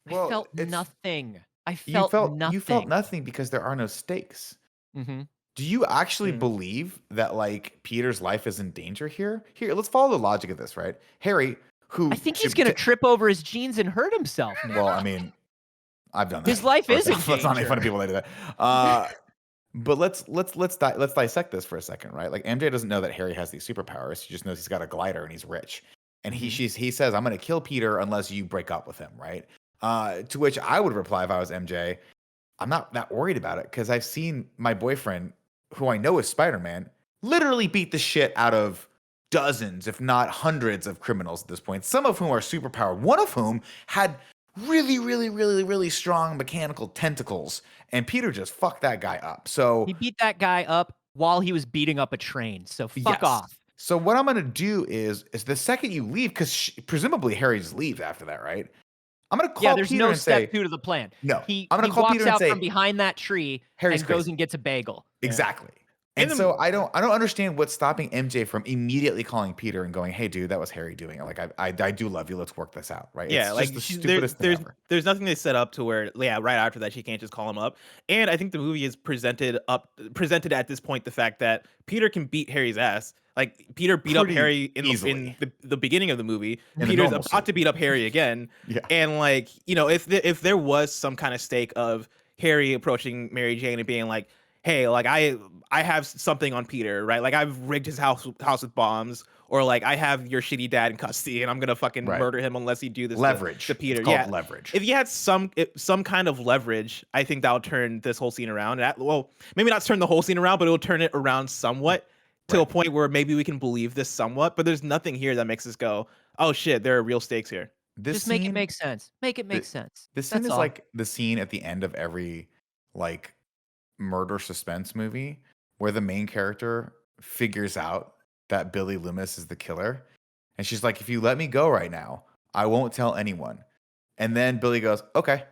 I felt nothing. You felt nothing. nothing because there are no stakes. Mm-hmm. Do you actually believe that like Peter's life is in danger here? Here, let's follow the logic of this, right? Harry, who I think he's gonna trip over his jeans and hurt himself. Well, I mean, I've done that. His life is in Let's not make danger. fun of people that do that. But let's dissect this for a second, right? Like MJ doesn't know that Harry has these superpowers. He just knows he's got a glider and he's rich. And he says, "I'm going to kill Peter unless you break up with him," right? To which I would reply if I was MJ, I'm not that worried about it because I've seen my boyfriend, who I know is Spider-Man, literally beat the shit out of dozens, if not hundreds, of criminals at this point. Some of whom are superpowered. One of whom had really strong mechanical tentacles, and Peter just fucked that guy up. So he beat that guy up while he was beating up a train. So fuck off. So what I'm gonna do is the second you leave, because presumably Harry just leaves after that, right? I'm gonna call there's Peter no and step say, 2 to the plan. No, I'm gonna he call walks Peter and out say, from behind that tree Harry's and goes crazy. and gets a bagel. Exactly. And so I don't understand what's stopping MJ from immediately calling Peter and going, "Hey, dude, that was Harry doing it. Like, I do love you. Let's work this out." Right? Yeah, It's like just the stupidest thing ever. there's nothing they set up to where right after that she can't just call him up. And I think the movie is presented at this point the fact that Peter can beat Harry's ass. Like Peter beat up Pretty Harry in easily. the beginning of the movie. In the Peter's normal about to beat up Harry again. Yeah. And like, you know, if there was some kind of stake of Harry approaching Mary Jane and being like, "Hey, like I have something on Peter, right? Like I've rigged his house with bombs, or like I have your shitty dad in custody, and I'm gonna fucking murder him unless he do this." Leverage. to Peter. It's called leverage. If you had some kind of leverage, I think that'll turn this whole scene around. Well, maybe not turn the whole scene around, but it'll turn it around somewhat to a point where maybe we can believe this somewhat. But there's nothing here that makes us go, "Oh shit, there are real stakes here." Just make it make sense. Make it make sense. This scene That's is all. like the scene at the end of every like murder suspense movie where the main character figures out that Billy Loomis is the killer. And she's like, "If you let me go right now, I won't tell anyone." And then Billy goes, "Okay."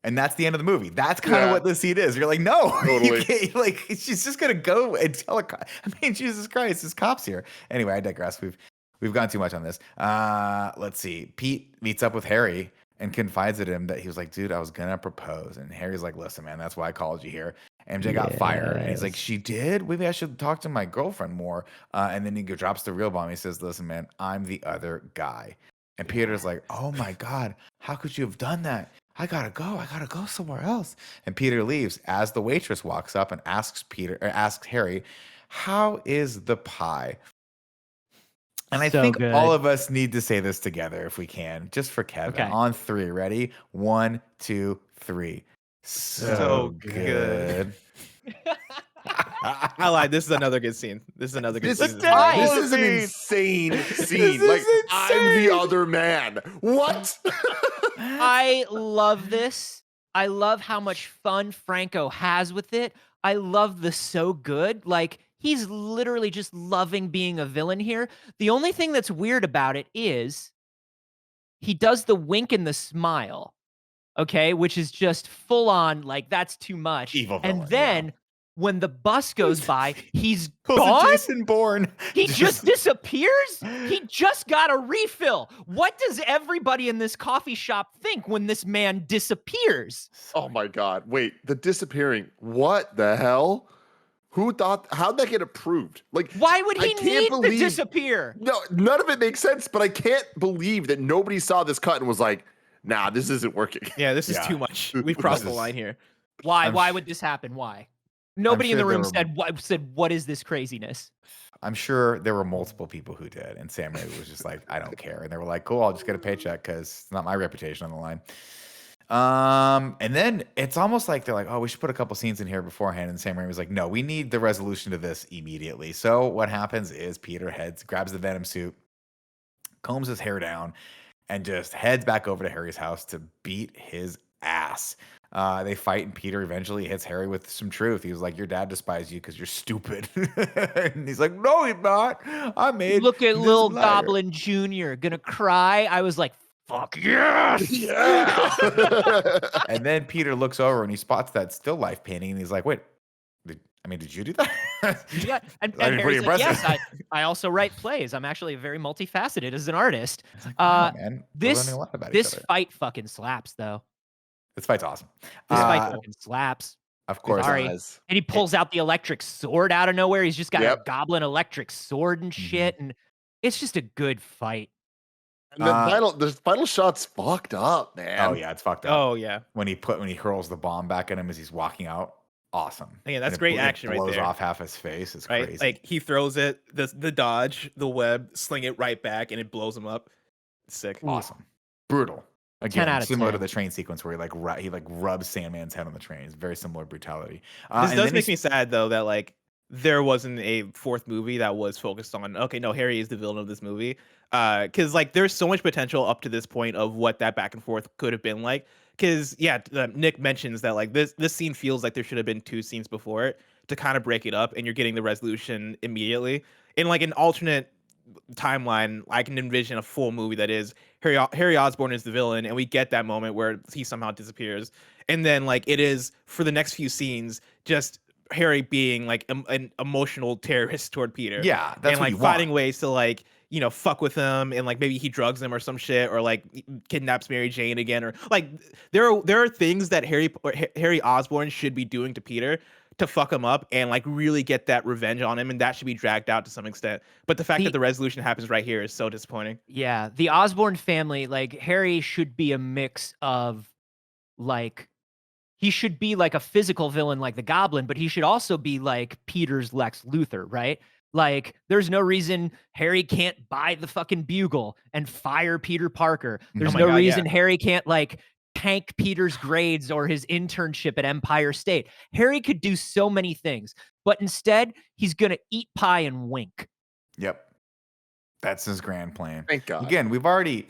And that's the end of the movie. That's kind of what this scene is. You're like, no, Totally. you can't, like she's just gonna go and tell a cop. I mean, Jesus Christ, there's cops here. Anyway, I digress. We've gone too much on this. Let's see. Pete meets up with Harry and confides in him that he was like, "Dude, I was gonna propose." And Harry's like, "Listen, man, that's why I called you here." MJ got fired. And he's like, "She did? Maybe I should talk to my girlfriend more." And then he drops the real bomb. He says, "Listen, man, I'm the other guy." And Peter's like, "Oh my God, how could you have done that? I gotta go somewhere else." And Peter leaves as the waitress walks up and asks Harry, "How is the pie?" And I So think good. all of us need to say this together if we can, just for Kevin. Okay. On 3, ready? 1, 2, 3. So good. I lied. This is another good scene. This is another good This scene. is an insane scene. Like, I'm the other man. What? I love this. I love how much fun Franco has with it. I love the so good. Like, he's literally just loving being a villain here. The only thing that's weird about it is he does the wink and the smile, okay, which is just full on, like, that's too much. Evil villain, and then when the bus goes by, he's Pulls a gone. Jason Bourne. He just disappears? He just got a refill. What does everybody in this coffee shop think when this man disappears? Oh my God. Wait, the disappearing. What the hell? Who thought, how'd that get approved? Like, Why would he I can't need to believe- disappear? No, none of it makes sense, but I can't believe that nobody saw this cut and was like, "Nah, this isn't working." Yeah, this is Yeah. too much. We've crossed the This is- line here. Why? I'm Why sh- would this happen? Why? Nobody in sure the room there said, "What is this craziness?" I'm sure there were multiple people who did, and Sam Raimi was just like, "I don't care," and they were like, "Cool, I'll just get a paycheck because it's not my reputation on the line." And then it's almost like they're like, oh, we should put a couple scenes in here beforehand. And Sam Raimi was like, no, we need the resolution to this immediately. So what happens is Peter grabs the Venom suit, combs his hair down, and just heads back over to Harry's house to beat his ass. They fight, and Peter eventually hits Harry with some truth. He was like, your dad despised you because you're stupid. And he's like, no, he's not. I made Look at this little liar." Goblin Jr. gonna cry. I was like, fuck yes! Yeah. And then Peter looks over and he spots that still life painting, and he's like, wait, did you do that? Yeah, and That'd be Harry's pretty like, yes, impressive. I also write plays. I'm actually very multifaceted as an artist. Wow, man. We're learning a lot about each This other. fight fucking slaps, though. This fight's awesome. This fight fucking slaps. Of course. Sorry. And he pulls out the electric sword out of nowhere. He's just got a Yep. goblin electric sword and shit, and it's just a good fight. And the final shot's fucked up, man. Oh yeah, it's fucked up. Oh yeah. When he hurls the bomb back at him as he's walking out. Awesome. Yeah, that's And great it action right blows there. off half his face. It's Right? crazy. Like he throws it, the dodge, the web, sling it right back, and it blows him up. It's sick. Awesome. Brutal. Again, 10 out of similar 10. to the train sequence where he rubs Sandman's head on the train. It's very similar brutality. This And does then make me sad though that like there wasn't a fourth movie that was focused on okay, no, Harry is the villain of this movie. Because like there's so much potential up to this point of what that back and forth could have been like. Because yeah, Nick mentions that like this scene feels like there should have been 2 scenes before it to kind of break it up, and you're getting the resolution immediately. In like an alternate timeline, I can envision a full movie that is Harry Osborn is the villain, and we get that moment where he somehow disappears, and then like it is for the next few scenes just Harry being like an emotional terrorist toward Peter. Yeah, that's and what like you finding want. ways to like fuck with him, and like maybe he drugs him or some shit, or like kidnaps Mary Jane again, or like there are things that Harry Osborn should be doing to Peter to fuck him up and like really get that revenge on him, and that should be dragged out to some extent. But the fact that the resolution happens right here is so disappointing. Yeah, the Osborn family, like Harry should be a mix of like he should be like a physical villain like the Goblin, but he should also be like Peter's Lex Luthor, right? Like, there's no reason Harry can't buy the fucking bugle and fire Peter Parker. There's my no God, reason yeah. Harry can't like tank Peter's grades or his internship at Empire State. Harry could do so many things, but instead he's gonna eat pie and wink. Yep. That's his grand plan. Thank God. Again, we're already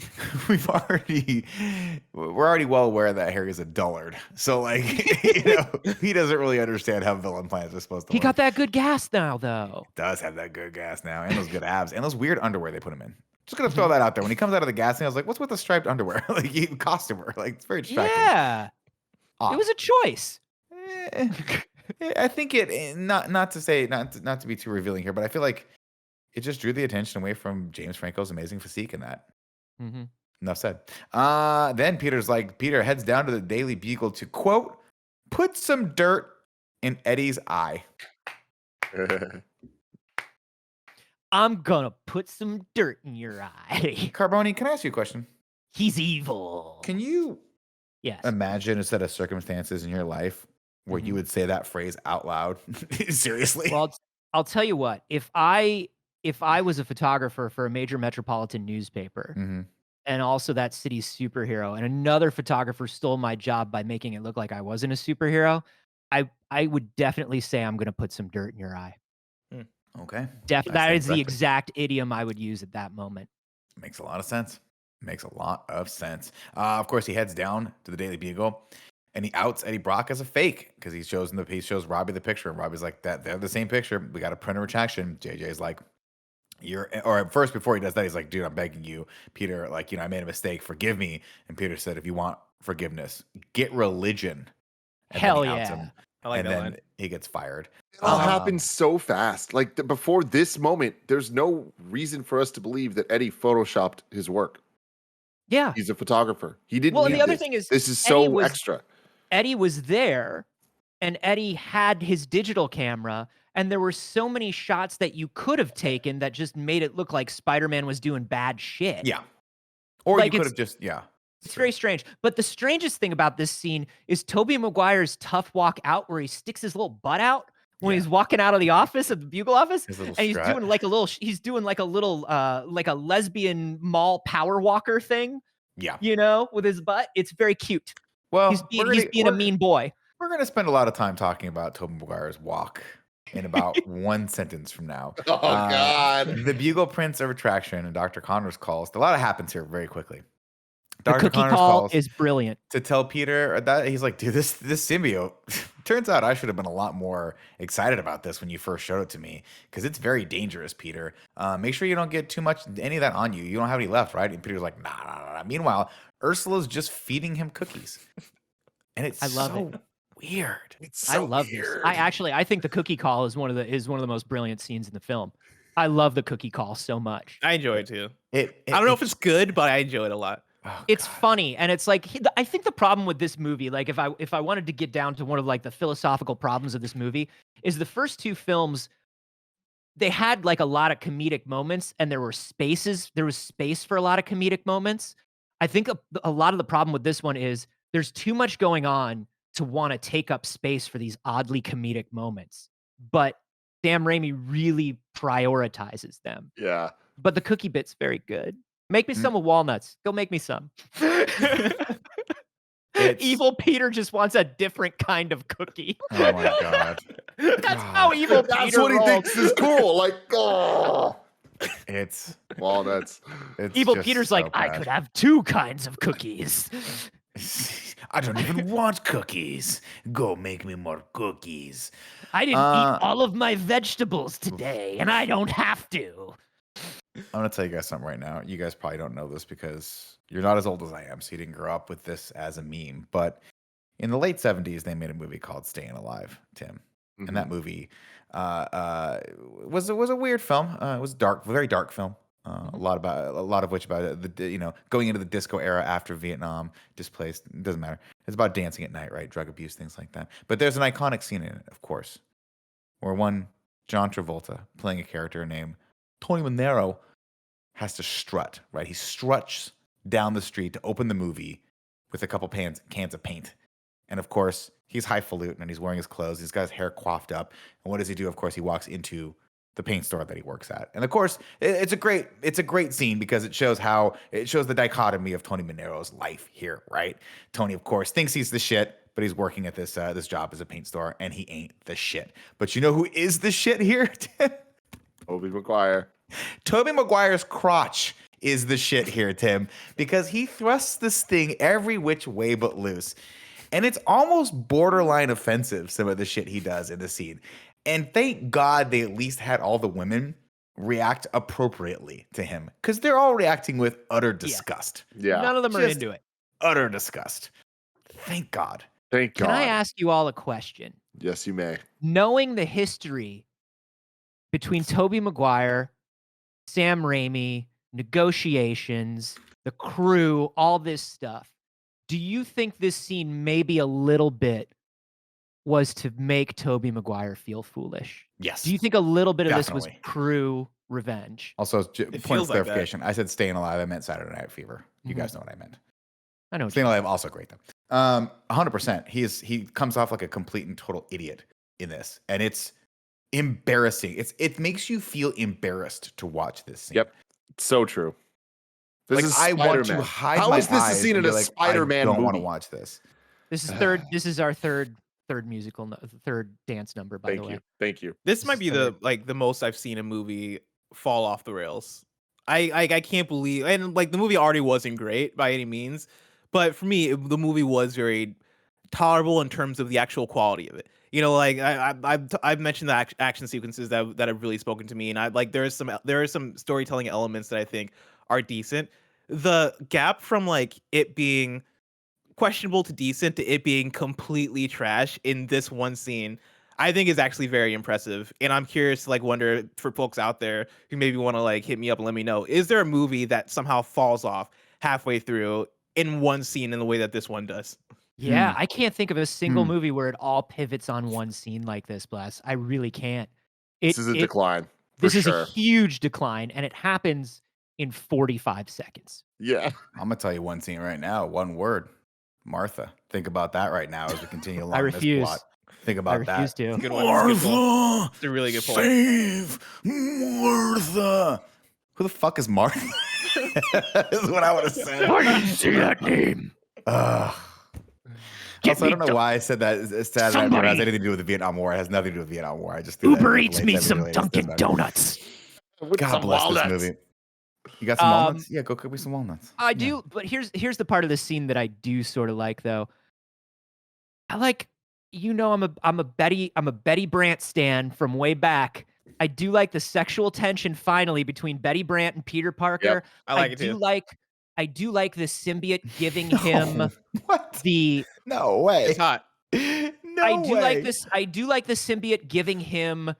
well aware that Harry is a dullard. So like, he doesn't really understand how villain plans are supposed to He work. got that good gas now, though. Does have that good gas now, and those good abs, and those weird underwear they put him in. Just gonna throw that out there. When he comes out of the gas, I was like, "What's with the striped underwear?" Like he costumer, like it's very distracting. Yeah, Odd. it was a choice. I think not to be too revealing here, but I feel like it just drew the attention away from James Franco's amazing physique in that. Mm-hmm. Enough said. Then Peter heads down to the Daily Bugle to quote, "Put some dirt in Eddie's eye." I'm gonna put some dirt in your eye. Carboni, can I ask you a question? He's evil. Can you Yes. imagine a set of circumstances in your life where you would say that phrase out loud? Seriously? Well, I'll tell you what. If I was a photographer for a major metropolitan newspaper, Mm-hmm. and also that city's superhero, and another photographer stole my job by making it look like I wasn't a superhero, I would definitely say I'm gonna put some dirt in your eye. Okay. That is the exact idiom I would use at that moment. Makes a lot of sense. Of course, he heads down to the Daily Bugle and he outs Eddie Brock as a fake because he shows Robbie the picture, and Robbie's like, "That they're the same picture. We got to print a retraction." JJ's like, first before he does that, he's like, "Dude, I'm begging you, Peter, like, I made a mistake. Forgive me." And Peter said, "If you want forgiveness, get religion." And then Hell he outs yeah. him, I like and that then line. he gets fired. It all happened so fast. Like before this moment, there's no reason for us to believe that Eddie photoshopped his work. Yeah. He's a photographer. He didn't. Well, and need the other this. thing is, this is Eddie so was- extra. Eddie was there, and Eddie had his digital camera, and there were so many shots that you could have taken that just made it look like Spider-Man was doing bad shit. Yeah. Or Like, you could it's- have just, yeah. It's very strange. But the strangest thing about this scene is Tobey Maguire's tough walk out where he sticks his little butt out when he's walking out of the office, of the Bugle office. His little And he's strut. doing like a little, like a lesbian mall power walker thing, Yeah. with his butt. It's very cute. Well, He's being a mean boy. We're gonna spend a lot of time talking about Tobey Maguire's walk in about one sentence from now. Oh God. The Bugle Prince of Attraction and Dr. Connors calls. A lot happens here very quickly. The Dr. cookie Connors call calls is brilliant. to tell Peter that he's like, dude, this symbiote. Turns out I should have been a lot more excited about this when you first showed it to me because it's very dangerous, Peter. Make sure you don't get too much any of that on you. You don't have any left, right? And Peter's like, nah. Meanwhile, Ursula's just feeding him cookies, and it's weird. It's so I love weird. this. I think the cookie call is one of the most brilliant scenes in the film. I love the cookie call so much. I enjoy it too. I don't know if it's good, but I enjoy it a lot. Oh, It's God. funny, and it's like I think the problem with this movie, like if I wanted to get down to one of like the philosophical problems of this movie, is the first two films, they had like a lot of comedic moments, and there was space for a lot of comedic moments. I think a lot of the problem with this one is there's too much going on to want to take up space for these oddly comedic moments, but Sam Raimi really prioritizes them. Yeah. But the cookie bit's very good. Make me some with walnuts. Go make me some. Evil Peter just wants a different kind of cookie. Oh my God. That's how evil Peter That's what he rolls. thinks is cool. Like, oh, It's walnuts. Evil just Peter's so like, I bad. could have two kinds of cookies. I don't even want cookies. Go make me more cookies. I didn't eat all of my vegetables today, and I don't have to. I'm gonna tell you guys something right now. You guys probably don't know this because you're not as old as I am, so you didn't grow up with this as a meme. But in the late 70s, they made a movie called Staying Alive, Tim. Mhm. And that movie was a weird film. It was dark, very dark film. A lot of which about the going into the disco era after Vietnam, displaced. It doesn't matter. It's about dancing at night, right? Drug abuse, things like that. But there's an iconic scene in it, of course, where one John Travolta playing a character named Tony Manero has to strut, right? He struts down the street to open the movie with a couple cans of paint. And of course, he's highfalutin and he's wearing his clothes. He's got his hair coiffed up. And what does he do? Of course, he walks into the paint store that he works at. And of course, it's a great scene because it shows the dichotomy of Tony Manero's life here, right? Tony, of course, thinks he's the shit, but he's working at this job as a paint store and he ain't the shit. But you know who is the shit here? Tobey Maguire. Tobey Maguire's crotch is the shit here, Tim, because he thrusts this thing every which way but loose. And it's almost borderline offensive, some of the shit he does in the scene. And thank God they at least had all the women react appropriately to him because they're all reacting with utter disgust. Yeah. None of them are Just into it. Utter disgust. Thank God. Thank God. Can I ask you all a question? Yes, you may. Knowing the history between Tobey Maguire, Sam Raimi, negotiations, the crew, all this stuff, do you think this scene maybe a little bit was to make Tobey Maguire feel foolish? Yes. Do you think a little bit of this was Definitely. crew revenge? Also, point of feels like that. clarification, I said Staying Alive. I meant Saturday Night Fever. You guys know what I meant. I know. Staying Alive, also great though. 100%. He comes off like a complete and total idiot in this, and it's embarrassing. It makes you feel embarrassed to watch this scene. Yep. So true. This Like is I want to Spider-Man. hide How my is this a eyes scene and in be a like, Spider-Man I don't want to movie? watch this. This is our third musical, third dance number, by the way. Thank you. This might be the most I've seen a movie fall off the rails. I can't believe, and like the movie already wasn't great by any means, but for me the movie was very tolerable in terms of the actual quality of it. You know, like I've mentioned the action sequences that have really spoken to me, and there are some storytelling elements that I think are decent. The gap from like it being questionable to decent to it being completely trash in this one scene, I think is actually very impressive. And I'm curious to like wonder for folks out there who maybe want to like hit me up and let me know, is there a movie that somehow falls off halfway through in one scene in the way that this one does? Yeah, I can't think of a single movie where it all pivots on one scene like this, Bless. I really can't. This is a decline. For This is sure. a huge decline, and it happens in 45 seconds. Yeah. I'm gonna tell you one scene right now. One word. Martha. Think about that right now as we continue along I refuse. this plot. Think about I refuse that. to. Good one. It's a good point. Martha! It's a really good point. Save Martha! Who the fuck is Martha? Is what I would have said. I didn't see that name. Ugh. Also, I don't know why I said that. It's sad that it has anything to do with the Vietnam War. It has nothing to do with the Vietnam War. I just threw that Uber in Eats late me 70s, some early 80s Dunkin' stuff. Donuts. With God some bless walnuts. this movie. You got some walnuts? Yeah, go cook me some walnuts. I do, but here's the part of the scene that I do sort of like though. I like, I'm a Betty Brant stan from way back. I do like the sexual tension finally between Betty Brant and Peter Parker. I like it too. I do like the symbiote giving him What? the No way. It's hot. No I do way. like this. I do like the symbiote giving him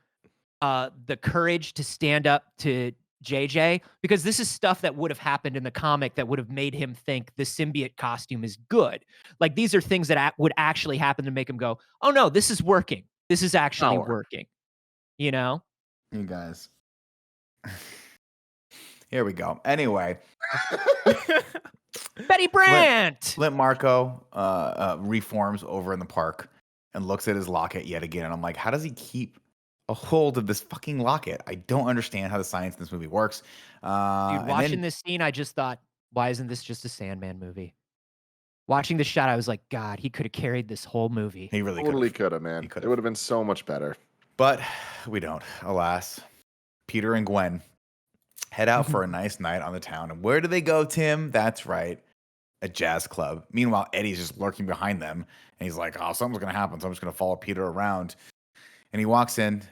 the courage to stand up to JJ, because this is stuff that would have happened in the comic that would have made him think the symbiote costume is good. Like these are things that would actually happen to make him go, "Oh no, this is working. This is actually working." You know? You guys. Here we go. Anyway, Betty Brant. Flint Marco reforms over in the park and looks at his locket yet again. And I'm like, how does he keep a hold of this fucking locket? I don't understand how the science in this movie works. Dude, watching this scene, I just thought, why isn't this just a Sandman movie? Watching the shot, I was like, God, he could have carried this whole movie. He really Totally could have, man. It would have been so much better. But we don't, alas. Peter and Gwen head out for a nice night on the town. And where do they go, Tim? That's right, a jazz club. Meanwhile, Eddie's just lurking behind them. And he's like, oh, something's going to happen. So I'm just going to follow Peter around. And he walks in.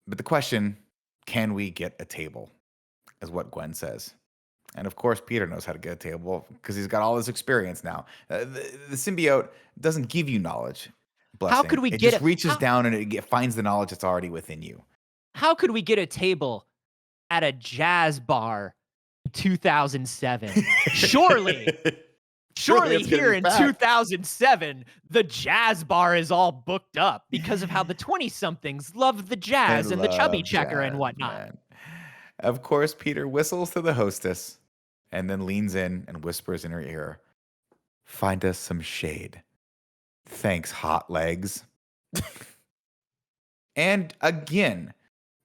But the question, can we get a table? Is what Gwen says. And of course, Peter knows how to get a table because he's got all this experience now. The symbiote doesn't give you knowledge. Blessing. How could we it get just reaches down and it finds the knowledge that's already within you. How could we get a table at a jazz bar in 2007? Surely it's gonna here be in packed. 2007, the jazz bar is all booked up because of how the 20-somethings love the jazz and the chubby love checker and jazz, whatnot. man. Of course, Peter whistles to the hostess and then leans in and whispers in her ear, find us some shade. Thanks, hot legs. And again,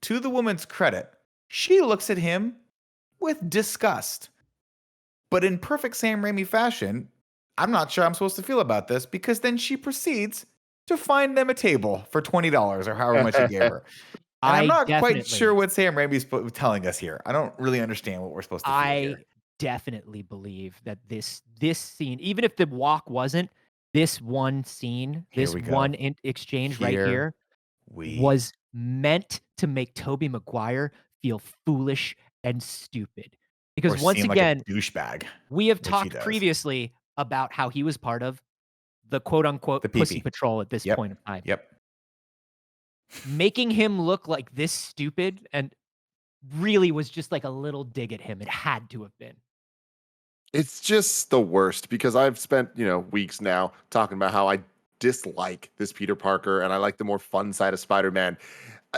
to the woman's credit, she looks at him with disgust. But in perfect Sam Raimi fashion, I'm not sure I'm supposed to feel about this because then she proceeds to find them a table for $20 or however much he gave her. And I'm not quite sure what Sam Raimi's telling us here. I don't really understand what we're supposed to feel here. Definitely believe that this scene, even if the walk wasn't, this one scene, this one exchange right here was meant to make Tobey Maguire feel foolish and stupid. Because once again, like a douchebag. We have talked previously about how he was part of the quote-unquote Pussy Patrol at this point in time. Yep. Making him look like this stupid and really was just like a little dig at him. It had to have been. It's just the worst because I've spent, weeks now talking about how I dislike this Peter Parker and I like the more fun side of Spider-Man.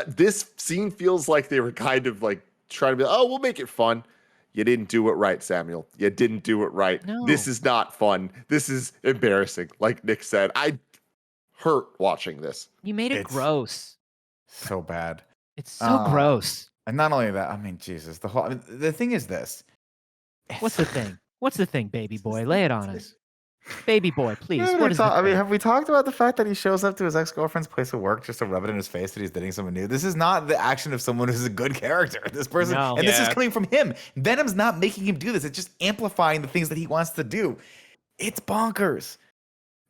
This scene feels like they were kind of like trying to be, oh, we'll make it fun. You didn't do it right, Samuel. You didn't do it right. No. This is not fun. This is embarrassing. Like Nick said, I hurt watching this. You made it gross. So bad. It's so gross. And not only that, I mean, Jesus, the thing is this. What's the thing? What's the thing, baby boy? Lay it on us. Baby boy, please. What is have we talked about the fact that he shows up to his ex-girlfriend's place of work just to rub it in his face that he's dating someone new? This is not the action of someone who's a good character. This person, and this is coming from him. Venom's not making him do this. It's just amplifying the things that he wants to do. It's bonkers.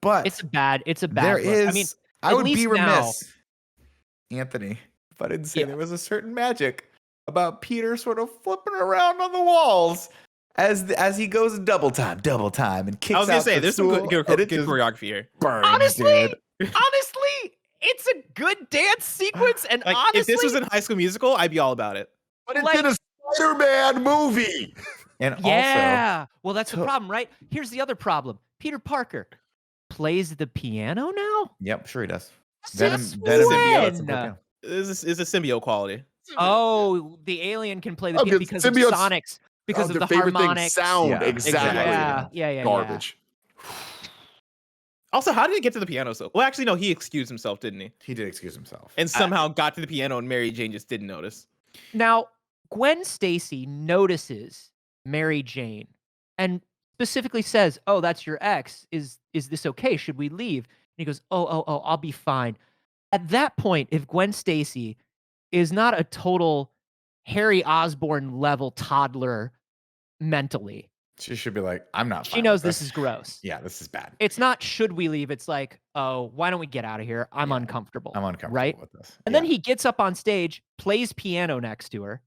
But it's a bad there look. is, I mean, I would be remiss, Anthony, if I didn't say there was a certain magic about Peter sort of flipping around on the walls as he goes double time, and kicks out. I was gonna say, the there's stool, some good choreography here. Burns, honestly, dude. it's a good dance sequence. And like, honestly, if this was in High School Musical, I'd be all about it. But it's in a Spider-Man movie. And yeah, well, that's the problem, right? Here's the other problem: Peter Parker plays the piano now. Yep, sure he does. Since Venom, This is a symbiote quality. Oh, the alien can play the piano because of symbiotes Sonics. Because of their the favorite harmonics. thing, sound. Yeah, Exactly. Yeah. Garbage. Also, how did he get to the piano? Well, actually, no, he excused himself, didn't he? He did excuse himself. And somehow got to the piano, and Mary Jane just didn't notice. Now, Gwen Stacy notices Mary Jane and specifically says, "Oh, that's your ex. Is this okay? Should we leave?" And he goes, "Oh, I'll be fine." At that point, if Gwen Stacy is not a total Harry Osborn level toddler mentally, She should be like, I'm not she fine knows with this is gross. Yeah, this is bad. It's not should we leave? It's like, oh, why don't we get out of here? I'm uncomfortable. I'm uncomfortable right? with this. And then he gets up on stage, plays piano next to her,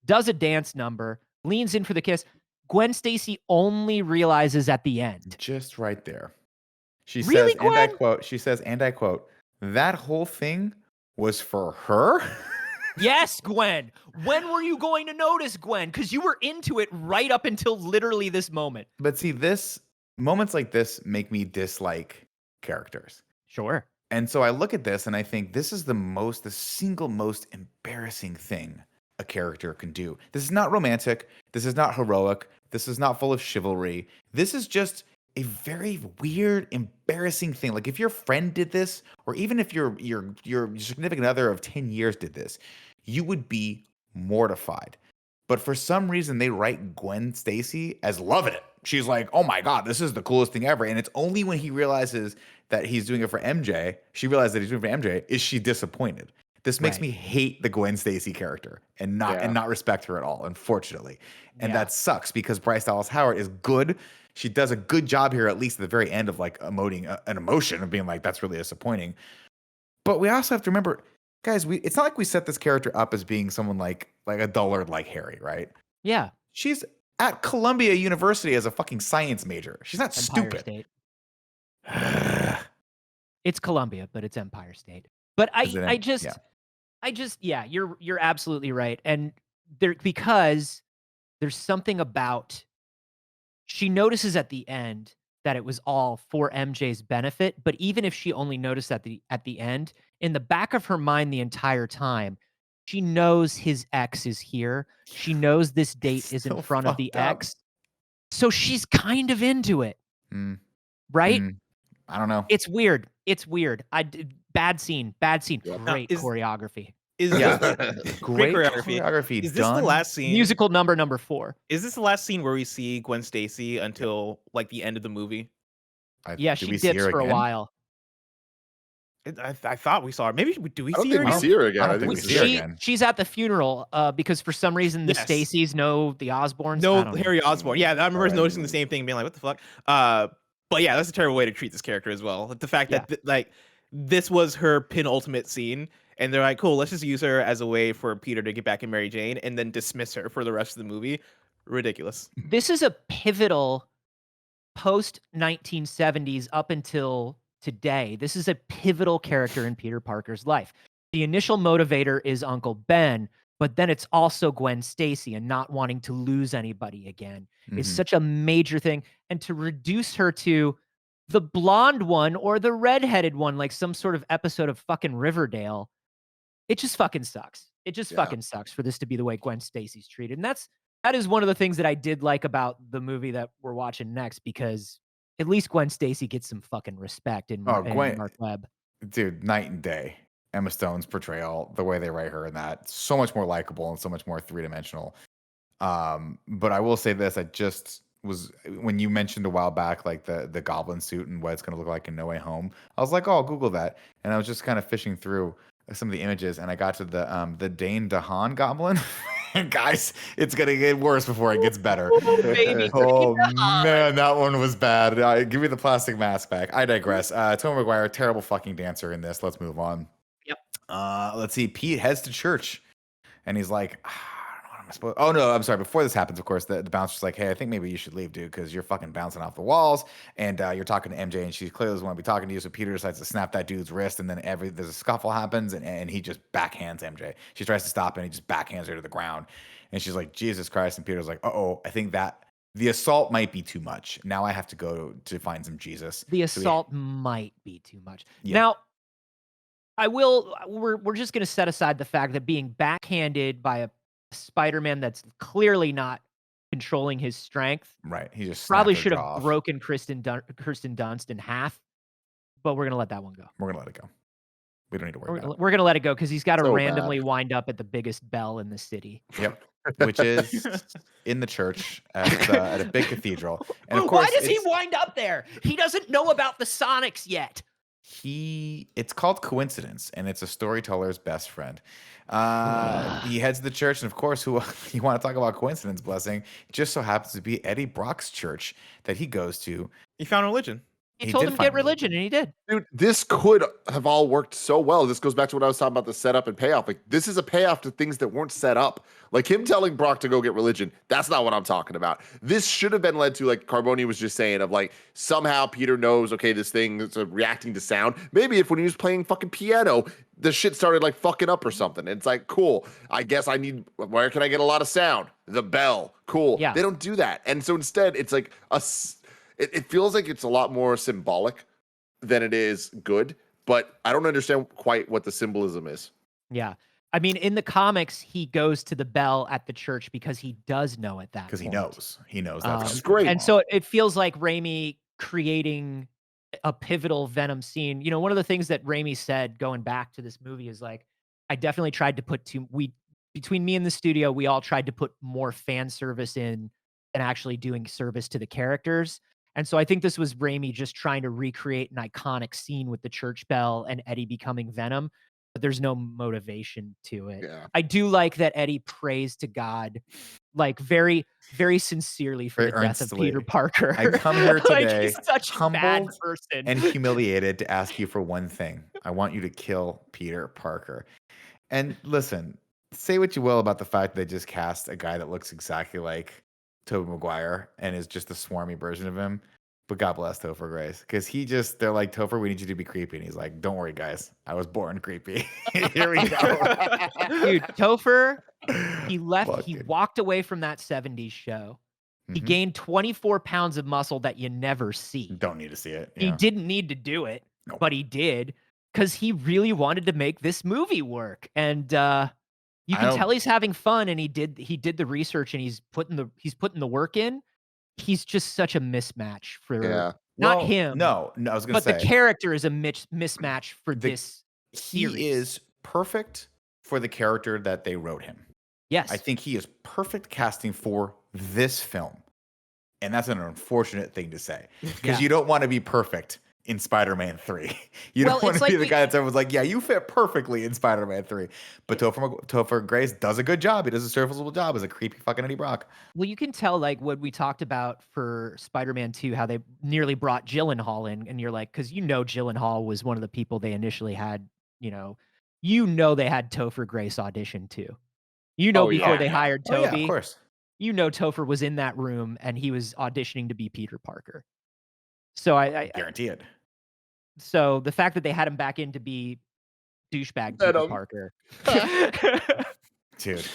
does a dance number, leans in for the kiss. Gwen Stacy only realizes at the end. Just right there. She Really, says, and I Gwen? quote, she says, and I quote, that whole thing was for her? Yes, Gwen. When were you going to notice, Gwen? Because you were into it right up until literally this moment. But see, moments like this make me dislike characters. Sure. And so I look at this and I think this is the single most embarrassing thing a character can do. This is not romantic. This is not heroic. This is not full of chivalry. This is just a very weird, embarrassing thing. Like if your friend did this, or even if your significant other of 10 years did this, you would be mortified. But for some reason, they write Gwen Stacy as loving it. She's like, oh my God, this is the coolest thing ever. And it's only when he realizes that he's doing it for MJ, she realizes that he's doing it for MJ, is she disappointed. This makes me hate the Gwen Stacy character and not respect her at all, unfortunately. And that sucks because Bryce Dallas Howard is good. She does a good job here, at least at the very end, of like emoting an emotion of being like, that's really disappointing. But we also have to remember, guys, it's not like we set this character up as being someone like a dullard like Harry, right? Yeah. She's at Columbia University as a fucking science major. She's not Empire stupid. State. It's Columbia, but it's Empire State. But I just, you're absolutely right. And because there's something about, she notices at the end that it was all for MJ's benefit. But even if she only noticed at the end, in the back of her mind the entire time, she knows his ex is here. She knows this date is in front of the ex. So she's kind of into it. Right? I don't know. It's weird. Bad scene. Great choreography. Great choreography. Is this the last scene? Musical number 4. Is this the last scene where we see Gwen Stacy until like the end of the movie? She dips for a while. I thought we saw her. Maybe do we I don't see think her we again? see her again. I don't think we see her again. She's at the funeral because for some reason the Stacys know the Osbournes. No, Harry Osborn. Yeah, I remember noticing the same thing, being like, "What the fuck?" But yeah, that's a terrible way to treat this character as well. The fact that like this was her penultimate scene, and they're like, "Cool, let's just use her as a way for Peter to get back at Mary Jane, and then dismiss her for the rest of the movie." Ridiculous. This is a pivotal post 1970s up until today. This is a pivotal character in Peter Parker's life. The initial motivator is Uncle Ben, but then it's also Gwen Stacy, and not wanting to lose anybody again is such a major thing. And to reduce her to the blonde one or the redheaded one, like some sort of episode of fucking Riverdale, it just fucking sucks. It just fucking sucks for this to be the way Gwen Stacy's treated. And that is one of the things that I did like about the movie that we're watching next, because at least Gwen Stacy gets some fucking respect in Mark Webb. Dude, night and day. Emma Stone's portrayal, the way they write her in that, so much more likable and so much more three-dimensional. But I will say this, I just was, when you mentioned a while back, like the goblin suit and what it's going to look like in No Way Home, I was like, oh, I'll Google that. And I was just kind of fishing through some of the images, and I got to the Dane DeHaan goblin. Guys, it's gonna get worse before it gets better. Oh man, that one was bad. Give me the plastic mask back. I digress. Tobey Maguire, terrible fucking dancer in this. Let's move on. Yep. Let's see. Pete heads to church, and he's like, I don't know what I'm supposed. Oh no, I'm sorry. Before this happens, of course, the bouncer's like, hey, I think maybe you should leave, dude, because you're fucking bouncing off the walls, and you're talking to MJ, and she clearly doesn't want to be talking to you. So Peter decides to snap that dude's wrist, and then there's a scuffle happens, and he just backhands MJ. She tries to stop, and he just backhands her to the ground, and she's like, Jesus Christ, and Peter's like, I think that the assault might be too much. Now I have to go to find some Jesus. The assault might be too much. Yeah. Now, we're just going to set aside the fact that being backhanded by a Spider-Man that's clearly not controlling his strength. Right. He just probably should have broken Kirsten Dunst in half, but we're going to let that one go. We're going to let it go. We don't need to worry about it. We're going to let it go because he's got to randomly wind up at the biggest bell in the city. Yep. which is in the church at a big cathedral. And of Why course, does he wind up there? He doesn't know about the Sonics yet. it's called Coincidence, and it's a storyteller's best friend. He heads to the church, and of course, who you want to talk about coincidence blessing? It just so happens to be Eddie Brock's church that he goes to. He found religion. He told did him to find get religion, and he did. Dude, this could have all worked so well. This goes back to what I was talking about, the setup and payoff. Like, this is a payoff to things that weren't set up. Like him telling Brock to go get religion. That's not what I'm talking about. This should have been led to, like Carboni was just saying, of like, somehow Peter knows, okay, this thing is reacting to sound. Maybe if when he was playing fucking piano, the shit started like fucking up or something. And it's like, cool. I guess where can I get a lot of sound? The bell. Cool. Yeah. They don't do that. And so instead, it's like it feels like it's a lot more symbolic than it is good, but I don't understand quite what the symbolism is. Yeah. I mean, in the comics, he goes to the bell at the church because he does know at that Because he point. knows. He knows that. Which is great. And so it feels like Raimi creating a pivotal Venom scene. You know, one of the things that Raimi said going back to this movie is like, I definitely tried to put between me and the studio, we all tried to put more fan service in than actually doing service to the characters. And so I think this was Raimi just trying to recreate an iconic scene with the church bell and Eddie becoming Venom, but there's no motivation to it. Yeah. I do like that Eddie prays to God, like very, very sincerely for Very the death of earnestly. Peter Parker. I come here Like, today he's such a bad humbled person. and humiliated to ask you for one thing. I want you to kill Peter Parker. And listen, say what you will about the fact that they just cast a guy that looks exactly like Tobey Maguire and is just a swarmy version of him. But God bless Topher Grace. Because they're like, Topher, we need you to be creepy. And he's like, don't worry, guys. I was born creepy. Here we go. Dude, Topher, he Fucking- walked away from that 70s show. He Mhm. gained 24 pounds of muscle that you never see. Don't need to see it. He Yeah. didn't need to do it, Nope. but he did because he really wanted to make this movie work. And you can tell he's having fun, and he did the research, and he's putting the work in. He's just such a mismatch for not Well, him. No, I was going to But say. the character is a mismatch for this series. He is perfect for the character that they wrote him. Yes. I think he is perfect casting for this film. And that's an unfortunate thing to say. Because you don't want to be perfect in Spider-Man 3. You don't want to be the guy that's everyone's like, yeah, you fit perfectly in Spider-Man 3. But Topher Grace does a good job. He does a serviceable job as a creepy fucking Eddie Brock. Well, you can tell, like, what we talked about for Spider-Man 2, how they nearly brought Gyllenhaal in, and you're like, because Gyllenhaal was one of the people they initially had, they had Topher Grace audition too. Before they hired Toby, of course. Topher was in that room, and he was auditioning to be Peter Parker. So I guarantee it. So the fact that they had him back in to be douchebag Peter Parker. Dude.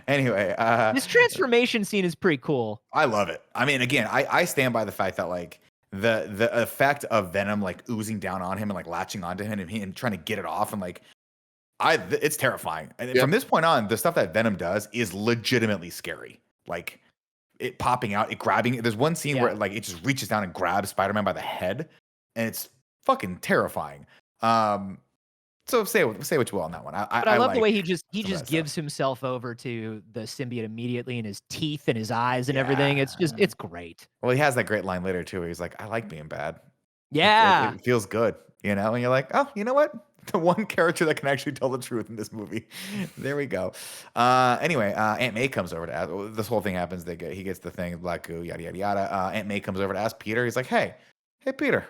Anyway, this transformation scene is pretty cool. I love it. I mean, again, I stand by the fact that like the effect of Venom like oozing down on him and like latching onto him and trying to get it off and like it's terrifying. And from this point on, the stuff that Venom does is legitimately scary. Like it popping out, it grabbing. There's one scene where like it just reaches down and grabs Spider-Man by the head, and it's fucking terrifying. So say what you will on that one. I love the way he just gives himself over to the symbiote immediately, and his teeth and his eyes and everything. It's great. Well, he has that great line later too. Where he's like, "I like being bad. Yeah, it feels good, And you're like, oh, you know what? The one character that can actually tell the truth in this movie. There we go. Anyway, Aunt May comes over to ask. This whole thing happens. He gets the thing, black goo, yada yada yada. Aunt May comes over to ask Peter. He's like, hey Peter,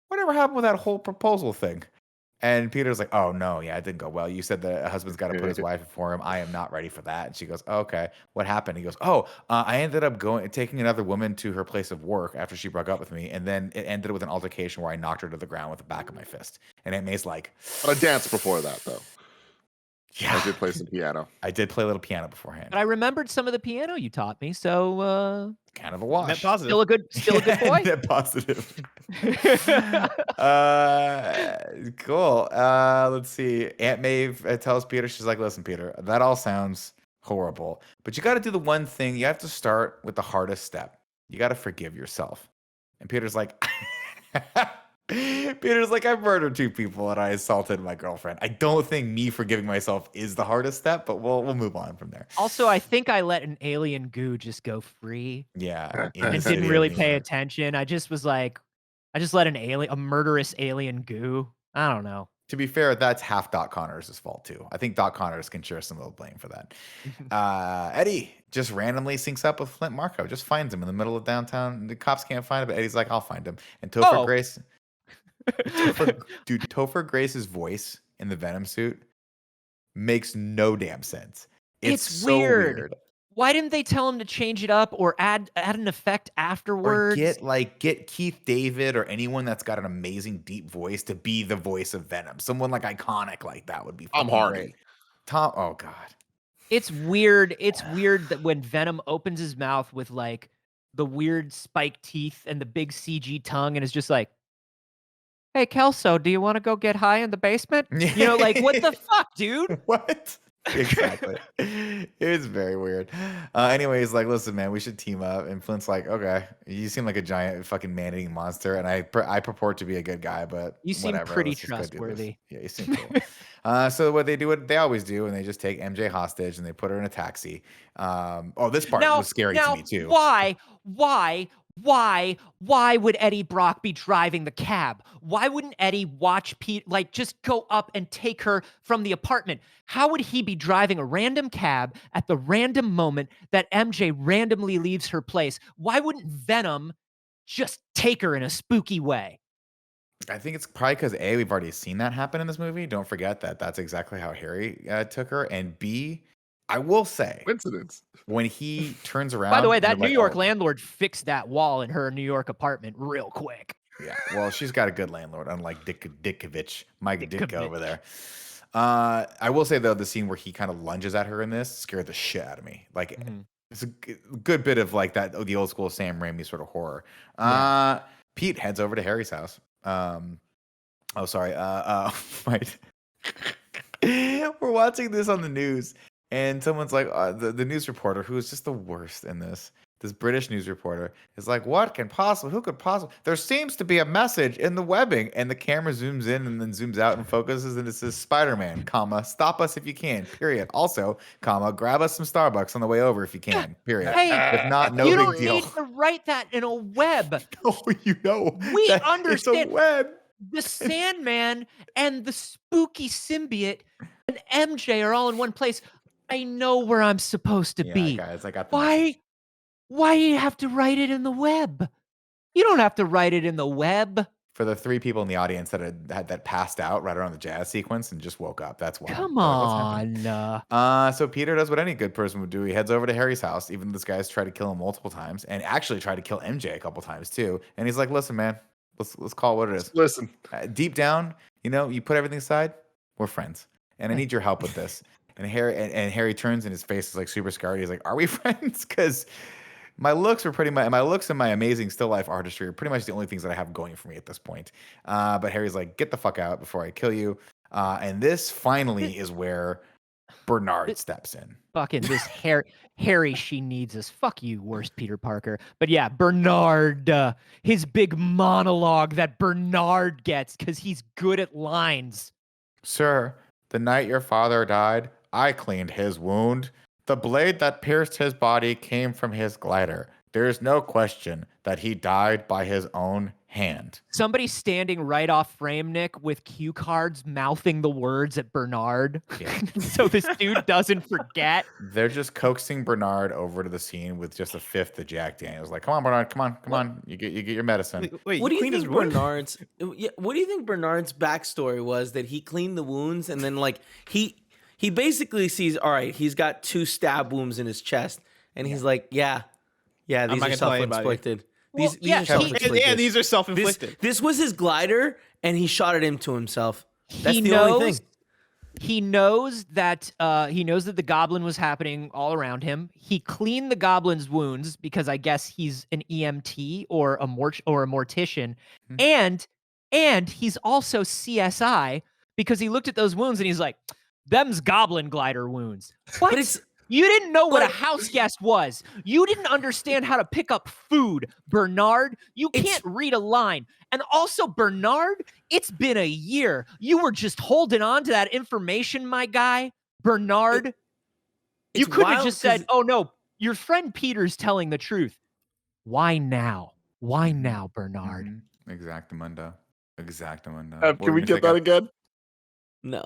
whatever happened with that whole proposal thing? And Peter's like, oh, no, yeah, it didn't go well. You said the husband's got to put his wife before him. I am not ready for that. And she goes, oh, okay, what happened? He goes, I ended up taking another woman to her place of work after she broke up with me. And then it ended with an altercation where I knocked her to the ground with the back of my fist. And Aunt May's like... But I danced before that, though. Yeah. I did play some piano. I did play a little piano beforehand. But I remembered some of the piano you taught me, so... kind of a wash. Net positive. Still a good boy. Net positive. Cool. Let's see. Aunt Maeve tells Peter, she's like, listen, Peter, that all sounds horrible, but you got to do the one thing. You have to start with the hardest step. You got to forgive yourself. And Peter's like, Peter's like, I murdered 2 people and I assaulted my girlfriend. I don't think me forgiving myself is the hardest step, but we'll move on from there. Also, I think I let an alien goo just go free Yeah. in the and city didn't of really New pay York. attention. I just was like, I just let a murderous alien goo. I don't know. To be fair, that's half Doc Connors' fault too. I think Doc Connors can share some of the blame for that. Eddie just randomly syncs up with Flint Marko, just finds him in the middle of downtown. The cops can't find him, but Eddie's like, I'll find him. And Topher Grace, Topher Grace's voice in the Venom suit makes no damn sense. It's so weird. Why didn't they tell him to change it up or add an effect afterwards? Or get Keith David or anyone that's got an amazing deep voice to be the voice of Venom. Someone like iconic like that would be Tom Hardy. Great. Oh God. It's weird. It's weird that when Venom opens his mouth with like the weird spiked teeth and the big CG tongue and is just like, hey, Kelso, do you want to go get high in the basement? You know, like, what the fuck, dude? What? Exactly. It's very weird. Anyways, like, listen, man, we should team up. And Flint's like, okay, you seem like a giant fucking man-eating monster, and I purport to be a good guy, but you seem whatever, pretty let's just go do this. trustworthy. Yeah, you seem cool. So what they always do, and they just take MJ hostage and they put her in a taxi. This part was scary to me too. Why would Eddie Brock be driving the cab? Why wouldn't Eddie watch Pete, like, just go up and take her from the apartment? How would he be driving a random cab at the random moment that MJ randomly leaves her place? Why wouldn't Venom just take her in a spooky way? I think it's probably because A, we've already seen that happen in this movie. Don't forget that that's exactly how Harry took her. And B, I will say, coincidence, when he turns around. By the way, that New York landlord fixed that wall in her New York apartment real quick. Yeah, well, she's got a good landlord, unlike Dickovich, Mike Ditka over there. I will say, though, the scene where he kind of lunges at her in this scared the shit out of me. Like, it's a good bit of like that, the old school Sam Raimi sort of horror. Pete heads over to Harry's house. Right. We're watching this on the news, and someone's like, the news reporter, who is just the worst in this British news reporter, is like, who could possibly, there seems to be a message in the webbing, and the camera zooms in and then zooms out and focuses, and it says, Spider-Man, stop us if you can, period. Also, grab us some Starbucks on the way over if you can, period. Hey, if not, no you big don't deal. need to write that in a web. No, we that understand. It's a web. The Sandman and the spooky symbiote and MJ are all in one place. I know where I'm supposed to be. Guys, I got the Why do you have to write it in the web? You don't have to write it in the web. For the 3 people in the audience that passed out right around the jazz sequence and just woke up, that's why. Come on. So Peter does what any good person would do. He heads over to Harry's house, even though this guy's tried to kill him multiple times, and actually tried to kill MJ a couple times too. And he's like, "Listen, man, let's call it what it is. Listen, deep down, you put everything aside. We're friends, and I need your help with this." And Harry turns, and his face is like super scarred. He's like, "Are we friends?" Because my looks and my amazing still life artistry are pretty much the only things that I have going for me at this point. But Harry's like, "Get the fuck out before I kill you." And this finally is where Bernard steps in. Fucking this Harry, she needs us. Fuck you, worst Peter Parker. But yeah, Bernard, his big monologue that Bernard gets because he's good at lines. Sir, the night your father died, I cleaned his wound. The blade that pierced his body came from his glider. There is no question that he died by his own hand. Somebody standing right off frame, Nick, with cue cards mouthing the words at Bernard. Yeah. So this dude doesn't forget. They're just coaxing Bernard over to the scene with just a fifth of Jack Daniels. Like, come on, Bernard, come on. You get your medicine. Wait, what do you think Bernard's? What do you think Bernard's backstory was? That he cleaned the wounds and then like he basically sees, all right, he's got 2 stab wounds in his chest, and he's like, yeah, these are self-inflicted. These are self-inflicted. Yeah, these are self-inflicted. This was his glider, and he shot it into himself. That's the only thing. He knows that the goblin was happening all around him. He cleaned the goblin's wounds because I guess he's an EMT or a mortician, and he's also CSI because he looked at those wounds and he's like, "Them's goblin glider wounds." What? But You didn't know what a house guest was. You didn't understand how to pick up food, Bernard. You can't read a line. And also, Bernard, it's been a year. You were just holding on to that information, my guy. Bernard, you could have just said, oh, no, your friend Peter's telling the truth. Why now? Why now, Bernard? Exactamundo. Can we get that again? No.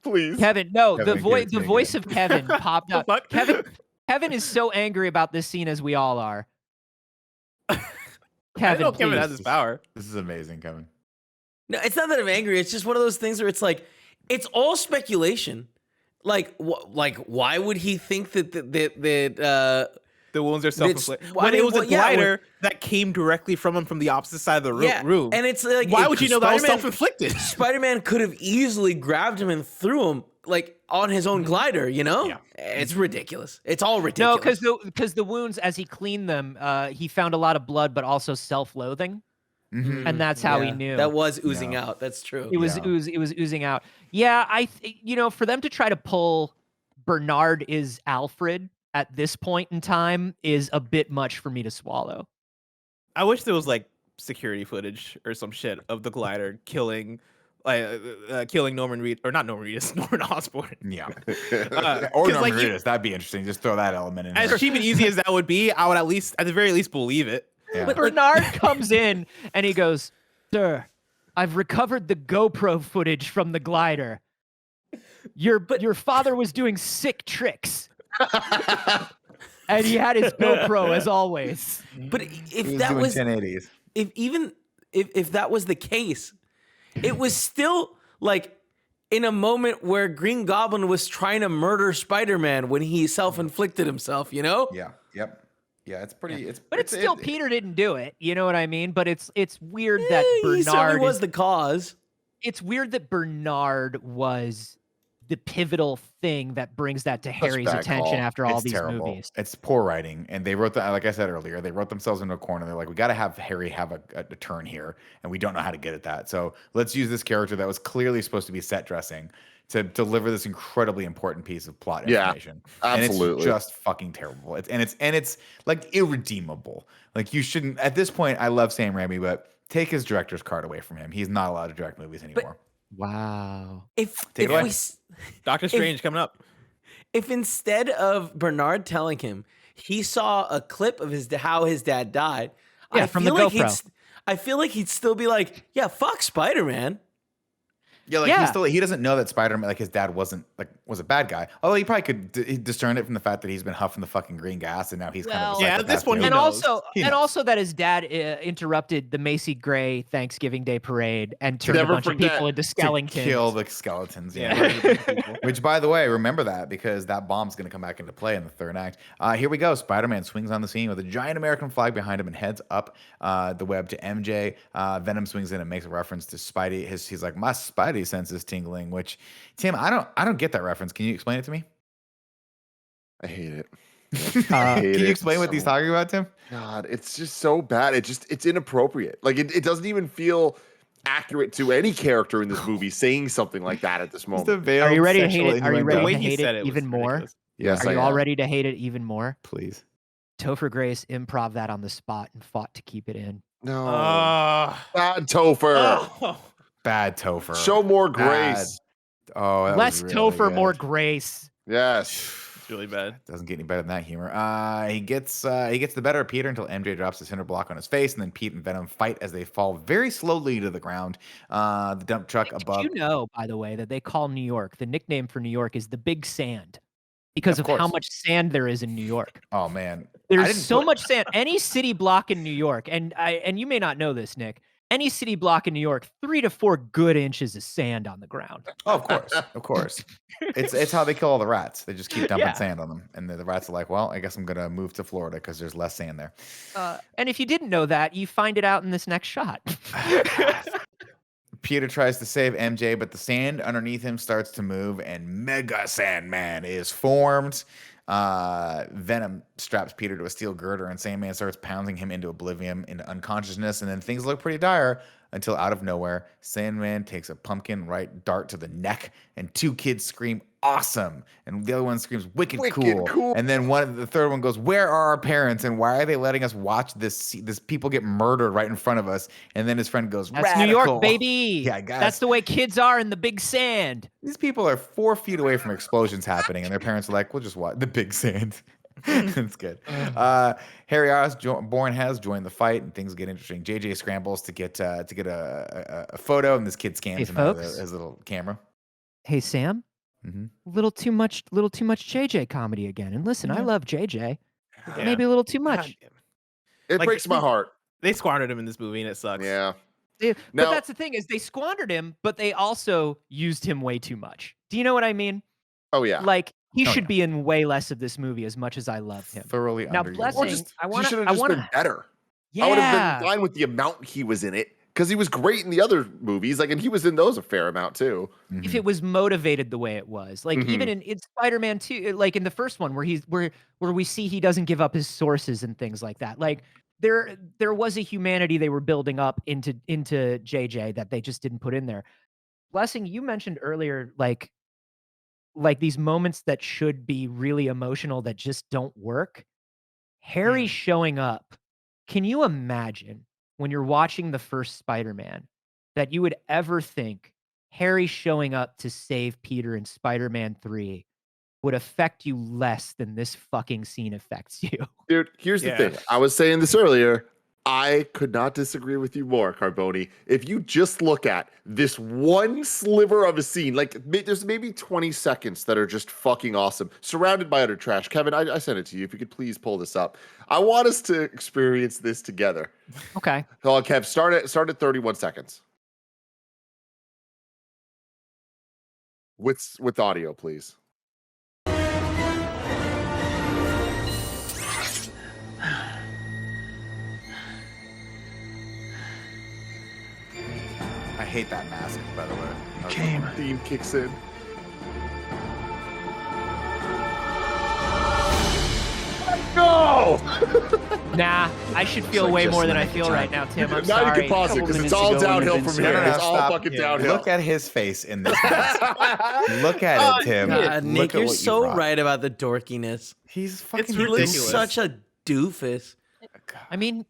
Please. Kevin, no, Kevin, the voice of Kevin popped up. Kevin is so angry about this scene as we all are. Kevin, Kevin has his power. This is amazing, Kevin. No, it's not that I'm angry. It's just one of those things where it's like, it's all speculation. Like why would he think that the wounds are self-inflicted? When it was a glider that came directly from him from the opposite side of the room. And it's like, why would you know that was self-inflicted? Spider-Man could have easily grabbed him and threw him like on his own glider, you know? Yeah. It's ridiculous. It's all ridiculous. No, because the wounds, as he cleaned them, he found a lot of blood, but also self-loathing. And that's how he knew. That was oozing out. That's true. It was oozing out. Yeah, for them to try to pull Bernard is Alfred at this point in time is a bit much for me to swallow. I wish there was like security footage or some shit of the glider killing Norman Reed, or not Norman Reedus, Norman Osborn. Yeah. Or Norman like Reedus. That'd be interesting. Just throw that element in. As cheap and easy as that would be, I would at the very least believe it. Yeah. But Bernard comes in and he goes, "Sir, I've recovered the GoPro footage from the glider. Your father was doing sick tricks." And he had his GoPro as always. But if that was 1080s, if that was the case, it was still like in a moment where Green Goblin was trying to murder Spider-Man when he self-inflicted himself, you know? Yeah. Yep. Yeah, it's pretty. But it's still Peter didn't do it. You know what I mean? But it's weird that Bernard he certainly was the cause. It's weird that Bernard was the pivotal thing that brings that to Harry's attention after all these movies. It's poor writing, and they wrote that. Like I said earlier, they wrote themselves into a corner. They're like, we got to have Harry have a turn here, and we don't know how to get at that. So let's use this character that was clearly supposed to be set dressing to deliver this incredibly important piece of plot information. Absolutely. And it's just fucking terrible. It's like irredeemable. Like you shouldn't. At this point, I love Sam Raimi, but take his director's card away from him. He's not allowed to direct movies anymore. Wow. Doctor Strange coming up. If instead of Bernard telling him he saw a clip of how his dad died, from the GoPro. I feel like he'd still be like, yeah, fuck Spider-Man. Yeah, he doesn't know that Spider-Man, like his dad was a bad guy. Although he probably could discern it from the fact that he's been huffing the fucking green gas, and now he's kind of at this point, and also that his dad interrupted the Macy Gray Thanksgiving Day parade and turned a bunch of people into skeletons. To kill the skeletons, Which, by the way, remember that because that bomb's going to come back into play in the third act. Here we go. Spider-Man swings on the scene with a giant American flag behind him and heads up the web to MJ. Venom swings in and makes a reference to Spidey. He's like, my Spidey senses tingling, which Tim, I don't get that reference. Can you explain it to me? I hate it. Can you explain what he's talking about, Tim? God, it's just so bad. It's inappropriate. Like it doesn't even feel accurate to any character in this movie saying something like that at this moment. Are you ready to hate it? Are you ready to hate it even more? Yes. Are you all ready to hate it even more? Please. Topher Grace improv that on the spot and fought to keep it in. No. Bad Topher. Bad Topher. Show more grace. Oh, less really Topher, good. more grace. Yes. It's really bad. Doesn't get any better than that humor. He gets the better of Peter until MJ drops the cinder block on his face, and then Pete and Venom fight as they fall very slowly to the ground. The dump truck above. Did you know, by the way, that they call New York, the nickname for New York is the Big Sand because of how much sand there is in New York. Oh man, there's so much sand. Any city block in New York, and you may not know this, Nick. Any city block in New York, 3 to 4 good inches of sand on the ground. Oh, of course. It's how they kill all the rats. They just keep dumping sand on them, and the rats are like, "Well, I guess I'm gonna move to Florida because there's less sand there." And if you didn't know that, you find it out in this next shot. Peter tries to save MJ, but the sand underneath him starts to move, and Mega Sandman is formed. Venom straps Peter to a steel girder, and Sandman starts pounding him into oblivion, into unconsciousness, and then things look pretty dire until out of nowhere, Sandman takes a pumpkin dart to the neck, and 2 kids scream, awesome. And the other one screams, wicked, Wicked cool. And then the third one goes, where are our parents? And why are they letting us watch this people get murdered right in front of us? And then his friend goes, That's radical. New York, baby. Yeah, guys. That's the way kids are in the big sand. These people are 4 feet away from explosions happening, and their parents are like, we'll just watch the big sand. It's good. Harry Osborn has joined the fight, and things get interesting. JJ scrambles to get a photo, and this kid scans him out of his little camera. Hey, Sam. Little too much JJ comedy again. And listen, I love JJ. Yeah. Maybe a little too much. It Like, breaks my heart. They squandered him in this movie, and it sucks. Yeah. But Now- that's the thing is they squandered him, but they also used him way too much. Do you know what I mean? Oh yeah. Like he should be in way less of this movie as much as I love him. Thoroughly Now, underutilized. blessing, Or just I he wanna- should have I just wanna- been better. Yeah. I would have been fine with the amount he was in it because he was great in the other movies. Like, and he was in those a fair amount too. If it was motivated the way it was, like even in Spider-Man 2, like in the first one where we see he doesn't give up his sources and things like that. Like there was a humanity they were building up into JJ that they just didn't put in there. Blessing, you mentioned earlier, like these moments that should be really emotional that just don't work. Harry showing up. Can you imagine when you're watching the first Spider-Man that you would ever think Harry showing up to save Peter in Spider-Man 3 would affect you less than this fucking scene affects you? Dude, here's the thing. I was saying this earlier. I could not disagree with you more, Carboni. If you just look at this one sliver of a scene, like there's maybe 20 seconds that are just fucking awesome, surrounded by utter trash. Kevin, I sent it to you. If you could please pull this up. I want us to experience this together. Okay. So, Kev, start at 31 seconds. With audio, please. I hate that mask, by the way. Theme kicks in. Go! Nah, I should feel like way just more than I like feel time. right now, Tim. I'm Now sorry. you can pause it because it's all downhill from here. It's all stop. fucking downhill. Look at his face in this mask. Look at it, Tim. God, Look Nick, at you're what you so brought. right about the dorkiness. He's fucking He looks ridiculous. such a doofus. I mean,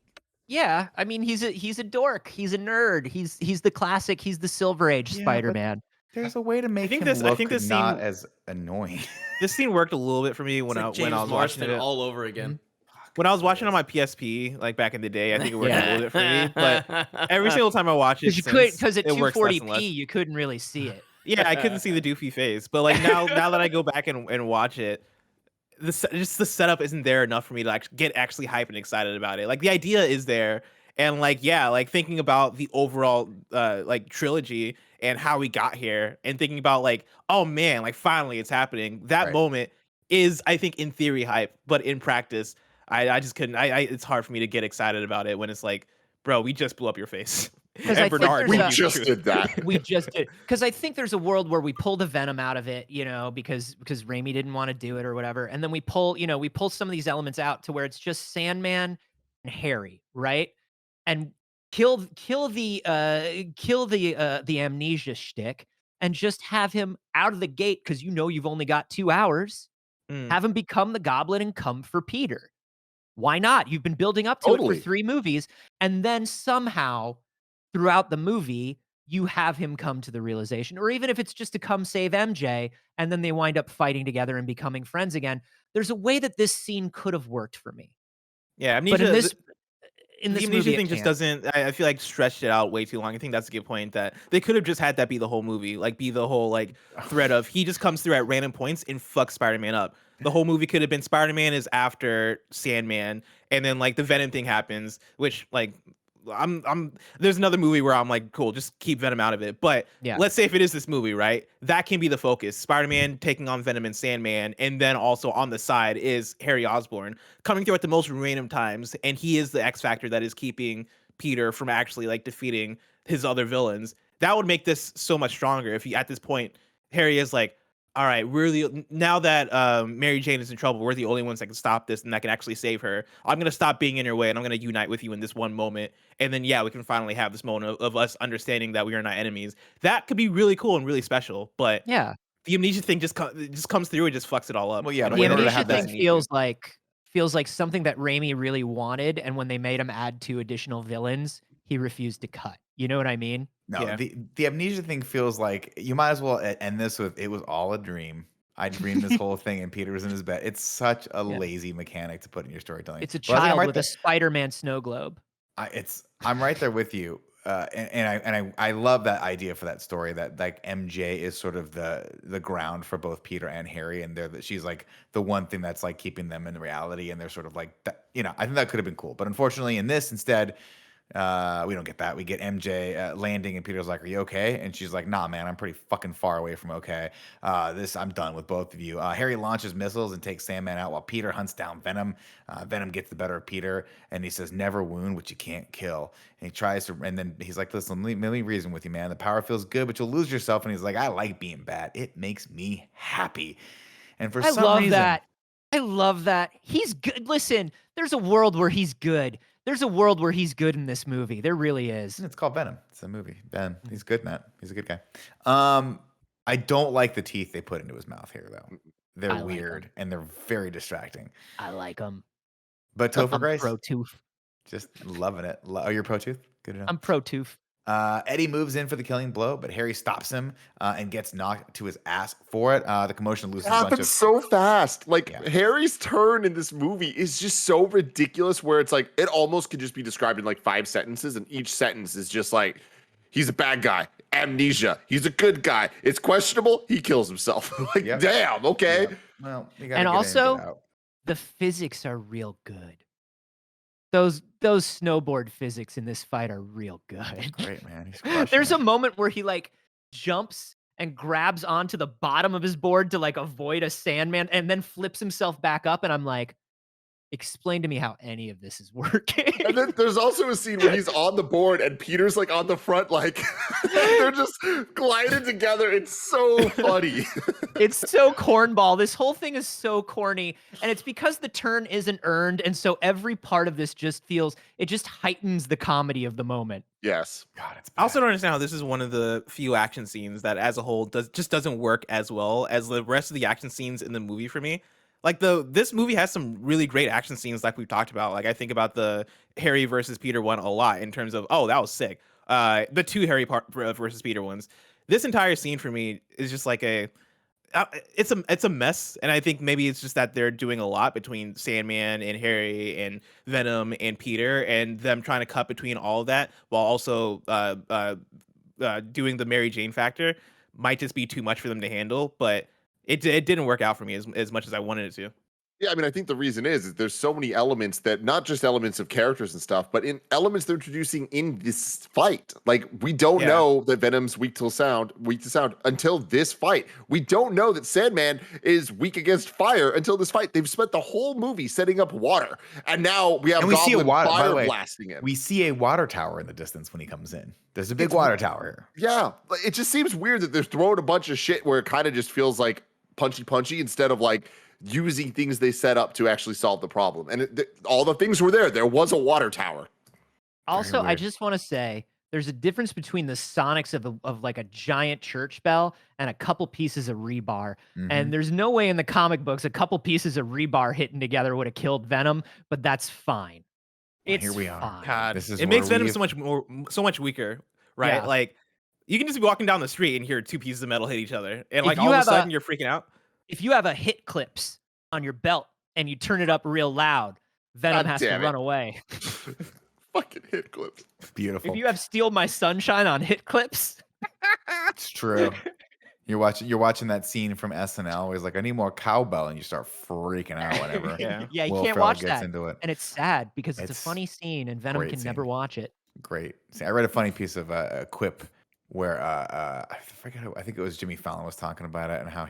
yeah. I mean, he's a dork. He's a nerd. He's the classic. He's the Silver Age Yeah, Spider-Man. There's a way to make think him this- I look think this not scene- as annoying. This scene worked a little bit for me when I was watching it. all over again. When I was watching on my PSP, like back in the day, I think it worked Yeah. a little bit for me. But every single time I watch it, Because at it works less and less. 240p you couldn't really see it. Yeah, I couldn't see the doofy face. But like now that I go back and watch it, just the setup isn't there enough for me to get actually hyped and excited about it. Like the idea is there, and like thinking about the overall like trilogy and how we got here, and thinking about like, oh man, like finally it's happening. That moment is, I think, in theory hype, but in practice, I just couldn't. It's hard for me to get excited about it when it's like, bro, we just blew up your face. 'Cause I And think Bernard, there's We a- just did that. We just did, because I think there's a world where we pull the Venom out of it, you know, because Raimi didn't want to do it or whatever, and then we pull some of these elements out to where it's just Sandman and Harry, right? And kill the amnesia shtick and just have him out of the gate because you've only got 2 hours. Have him become the Goblin and come for Peter. Why not? You've been building up to it for 3 movies, and then somehow throughout the movie, you have him come to the realization, or even if it's just to come save MJ, and then they wind up fighting together and becoming friends again. There's a way that this scene could have worked for me. Yeah, But amnesia. in this the movie, amnesia it thing just can't. doesn't. I feel like stretched it out way too long. I think that's a good point. That they could have just had that be the whole movie, like be the whole like thread of he just comes through at random points and fucks Spider-Man up. The whole movie could have been Spider-Man is after Sandman, and then like the Venom thing happens, which like I'm there's another movie where I'm like, cool, just keep Venom out of it. But Yeah. let's say if it is this movie, right? That can be the focus. Spider-Man taking on Venom and Sandman, and then also on the side is Harry Osborn coming through at the most random times, and he is the X factor that is keeping Peter from actually like defeating his other villains. That would make this so much stronger if at this point Harry is like, all right, now that Mary Jane is in trouble, we're the only ones that can stop this and that can actually save her. I'm gonna stop being in your way and I'm gonna unite with you in this one moment. And then we can finally have this moment of us understanding that we are not enemies. That could be really cool and really special. But Yeah. the amnesia thing just comes through and just fucks it all up. Well, yeah, in a but The way in order to that amnesia have that thing doesn't need to. feels like something that Raimi really wanted, and when they made him add 2 additional villains, he refused to cut. You know what I mean? No, Yeah. the amnesia thing feels like you might as well end this with "It was all a dream." I dreamed this whole thing, and Peter was in his bed. It's such a Yeah. lazy mechanic to put in your storytelling. It's a But I think I'm child right with there. a Spider-Man snow globe. I'm right there with you. I love that idea for that story that like MJ is sort of the ground for both Peter and Harry, and she's like the one thing that's like keeping them in reality, and they're sort of like that, I think that could have been cool, but unfortunately in this instead we don't get that. We get MJ landing, and Peter's like, "Are you okay?" And she's like, "Nah, man, I'm pretty fucking far away from okay. I'm done with both of you." Harry launches missiles and takes Sandman out while Peter hunts down Venom. Venom gets the better of Peter, and he says, "Never wound what you can't kill." And he tries to, and then he's like, "Listen, let me reason with you, man. The power feels good, but you'll lose yourself." And he's like, "I like being bad. It makes me happy." And for I some love reason, that. I love that. He's good. Listen, there's a world where he's good. There's a world where he's good in this movie. There really is. it's called Venom. It's a movie. Ben, he's good in that. He's a good guy. I don't like the teeth they put into his mouth here, though. They're I like weird 'em. and they're very distracting. I like him. But Topher I'm Grace, pro tooth. just loving it. Oh, you're pro tooth? Good to know. I'm pro tooth. Eddie moves in for the killing blow, but Harry stops him and gets knocked to his ass for it. The commotion loses It a bunch happens of. so fast. Like Yeah. Harry's turn in this movie is just so ridiculous where it's like it almost could just be described in like 5 sentences, and each sentence is just like he's a bad guy, amnesia, he's a good guy, it's questionable, he kills himself. Like Yep. damn, okay. Yeah. Well, you gotta And get in and get also, out. the physics are real good. Those snowboard physics in this fight are real good. Great, man. He's crushing There's it. a moment where he like jumps and grabs onto the bottom of his board to like avoid a Sandman and then flips himself back up, and I'm like, explain to me how any of this is working. And then there's also a scene where he's on the board and Peter's like on the front, like they're just gliding together. It's so funny. It's so cornball. This whole thing is so corny, and it's because the turn isn't earned, and so every part of this just heightens the comedy of the moment. Yes. God, it's I also bad. don't understand how this is one of the few action scenes that, as a whole, doesn't work as well as the rest of the action scenes in the movie for me. Like this movie has some really great action scenes, like we've talked about. Like I think about the Harry versus Peter one a lot in terms of, oh, that was sick. The 2 Harry versus Peter ones. This entire scene for me is just like it's a mess, and I think maybe it's just that they're doing a lot between Sandman and Harry and Venom and Peter, and them trying to cut between all of that while also doing the Mary Jane factor might just be too much for them to handle. But it didn't work out for me as much as I wanted it to. Yeah, I mean, I think the reason is there's so many elements that not just elements of characters and stuff, but in elements they're introducing in this fight. Like we don't know that Venom's weak to sound until this fight. We don't know that Sandman is weak against fire until this fight. They've spent the whole movie setting up water, and now we have see a Goblin water, by fire the way, blasting him. we see a water tower in the distance when he comes in. There's a big water tower here. Yeah, it just seems weird that they're throwing a bunch of shit where it kind of just feels like punchy instead of like using things they set up to actually solve the problem. And all the things were there. There was a water tower. Also, I weird. just want to say there's a difference between the sonics of like a giant church bell and a couple pieces of rebar. And there's no way in the comic books a couple pieces of rebar hitting together would have killed Venom, but that's fine. It's here we are. fine. God, This is it makes where Venom we've- so much weaker, right? Yeah. Like you can just be walking down the street and hear 2 pieces of metal hit each other, and like you all of a have a- sudden you're freaking out. If you have a hit clips on your belt and you turn it up real loud, Venom God has to damn it. run away. Fucking hit clips. Beautiful. If you have Steal My Sunshine on hit clips, It's true. You're watching that scene from SNL where he's like, I need more cowbell, and you start freaking out whenever Yeah. yeah, you Will can't Ferrell watch gets that. into it. And it's sad because it's a It's funny scene and Venom great can never scene. watch it. Great. See, I read a funny piece of a quip where I forget I think it was Jimmy Fallon was talking about it and how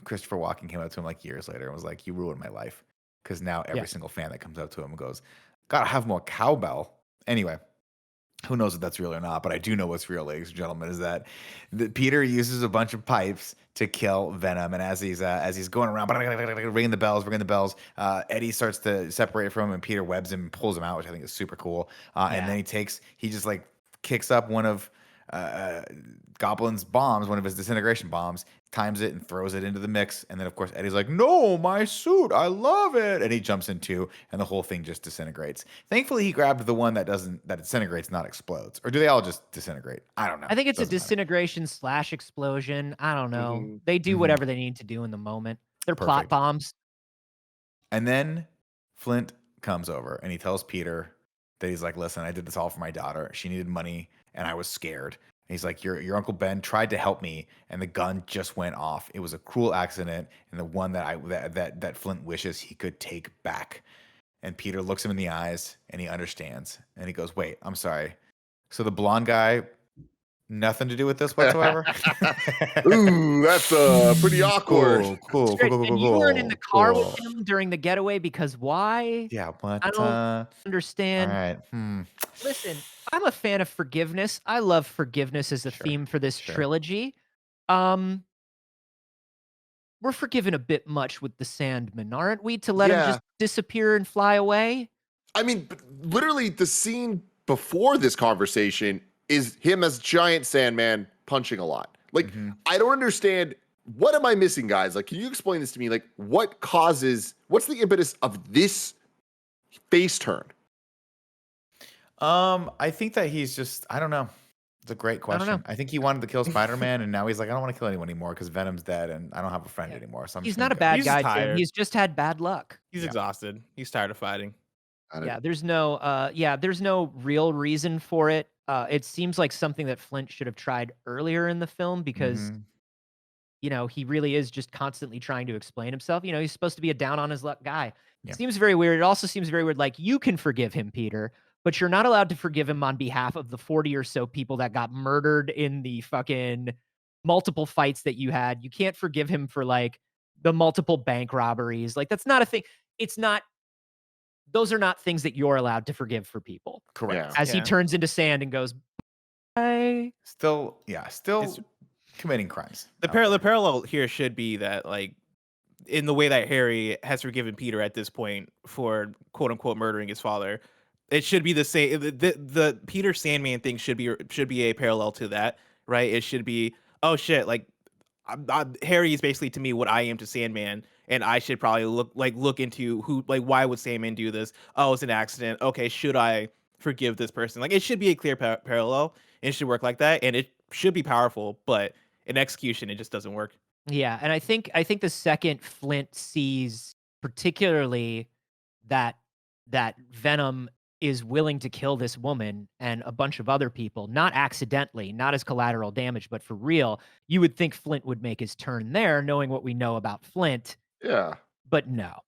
Christopher Walken came up to him like years later and was like, you ruined my life. Because now every Yeah. single fan that comes up to him goes, gotta have more cowbell. Anyway, who knows if that's real or not, but I do know what's real, ladies and gentlemen, is that Peter uses a bunch of pipes to kill Venom, and as he's going around ringing the bells, Eddie starts to separate from him, and Peter webs him and pulls him out, which I think is super cool. And then he just like kicks up one of Goblin's bombs, one of his disintegration bombs, times it and throws it into the mix. And then, of course, Eddie's like, no, my suit, I love it. And he jumps in too, and the whole thing just disintegrates. Thankfully, he grabbed the one that disintegrates, not explodes. Or do they all just disintegrate? I don't know. I think it's a Doesn't matter. disintegration / explosion. I don't know. Mhm. They do Mhm. whatever they need to do in the moment. They're plot Perfect. bombs. And then Flint comes over and he tells Peter that he's like, listen, I did this all for my daughter. She needed money and I was scared. And he's like, your Uncle Ben tried to help me and the gun just went off. It was a cruel accident and the one that Flint wishes he could take back. And Peter looks him in the eyes and he understands. And he goes, wait, I'm sorry. So the blonde guy, nothing to do with this whatsoever? Ooh, that's pretty awkward. Cool. And you weren't in the car with him during the getaway because why? Yeah, what? I don't understand. All right. Listen, I'm a fan of forgiveness. I love forgiveness as a theme for this trilogy. We're forgiven a bit much with the Sandman, aren't we? To let him just disappear and fly away? I mean, literally, the scene before this conversation is him as giant Sandman punching a lot. Like, I don't understand. What am I missing, guys? Like, can you explain this to me? Like, what's the impetus of this face turn? I think that he's just, I don't know. It's a great question. I think he wanted to kill Spider-Man, and now he's like, I don't want to kill anyone anymore because Venom's dead, and I don't have a friend anymore. So He's not a bad He's guy, Tim. tired. He's just had bad luck. He's exhausted. He's tired of fighting. Yeah, there's no real reason for it. It seems like something that Flint should have tried earlier in the film because, you know, he really is just constantly trying to explain himself. You know, he's supposed to be a down on his luck guy. Yeah. It seems very weird. It also seems very weird. Like, you can forgive him, Peter, but you're not allowed to forgive him on behalf of the 40 or so people that got murdered in the fucking multiple fights that you had. You can't forgive him for like the multiple bank robberies. Like, that's not a thing. Those are not things that you're allowed to forgive for people. Correct. As he turns into sand and goes, bye. Still committing crimes. The parallel here should be that, like, in the way that Harry has forgiven Peter at this point for quote unquote murdering his father, it should be the same. The Peter Sandman thing should be a parallel to that, right? It should be, oh shit, like Harry is basically to me what I am to Sandman, and I should probably look into why would Sandman do this? Oh, it's an accident. Okay, should I forgive this person? Like, it should be a clear parallel. And it should work like that, and it should be powerful. But in execution, it just doesn't work. Yeah, and I think the second Flint sees particularly that Venom is willing to kill this woman and a bunch of other people, not accidentally, not as collateral damage, but for real, you would think Flint would make his turn there, knowing what we know about Flint. Yeah. But no.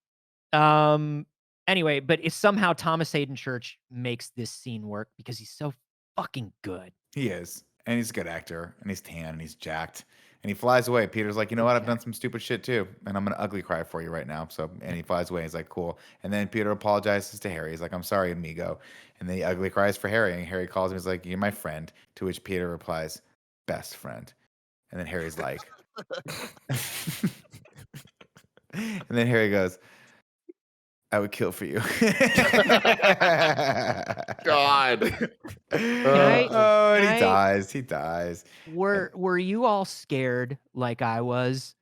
Anyway, but if somehow Thomas Hayden Church makes this scene work because he's so fucking good. He is. And he's a good actor. And he's tan and he's jacked. And he flies away. Peter's like, you know what? I've done some stupid shit too. And I'm going to ugly cry for you right now. So, and he flies away. He's like, cool. And then Peter apologizes to Harry. He's like, I'm sorry, amigo. And then he ugly cries for Harry. And Harry calls him. He's like, you're my friend. To which Peter replies, best friend. And then Harry's like, and then Harry goes, I would kill for you. God. And he dies. He dies. Were you all scared like I was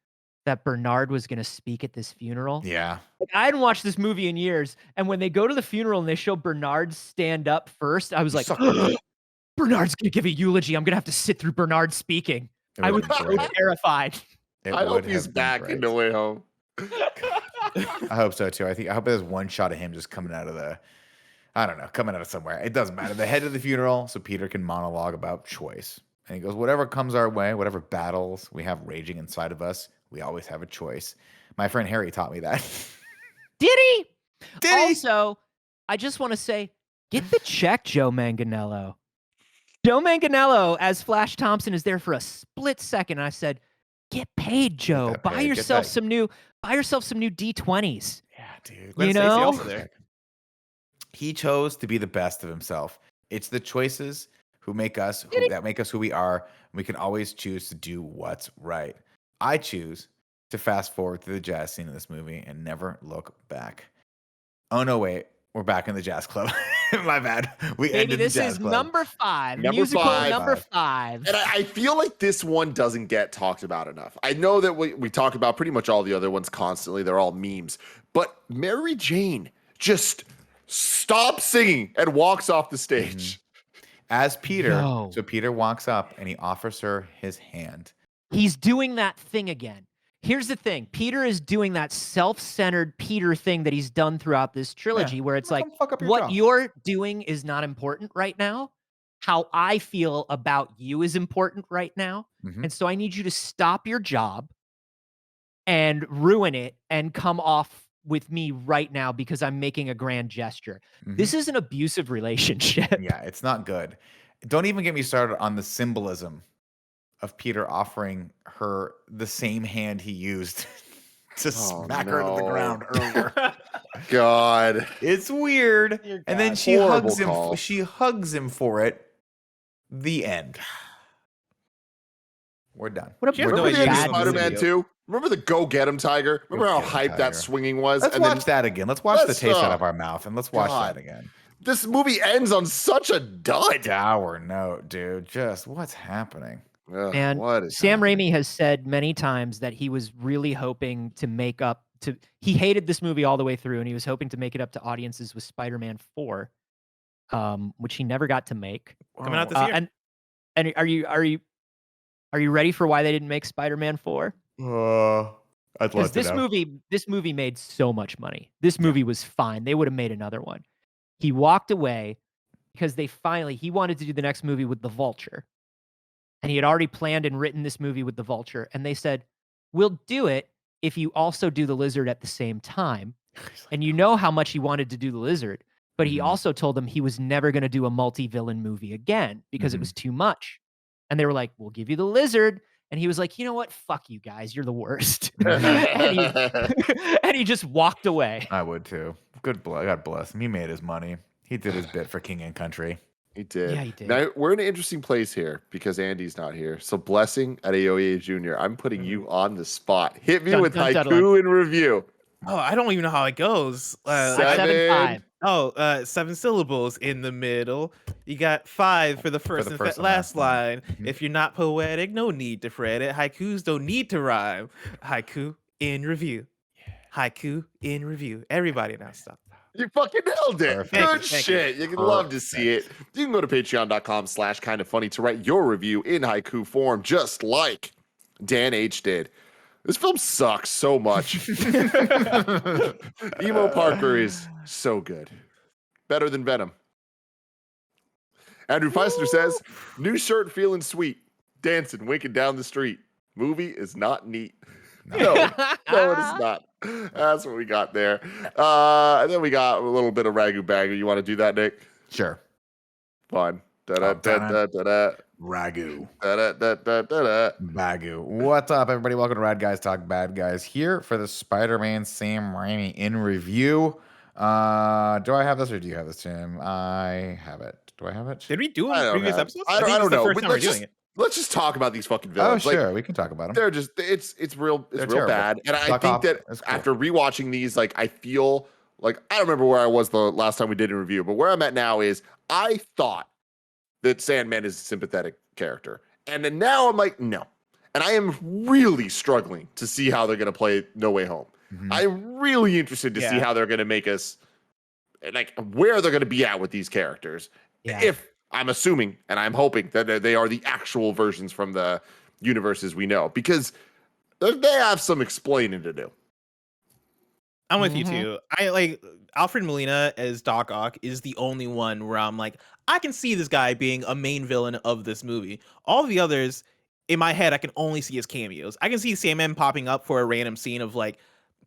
that Bernard was going to speak at this funeral? Yeah. Like, I hadn't watched this movie in years, and when they go to the funeral and they show Bernard stand up first, I was like, Bernard's going to give a eulogy. I'm going to have to sit through Bernard speaking. I was so terrified. I hope he's back in No Way Home. I hope so too. I hope there's one shot of him just coming out of somewhere. It doesn't matter. The head of the funeral, so Peter can monologue about choice. And he goes, whatever comes our way, whatever battles we have raging inside of us, we always have a choice. My friend Harry taught me that. Did he? Also, I just want to say, get the check, Joe Manganiello. Joe Manganiello as Flash Thompson is there for a split second. And I said, get paid, Joe. Buy yourself some new D20s. Yeah, dude. You know? He chose to be the best of himself. It's the choices that make us who we are. We can always choose to do what's right. I choose to fast forward through the jazz scene in this movie and never look back. Oh no, wait. We're back in the jazz club. My bad. We Baby, ended this the jazz is club. number 5. Number Musical five. number 5. And I feel like this one doesn't get talked about enough. I know that we talk about pretty much all the other ones constantly. They're all memes. But Mary Jane just stops singing and walks off the stage. As Peter, Yo. so Peter walks up and he offers her his hand. He's doing that thing again. Here's the thing. Peter is doing that self-centered Peter thing that he's done throughout this trilogy where it's like, come fuck up your what job. you're doing is not important right now. How I feel about you is important right now. Mhm. And so I need you to stop your job and ruin it and come off with me right now because I'm making a grand gesture. This is an abusive relationship. Yeah, it's not good. Don't even get me started on the symbolism of Peter offering her the same hand he used to smack her to the ground earlier. God. It's weird. And then she Horrible hugs him. call. She hugs him for it. The end. We're done. What a She has Remember no the end of idea. Spider-Man 2? Remember the Go Get 'em Tiger? Remember Go how Get 'em, hyped that Tiger. swinging was? Let's And then watch that again. Let's watch the Let's, taste out of our mouth and let's watch God. that again. This movie ends on such a dud. Dour note, dude. Just what's happening? Ugh, And what is Sam happening? Raimi has said many times that he was really hoping to make up to. He hated this movie all the way through, and he was hoping to make it up to audiences with Spider-Man 4, which he never got to make. Coming out this year. And are you ready for why they didn't make Spider-Man 4? I'd Because this movie made so much money. This movie was fine. They would have made another one. He walked away because he wanted to do the next movie with the Vulture. And he had already planned and written this movie with the Vulture. And they said, we'll do it if you also do the Lizard at the same time. And you know how much he wanted to do the Lizard. But he also told them he was never going to do a multi-villain movie again because it was too much. And they were like, we'll give you the Lizard. And he was like, you know what? Fuck you guys. You're the worst. and he just walked away. I would too. God bless him. He made his money. He did his bit for King and Country. He did. Yeah, he did. Now, we're in an interesting place here because Andy's not here. So, Blessing at AOA Jr., I'm putting you on the spot. Hit me Dun, with dun, dun, Haiku in review. Oh, I don't even know how it goes. 7-5. 7 syllables in the middle. You got 5 for the first and last line. If you're not poetic, no need to fret it. Haikus don't need to rhyme. Haiku in review. Haiku in review. Everybody now stop. You fucking nailed it. Perfect. Good Thank shit. You can love to see it. You can go to patreon.com/kindafunny to write your review in haiku form, just like Dan H did. This film sucks so much. Emo Parker is so good. Better than Venom. Andrew Feister says, new shirt feeling sweet. Dancing, winking down the street. Movie is not neat. No, it is not. That's what we got there. And then we got a little bit of Ragu Bagu. You want to do that, Nick? Sure. Fine. Da-da-da-da-da-da. Ragu. Da-da-da-da-da-da. Bagu. What's up, everybody? Welcome to Rad Guys Talk Bad Guys here for the Spider-Man Sam Raimi in review. Do I have this or do you have this, Tim? I have it. Do I have it? Did we do I it don't previous have- episodes? I don't think this is the know. first But time we're let's doing just- it. Let's just talk about these fucking Oh, villains. sure. Like, We can talk about them. they're just it's real terrible. bad. And I Suck think off. that It's cool. after rewatching these, like I feel like I don't remember where I was the last time we did a review, but where I'm at now is I thought that Sandman is a sympathetic character. And then now I'm like, no. And I am really struggling to see how they're gonna play No Way Home. I'm really interested to see how they're gonna make us like where they're gonna be at with these characters. Yeah. If I'm assuming and I'm hoping that they are the actual versions from the universes we know, because they have some explaining to do. I'm with you too. I like Alfred Molina as Doc Ock is the only one where I'm like, I can see this guy being a main villain of this movie. All the others, in my head, I can only see as cameos. I can see Sandman popping up for a random scene of like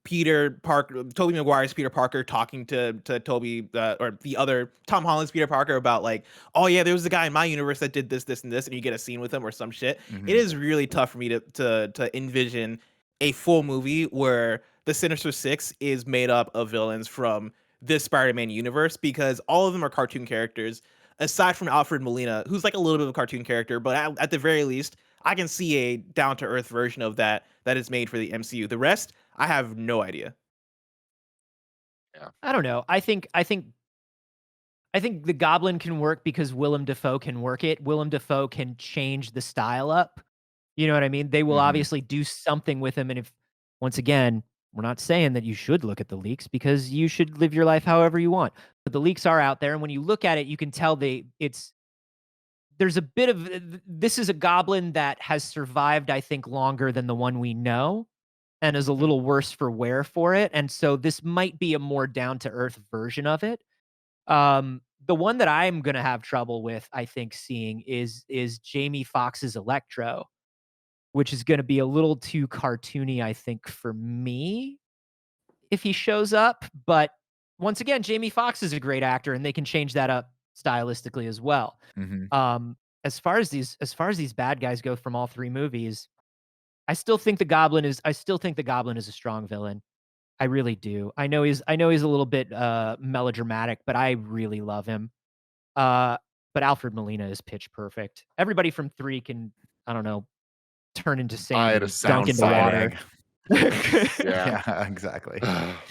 Peter Parker, Tobey Maguire's Peter Parker talking to Toby or the other Tom Holland's Peter Parker about like, oh yeah, there was a guy in my universe that did this, this, and this, and you get a scene with him or some shit. It is really tough for me to envision a full movie where the Sinister Six is made up of villains from this Spider-Man universe because all of them are cartoon characters, aside from Alfred Molina, who's like a little bit of a cartoon character, but at the very least, I can see a down-to-earth version of that is made for the MCU. The rest, I have no idea. I don't know. I think I think the Goblin can work because Willem Dafoe can work it. Willem Dafoe can change the style up. You know what I mean? They will obviously do something with him. And if, once again, we're not saying that you should look at the leaks because you should live your life however you want. But the leaks are out there. And when you look at it, you can tell there's a bit of, this is a Goblin that has survived, I think, longer than the one we know and is a little worse for wear for it. And so this might be a more down-to-earth version of it. The one that I'm going to have trouble with, I think, seeing is Jamie Foxx's Electro, which is going to be a little too cartoony, I think, for me if he shows up. But once again, Jamie Foxx is a great actor, and they can change that up stylistically as well. As far as these bad guys go from all three movies, I still think the Goblin is a strong villain. I really do. I know he's a little bit melodramatic, but I really love him. But Alfred Molina is pitch perfect. Everybody from 3 can, I don't know, turn into sand and dunk into water. Yeah, exactly.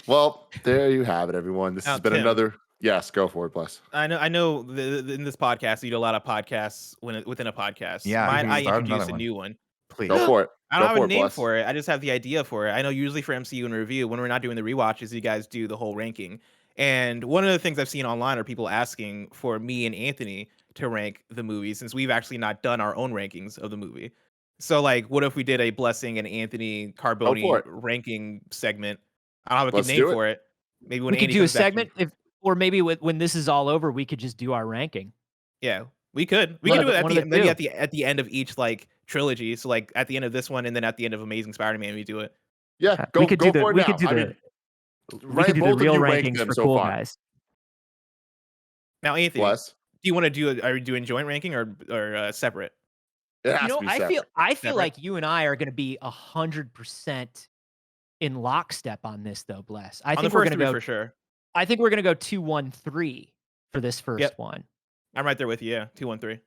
Well, there you have it, everyone. This has been Tim. another. Yes, go for it, Bless. I know. In this podcast, you do a lot of podcasts within a podcast. Yeah, Mine, I start introduced another a one. new one. Please. Go for it. I don't Go have a it, name Bless. for it. I just have the idea for it. I know usually for MCU and review, when we're not doing the rewatches, you guys do the whole ranking. And one of the things I've seen online are people asking for me and Anthony to rank the movie since we've actually not done our own rankings of the movie. So, like, what if we did a Blessing and Anthony Carboni ranking segment? I don't have a good Let's name do it. for it. Maybe when We could Andy do a comes back to- segment, or maybe when this is all over, we could just do our ranking. Yeah, we could. We One could of do the- it one maybe of the at the end of each like trilogy. So like at the end of this one, and then at the end of Amazing Spider-Man, we do it. Yeah, go, we could go do for it we now. could do I the mean, we could do the both of real you ranked rankings them for so cool far. guys. Now, Anthony, Bless. do you want to do? Are we doing joint ranking or separate? It has You know, to be I separate. feel Separate. like you and I are going to be 100% in lockstep on this, though. Bless. I On the think we're first going to three go for sure. I think we're going to go 2-1-3 for this first Yep. one. I'm right there with you. Yeah, 2, 1, 3.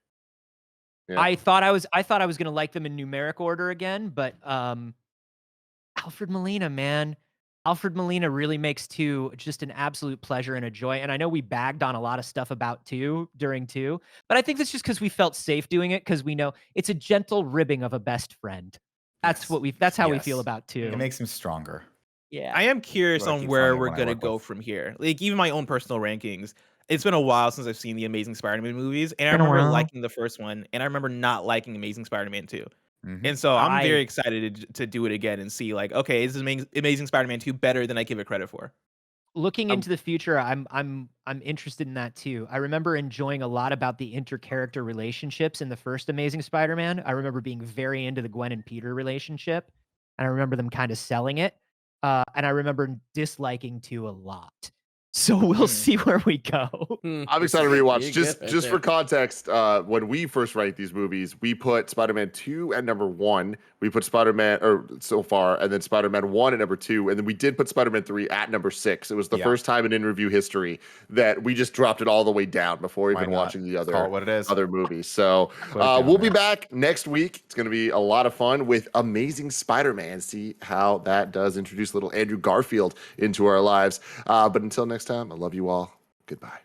Yeah. I thought I was going to like them in numeric order again, but Alfred Molina, man. Alfred Molina really makes 2 just an absolute pleasure and a joy. And I know we bagged on a lot of stuff about 2 during 2, but I think that's just because we felt safe doing it because we know it's a gentle ribbing of a best friend. That's how we feel about 2. It makes him stronger. Yeah. I am curious What I on keep where finding we're when I gonna work go with. from here. Like even my own personal rankings. It's been a while since I've seen the Amazing Spider-Man movies, and I Been a remember while. liking the first one, and I remember not liking Amazing Spider-Man 2. Mhm. And so I'm I- very excited to do it again and see like, okay, is Amazing Spider-Man 2 better than I give it credit for? Looking into the future, I'm interested in that too. I remember enjoying a lot about the intercharacter relationships in the first Amazing Spider-Man. I remember being very into the Gwen and Peter relationship, and I remember them kind of selling it. And I remember disliking 2 a lot. So we'll see where we go. I'm excited to rewatch. You're Just good right just there. for context, when we first ranked these movies, we put Spider-Man 2 at number 1. We put Spider-Man so far, and then Spider-Man 1 at number 2, and then we did put Spider-Man 3 at number 6. It was the first time in review history that we just dropped it all the way down before Why even not? watching the Let's call it what it is. other movies. So Put it down we'll be there. back next week. It's going to be a lot of fun with Amazing Spider-Man. See how that does introduce little Andrew Garfield into our lives. But until next time, I love you all. Goodbye.